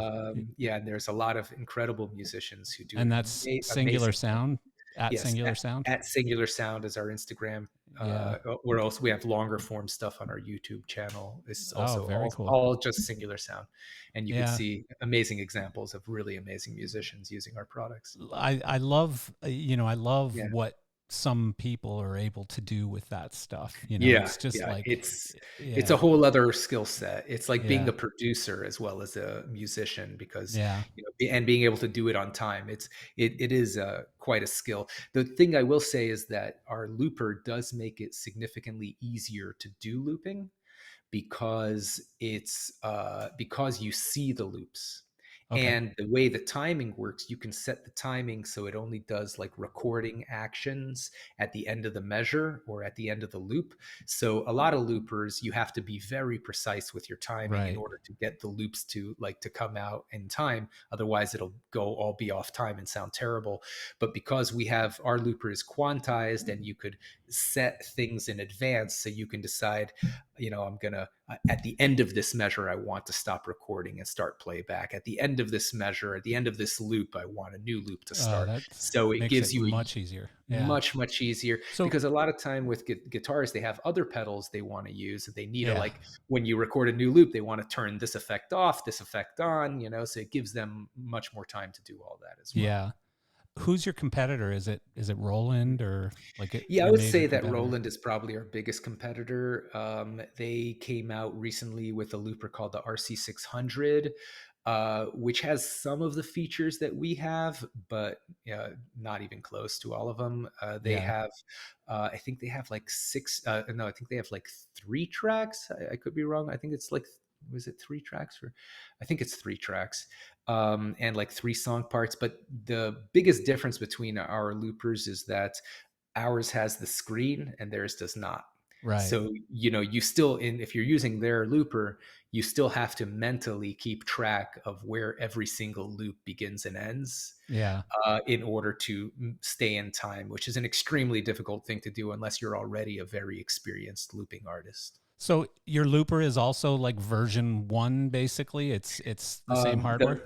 Speaker 2: Yeah, and there's a lot of incredible musicians who do
Speaker 1: And that's Singular
Speaker 2: amazing things.
Speaker 1: Sound at
Speaker 2: Yes,
Speaker 1: Singular Sound.
Speaker 2: at Singular Sound is our Instagram
Speaker 1: Yeah.
Speaker 2: We're also, we have longer form stuff on our YouTube channel. It's
Speaker 1: Oh,
Speaker 2: also
Speaker 1: very cool.
Speaker 2: all just singular sound, and you could
Speaker 1: Yeah.
Speaker 2: see amazing examples of really amazing musicians using our products.
Speaker 1: I love, I love
Speaker 2: Yeah.
Speaker 1: what some people are able to do with that stuff.
Speaker 2: Yeah,
Speaker 1: It's just
Speaker 2: yeah,
Speaker 1: like,
Speaker 2: it's a
Speaker 1: yeah,
Speaker 2: whole other skill set. It's like being
Speaker 1: yeah,
Speaker 2: a producer as well as a musician, because
Speaker 1: yeah.
Speaker 2: and being able to do it on time. It is quite a skill. The thing I will say is that our looper does make it significantly easier to do looping, because it's because you see the loops.
Speaker 1: Okay.
Speaker 2: And the way the timing works, you can set the timing so it only does like recording actions at the end of the measure or at the end of the loop. So a lot of loopers, you have to be very precise with your timing in
Speaker 1: Right.
Speaker 2: order to get the loops to come out in time. Otherwise, it'll go all be off time and sound terrible. But because we have, our looper is quantized, and you could set things in advance, so you can decide, I'm gonna at the end of this measure, I want to stop recording and start playback. At the end of this measure, at the end of this loop, I want a new loop to start.
Speaker 1: That
Speaker 2: So it
Speaker 1: makes
Speaker 2: gives
Speaker 1: it
Speaker 2: you a
Speaker 1: much easier. Yeah.
Speaker 2: much easier,
Speaker 1: So,
Speaker 2: because a lot of time with guitars, they have other pedals they want to use. They need to,
Speaker 1: yeah.
Speaker 2: like, when you record a new loop, they want to turn this effect off, this effect on, so it gives them much more time to do all that as well.
Speaker 1: Yeah. Who's your competitor? Is it Roland, or like
Speaker 2: Yeah, I
Speaker 1: your
Speaker 2: would
Speaker 1: major
Speaker 2: say that
Speaker 1: competitor?
Speaker 2: Roland is probably our biggest competitor. They came out recently with a looper called the RC600, which has some of the features that we have, but not even close to all of them. They
Speaker 1: Yeah.
Speaker 2: have, I think they have like six. No, I think they have like three tracks. I could be wrong. I think it's like, was it three tracks, or I think it's three tracks, and like three song parts. But the biggest difference between our loopers is that ours has the screen and theirs does not.
Speaker 1: Right.
Speaker 2: So, you still, if you're using their looper, you still have to mentally keep track of where every single loop begins and ends,
Speaker 1: Yeah.
Speaker 2: in order to stay in time, which is an extremely difficult thing to do unless you're already a very experienced looping artist.
Speaker 1: So your looper is also like version 1, basically. It's the same hardware?
Speaker 2: The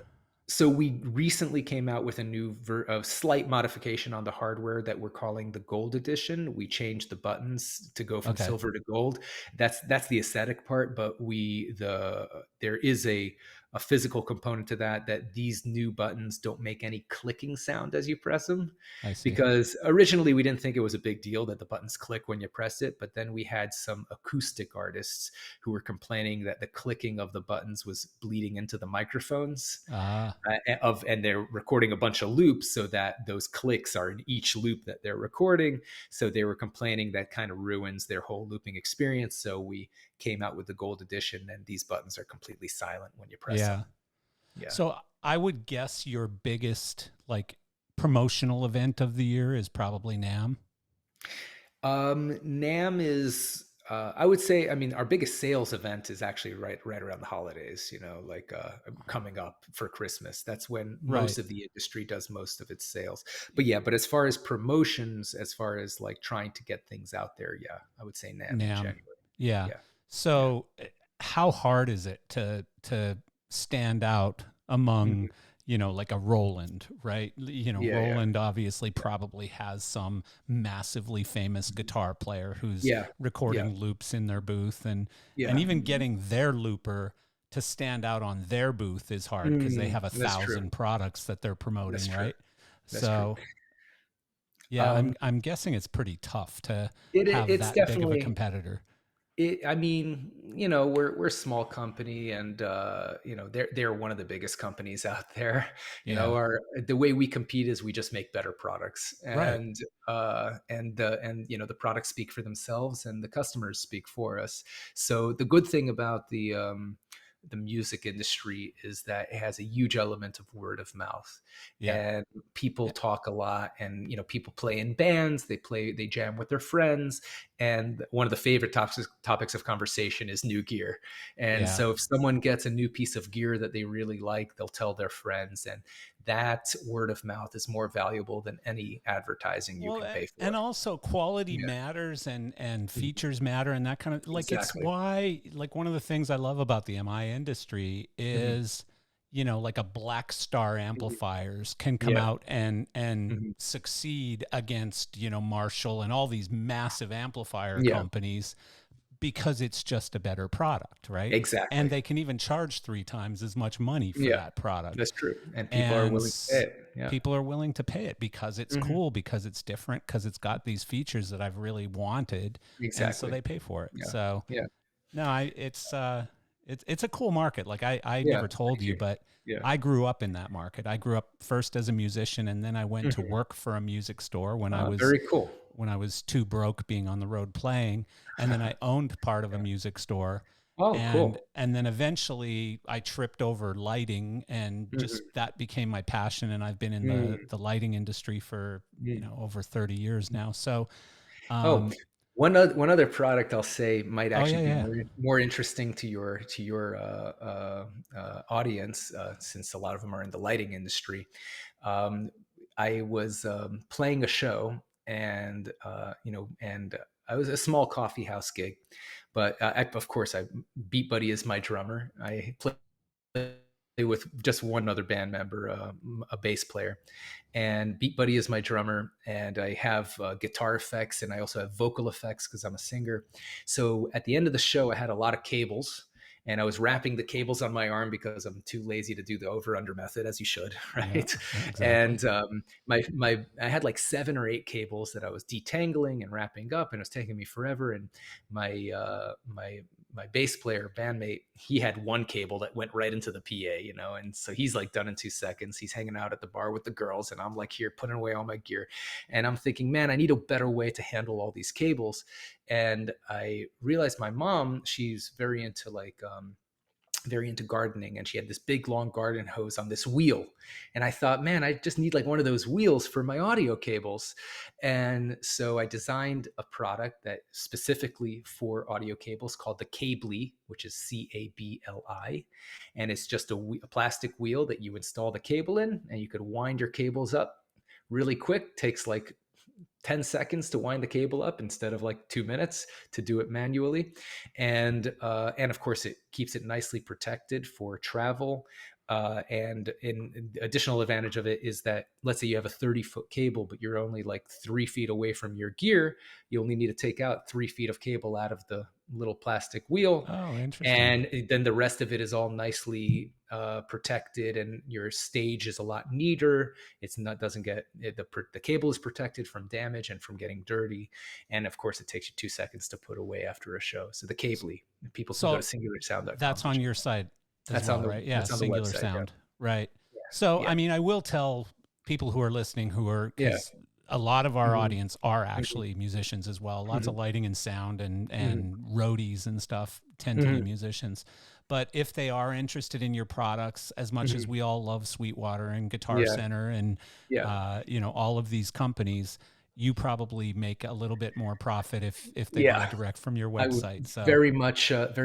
Speaker 2: So we recently came out with a slight modification on the hardware that we're calling the Gold Edition. We changed the buttons to go from
Speaker 1: Okay.
Speaker 2: silver to gold. That's the aesthetic part, but there is a physical component to that these new buttons don't make any clicking sound as you press them,
Speaker 1: I see.
Speaker 2: because originally we didn't think it was a big deal that the buttons click when you press it, but then we had some acoustic artists who were complaining that the clicking of the buttons was bleeding into the microphones,
Speaker 1: Ah,
Speaker 2: and they're recording a bunch of loops, so that those clicks are in each loop that they're recording. So they were complaining that kind of ruins their whole looping experience. So we came out with the Gold Edition, and these buttons are completely silent when you press
Speaker 1: yeah.
Speaker 2: them. Yeah.
Speaker 1: So I would guess your biggest like promotional event of the year is probably NAM.
Speaker 2: NAM is, I would say, I mean, our biggest sales event is actually right around the holidays, like coming up for Christmas. That's when
Speaker 1: Right.
Speaker 2: most of the industry does most of its sales. But as far as promotions, as far as like trying to get things out there, yeah, I would say NAM in
Speaker 1: NAM.
Speaker 2: January.
Speaker 1: Yeah.
Speaker 2: Yeah. Yeah.
Speaker 1: So how hard is it to stand out among,
Speaker 2: Mhm.
Speaker 1: like a Roland, right?
Speaker 2: Yeah. Yeah.
Speaker 1: Roland obviously probably has some massively famous guitar player who's
Speaker 2: Yeah. Yeah.
Speaker 1: recording loops in their booth, and
Speaker 2: Yeah.
Speaker 1: even getting their looper to stand out on their booth is hard because they have a
Speaker 2: That's true.
Speaker 1: thousand products that they're
Speaker 2: That's
Speaker 1: promoting,
Speaker 2: true.
Speaker 1: right?
Speaker 2: That's true.
Speaker 1: So, yeah,
Speaker 2: Um,
Speaker 1: I'm guessing it's pretty tough to have
Speaker 2: it's
Speaker 1: that big of a
Speaker 2: definitely,
Speaker 1: competitor.
Speaker 2: I mean, we're a small company, and they're one of the biggest companies out there.
Speaker 1: Yeah.
Speaker 2: Our The way we compete is we just make better products,
Speaker 1: Right.
Speaker 2: and the products speak for themselves, and the customers speak for us. So the good thing about the music industry is that it has a huge element of word of mouth,
Speaker 1: Yeah.
Speaker 2: and people
Speaker 1: Yeah.
Speaker 2: talk a lot, and people play in bands, they jam with their friends, and one of the favorite topics of conversation is new gear. And
Speaker 1: Yeah.
Speaker 2: so if someone gets a new piece of gear that they really like, they'll tell their friends, and that word of mouth is more valuable than any advertising you
Speaker 1: Well,
Speaker 2: can pay
Speaker 1: and
Speaker 2: for.
Speaker 1: also quality
Speaker 2: Yeah.
Speaker 1: matters, and
Speaker 2: Mhm.
Speaker 1: features matter, and that kind of, like, it's
Speaker 2: Exactly.
Speaker 1: why, like, one of the things I love about the MI industry
Speaker 2: Hmm.
Speaker 1: is, like a Black Star
Speaker 2: Mhm.
Speaker 1: amplifiers can come
Speaker 2: Yeah.
Speaker 1: out and
Speaker 2: Mhm.
Speaker 1: succeed against, Marshall and all these massive amplifier
Speaker 2: Yeah.
Speaker 1: companies because it's just a better product, right? And
Speaker 2: Exactly.
Speaker 1: they can even charge 3 times as much money for
Speaker 2: Yeah.
Speaker 1: that product.
Speaker 2: That's true. And people are
Speaker 1: And
Speaker 2: willing to pay it. Yeah.
Speaker 1: people are willing to pay it because it's
Speaker 2: Mhm.
Speaker 1: cool, because it's different, because it's got these features that I've really wanted, and so
Speaker 2: Exactly.
Speaker 1: they pay for it.
Speaker 2: Yeah.
Speaker 1: So
Speaker 2: Yeah.
Speaker 1: no, it's a cool market. Like I
Speaker 2: Yeah.
Speaker 1: never told
Speaker 2: Thank
Speaker 1: you,
Speaker 2: you.
Speaker 1: but
Speaker 2: Yeah.
Speaker 1: I grew up in that market. I grew up first as a musician, and then I went to
Speaker 2: Mhm.
Speaker 1: work for a music store when I was
Speaker 2: Very cool.
Speaker 1: too broke being on the road playing, and then I owned part of a
Speaker 2: Yeah.
Speaker 1: music store,
Speaker 2: Oh,
Speaker 1: and
Speaker 2: cool.
Speaker 1: then eventually I tripped over lighting, and just
Speaker 2: Mhm.
Speaker 1: that became my passion, and I've been in
Speaker 2: Mm.
Speaker 1: the lighting industry for
Speaker 2: Mm.
Speaker 1: over 30 years now. So
Speaker 2: Oh,
Speaker 1: um
Speaker 2: one other product I'll say might
Speaker 1: oh yeah,
Speaker 2: actually be
Speaker 1: yeah.
Speaker 2: more interesting to your audience, since a lot of them are in the lighting industry. Um, I was playing a show, and I was a small coffee house gig, but of course, Beat Buddy is my drummer. I play with just one other band member, a bass player, and Beat Buddy is my drummer, and I have guitar effects, and I also have vocal effects because I'm a singer. So at the end of the show, I had a lot of cables, and I was wrapping the cables on my arm because I'm too lazy to do the over under method, as you should,
Speaker 1: Yeah,
Speaker 2: right?
Speaker 1: exactly.
Speaker 2: And my I had like 7 or 8 cables that I was detangling and wrapping up, and it was taking me forever. And my bass player bandmate, he had one cable that went right into the PA, and so he's like done in 2 seconds. He's hanging out at the bar with the girls, and I'm like here putting away all my gear, and I'm thinking, man, I need a better way to handle all these cables. And I realized my mom, she's very into gardening, and she had this big long garden hose on this wheel, and I thought, man, I just need like one of those wheels for my audio cables. And so I designed a product that specifically for audio cables called the Cably, which is Cabli, and it's just a plastic wheel that you install the cable in, and you could wind your cables up really quick. Takes like 10 seconds to wind the cable up instead of like 2 minutes to do it manually. And of course, it keeps it nicely protected for travel. And an additional advantage of it is that, let's say you have a 30-foot cable, but you're only like 3 feet away from your gear, you only need to take out 3 feet of cable out of the little plastic wheel,
Speaker 1: Oh, interesting.
Speaker 2: and then the rest of it is all nicely protected, and your stage is a lot neater. It's not doesn't get the cable is protected from damage and from getting dirty, and of course it takes you 2 seconds to put away after a show. So the Cably, people can go to
Speaker 1: So
Speaker 2: singularsoundsound.com
Speaker 1: that's
Speaker 2: to
Speaker 1: on
Speaker 2: check
Speaker 1: your
Speaker 2: it out.
Speaker 1: site as well, right? Yeah,
Speaker 2: That's on the
Speaker 1: Singular
Speaker 2: website. Yeah,
Speaker 1: Sound, right? So,
Speaker 2: yeah,
Speaker 1: I mean, I will tell people who are listening who are,
Speaker 2: yeah.
Speaker 1: because a lot of our
Speaker 2: Hmm.
Speaker 1: audience are
Speaker 2: Hmm.
Speaker 1: actually musicians as well. Lots of
Speaker 2: Hmm.
Speaker 1: lighting and sound and
Speaker 2: Hmm.
Speaker 1: roadies and stuff tend to be
Speaker 2: Hmm.
Speaker 1: musicians. But if they are interested in your products as much as
Speaker 2: Hmm.
Speaker 1: we all love Sweetwater and Guitar
Speaker 2: Yeah,
Speaker 1: Center and
Speaker 2: yeah,
Speaker 1: all of these companies, you probably make a little bit more profit if they buy
Speaker 2: yeah.
Speaker 1: direct from your
Speaker 2: I would
Speaker 1: website. So
Speaker 2: very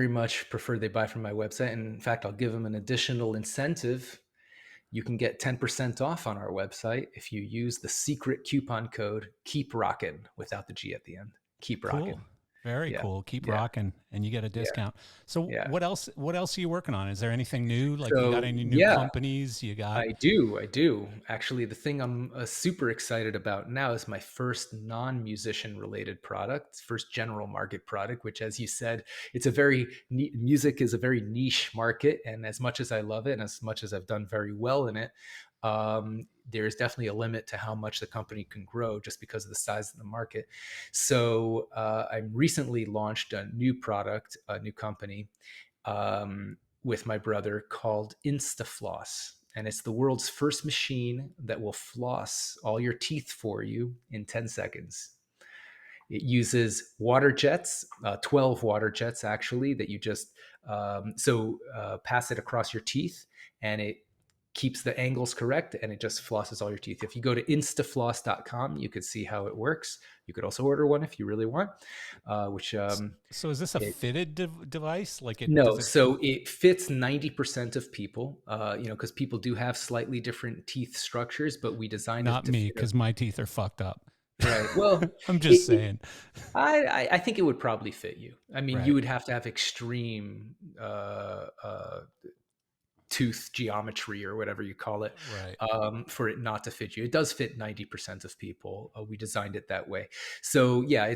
Speaker 2: much prefer they buy from my website. And in fact, I'll give them an additional incentive. You can get 10% off on our website if you use the secret coupon code Keep Rockin' without the G at the end. Keep
Speaker 1: cool.
Speaker 2: Rockin'.
Speaker 1: Very
Speaker 2: Yeah,
Speaker 1: cool. Keep
Speaker 2: yeah,
Speaker 1: rocking and you get a
Speaker 2: yeah,
Speaker 1: discount. So
Speaker 2: yeah.
Speaker 1: what else are you working on? Is there anything new? Like you got
Speaker 2: So
Speaker 1: any new
Speaker 2: yeah,
Speaker 1: companies? You got
Speaker 2: I do. Actually, the thing I'm super excited about now is my first non-musician related product, first general market product, which, as you said, it's a music is a very niche market. And as much as I love it and as much as I've done very well in it, there's definitely a limit to how much the company can grow just because of the size of the market. So I recently launched a new product, a new company, with my brother, called InstaFloss. And it's the world's first machine that will floss all your teeth for you in 10 seconds. It uses water jets, 12 water jets actually, that you just pass it across your teeth, and it keeps the angles correct, and it just flosses all your teeth. If you go to instafloss.com, you could see how it works. You could also order one if you really want, which
Speaker 1: so is this a
Speaker 2: it
Speaker 1: fitted device? Like it
Speaker 2: no,
Speaker 1: does it
Speaker 2: so it fits 90% of people, because people do have slightly different teeth structures, but we designed it
Speaker 1: not
Speaker 2: to
Speaker 1: me
Speaker 2: fit
Speaker 1: because my teeth are fucked up.
Speaker 2: right. Well,
Speaker 1: I'm
Speaker 2: it,
Speaker 1: just
Speaker 2: it
Speaker 1: saying.
Speaker 2: I think it would probably fit you. I mean, you
Speaker 1: Right.
Speaker 2: would have to have extreme tooth geometry or whatever you call it,
Speaker 1: Right.
Speaker 2: for it not to fit you. It does fit 90% of people. We designed it that way. So yeah,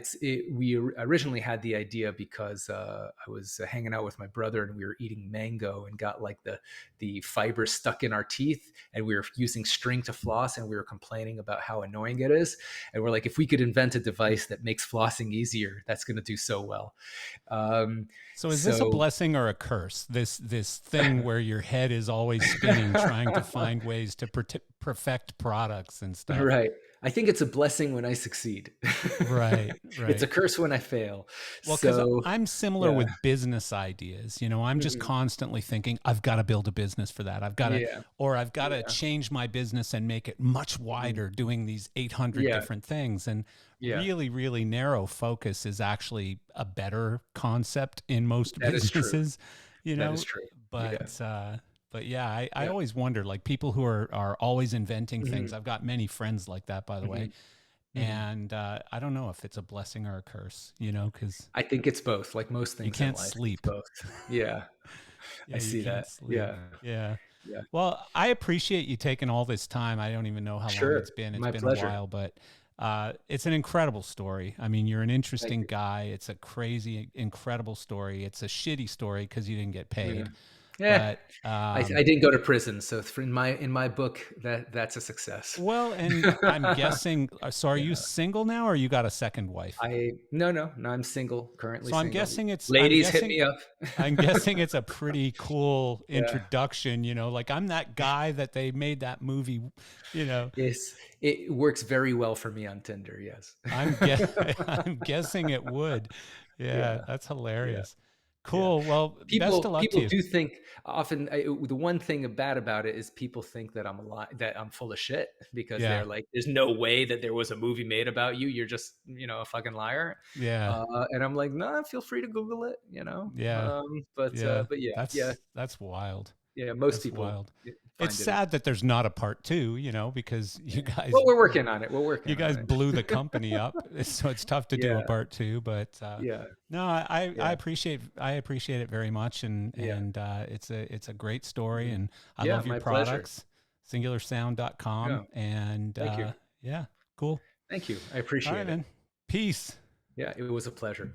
Speaker 2: we originally had the idea because I was hanging out with my brother and we were eating mango and got like the fiber stuck in our teeth, and we were using string to floss, and we were complaining about how annoying it is. And we're like, if we could invent a device that makes flossing easier, that's going to do so well. Um,
Speaker 1: So is this a
Speaker 2: so
Speaker 1: blessing or a curse? This thing where your head is always spinning, trying to find ways to perfect products and stuff.
Speaker 2: right. I think it's a blessing when I succeed.
Speaker 1: Right,
Speaker 2: It's a
Speaker 1: right.
Speaker 2: curse when I fail.
Speaker 1: Well, because
Speaker 2: So
Speaker 1: I'm similar
Speaker 2: yeah.
Speaker 1: with business ideas. I'm just
Speaker 2: Mhm.
Speaker 1: constantly thinking, I've got to build a business for that.
Speaker 2: Yeah.
Speaker 1: I've got to
Speaker 2: Yeah.
Speaker 1: change my business and make it much
Speaker 2: Mhm.
Speaker 1: wider, doing these 800
Speaker 2: Yeah.
Speaker 1: different things. And
Speaker 2: Yeah.
Speaker 1: really, really narrow focus is actually a better concept in most
Speaker 2: That is true.
Speaker 1: businesses, you
Speaker 2: That is
Speaker 1: know.
Speaker 2: true. Yeah.
Speaker 1: But, uh, but yeah, I
Speaker 2: Yeah.
Speaker 1: always wonder, like people who are always inventing things.
Speaker 2: Mhm.
Speaker 1: I've got many friends like that, by the way.
Speaker 2: Mhm. Mhm.
Speaker 1: And I don't know if it's a blessing or a curse, because
Speaker 2: I think it's both. Like most
Speaker 1: you
Speaker 2: things in
Speaker 1: can't
Speaker 2: life, it's
Speaker 1: sleep.
Speaker 2: both. Yeah. I
Speaker 1: Yeah, you
Speaker 2: see
Speaker 1: can't
Speaker 2: that.
Speaker 1: sleep.
Speaker 2: Yeah.
Speaker 1: Yeah.
Speaker 2: Yeah.
Speaker 1: Well, I appreciate you taking all this time. I don't even know how long
Speaker 2: Sure.
Speaker 1: it's been. It's
Speaker 2: My
Speaker 1: been a
Speaker 2: pleasure.
Speaker 1: while, but it's an incredible story. I mean, you're an
Speaker 2: Thank
Speaker 1: interesting
Speaker 2: you.
Speaker 1: guy. It's a crazy, incredible story. It's a shitty story because you didn't get
Speaker 2: Yeah.
Speaker 1: paid.
Speaker 2: Yeah.
Speaker 1: But
Speaker 2: I didn't go to prison, so in my book, that's a success.
Speaker 1: well, and I'm guessing. So, are you
Speaker 2: Yeah.
Speaker 1: single now, or you got a second wife?
Speaker 2: No, I'm single, currently
Speaker 1: So I'm
Speaker 2: single.
Speaker 1: guessing it's. I'm
Speaker 2: Ladies, hit
Speaker 1: guessing
Speaker 2: me up.
Speaker 1: I'm guessing it's a pretty cool
Speaker 2: Yeah.
Speaker 1: introduction, like I'm that guy that they made that movie, you know.
Speaker 2: It works very well for me on Tinder, yes.
Speaker 1: I'm guess I'm guessing it would. Yeah,
Speaker 2: Yeah.
Speaker 1: that's
Speaker 2: Yeah.
Speaker 1: hilarious.
Speaker 2: Yeah.
Speaker 1: Cool. Well, best of luck to
Speaker 2: People
Speaker 1: you.
Speaker 2: do think often the one thing bad about it is people think that that I'm full of shit because
Speaker 1: Yeah.
Speaker 2: they're like, there's no way that there was a movie made about you. You're just, a fucking liar.
Speaker 1: Yeah.
Speaker 2: And I'm like, no, feel free to Google it,
Speaker 1: Yeah. Yeah.
Speaker 2: But yeah, yeah,
Speaker 1: That's wild.
Speaker 2: yeah. Most
Speaker 1: That's
Speaker 2: people
Speaker 1: wild. It's
Speaker 2: find it.
Speaker 1: sad that there's not a part 2, because
Speaker 2: Yeah. Well, we're working on it. We're
Speaker 1: you
Speaker 2: working on
Speaker 1: guys
Speaker 2: it.
Speaker 1: blew the company up, so it's tough to do a
Speaker 2: Yeah.
Speaker 1: part 2. But
Speaker 2: Yeah.
Speaker 1: no, I
Speaker 2: Yeah.
Speaker 1: appreciate it very much,
Speaker 2: Yeah.
Speaker 1: and it's a great story,
Speaker 2: Mhm.
Speaker 1: and I
Speaker 2: Yeah.
Speaker 1: love your
Speaker 2: My pleasure.
Speaker 1: products, singularsound.com,
Speaker 2: Yeah.
Speaker 1: and
Speaker 2: Thank you.
Speaker 1: yeah, cool.
Speaker 2: Thank you. I
Speaker 1: All right,
Speaker 2: appreciate it.
Speaker 1: man. Peace.
Speaker 2: Yeah. It was a pleasure.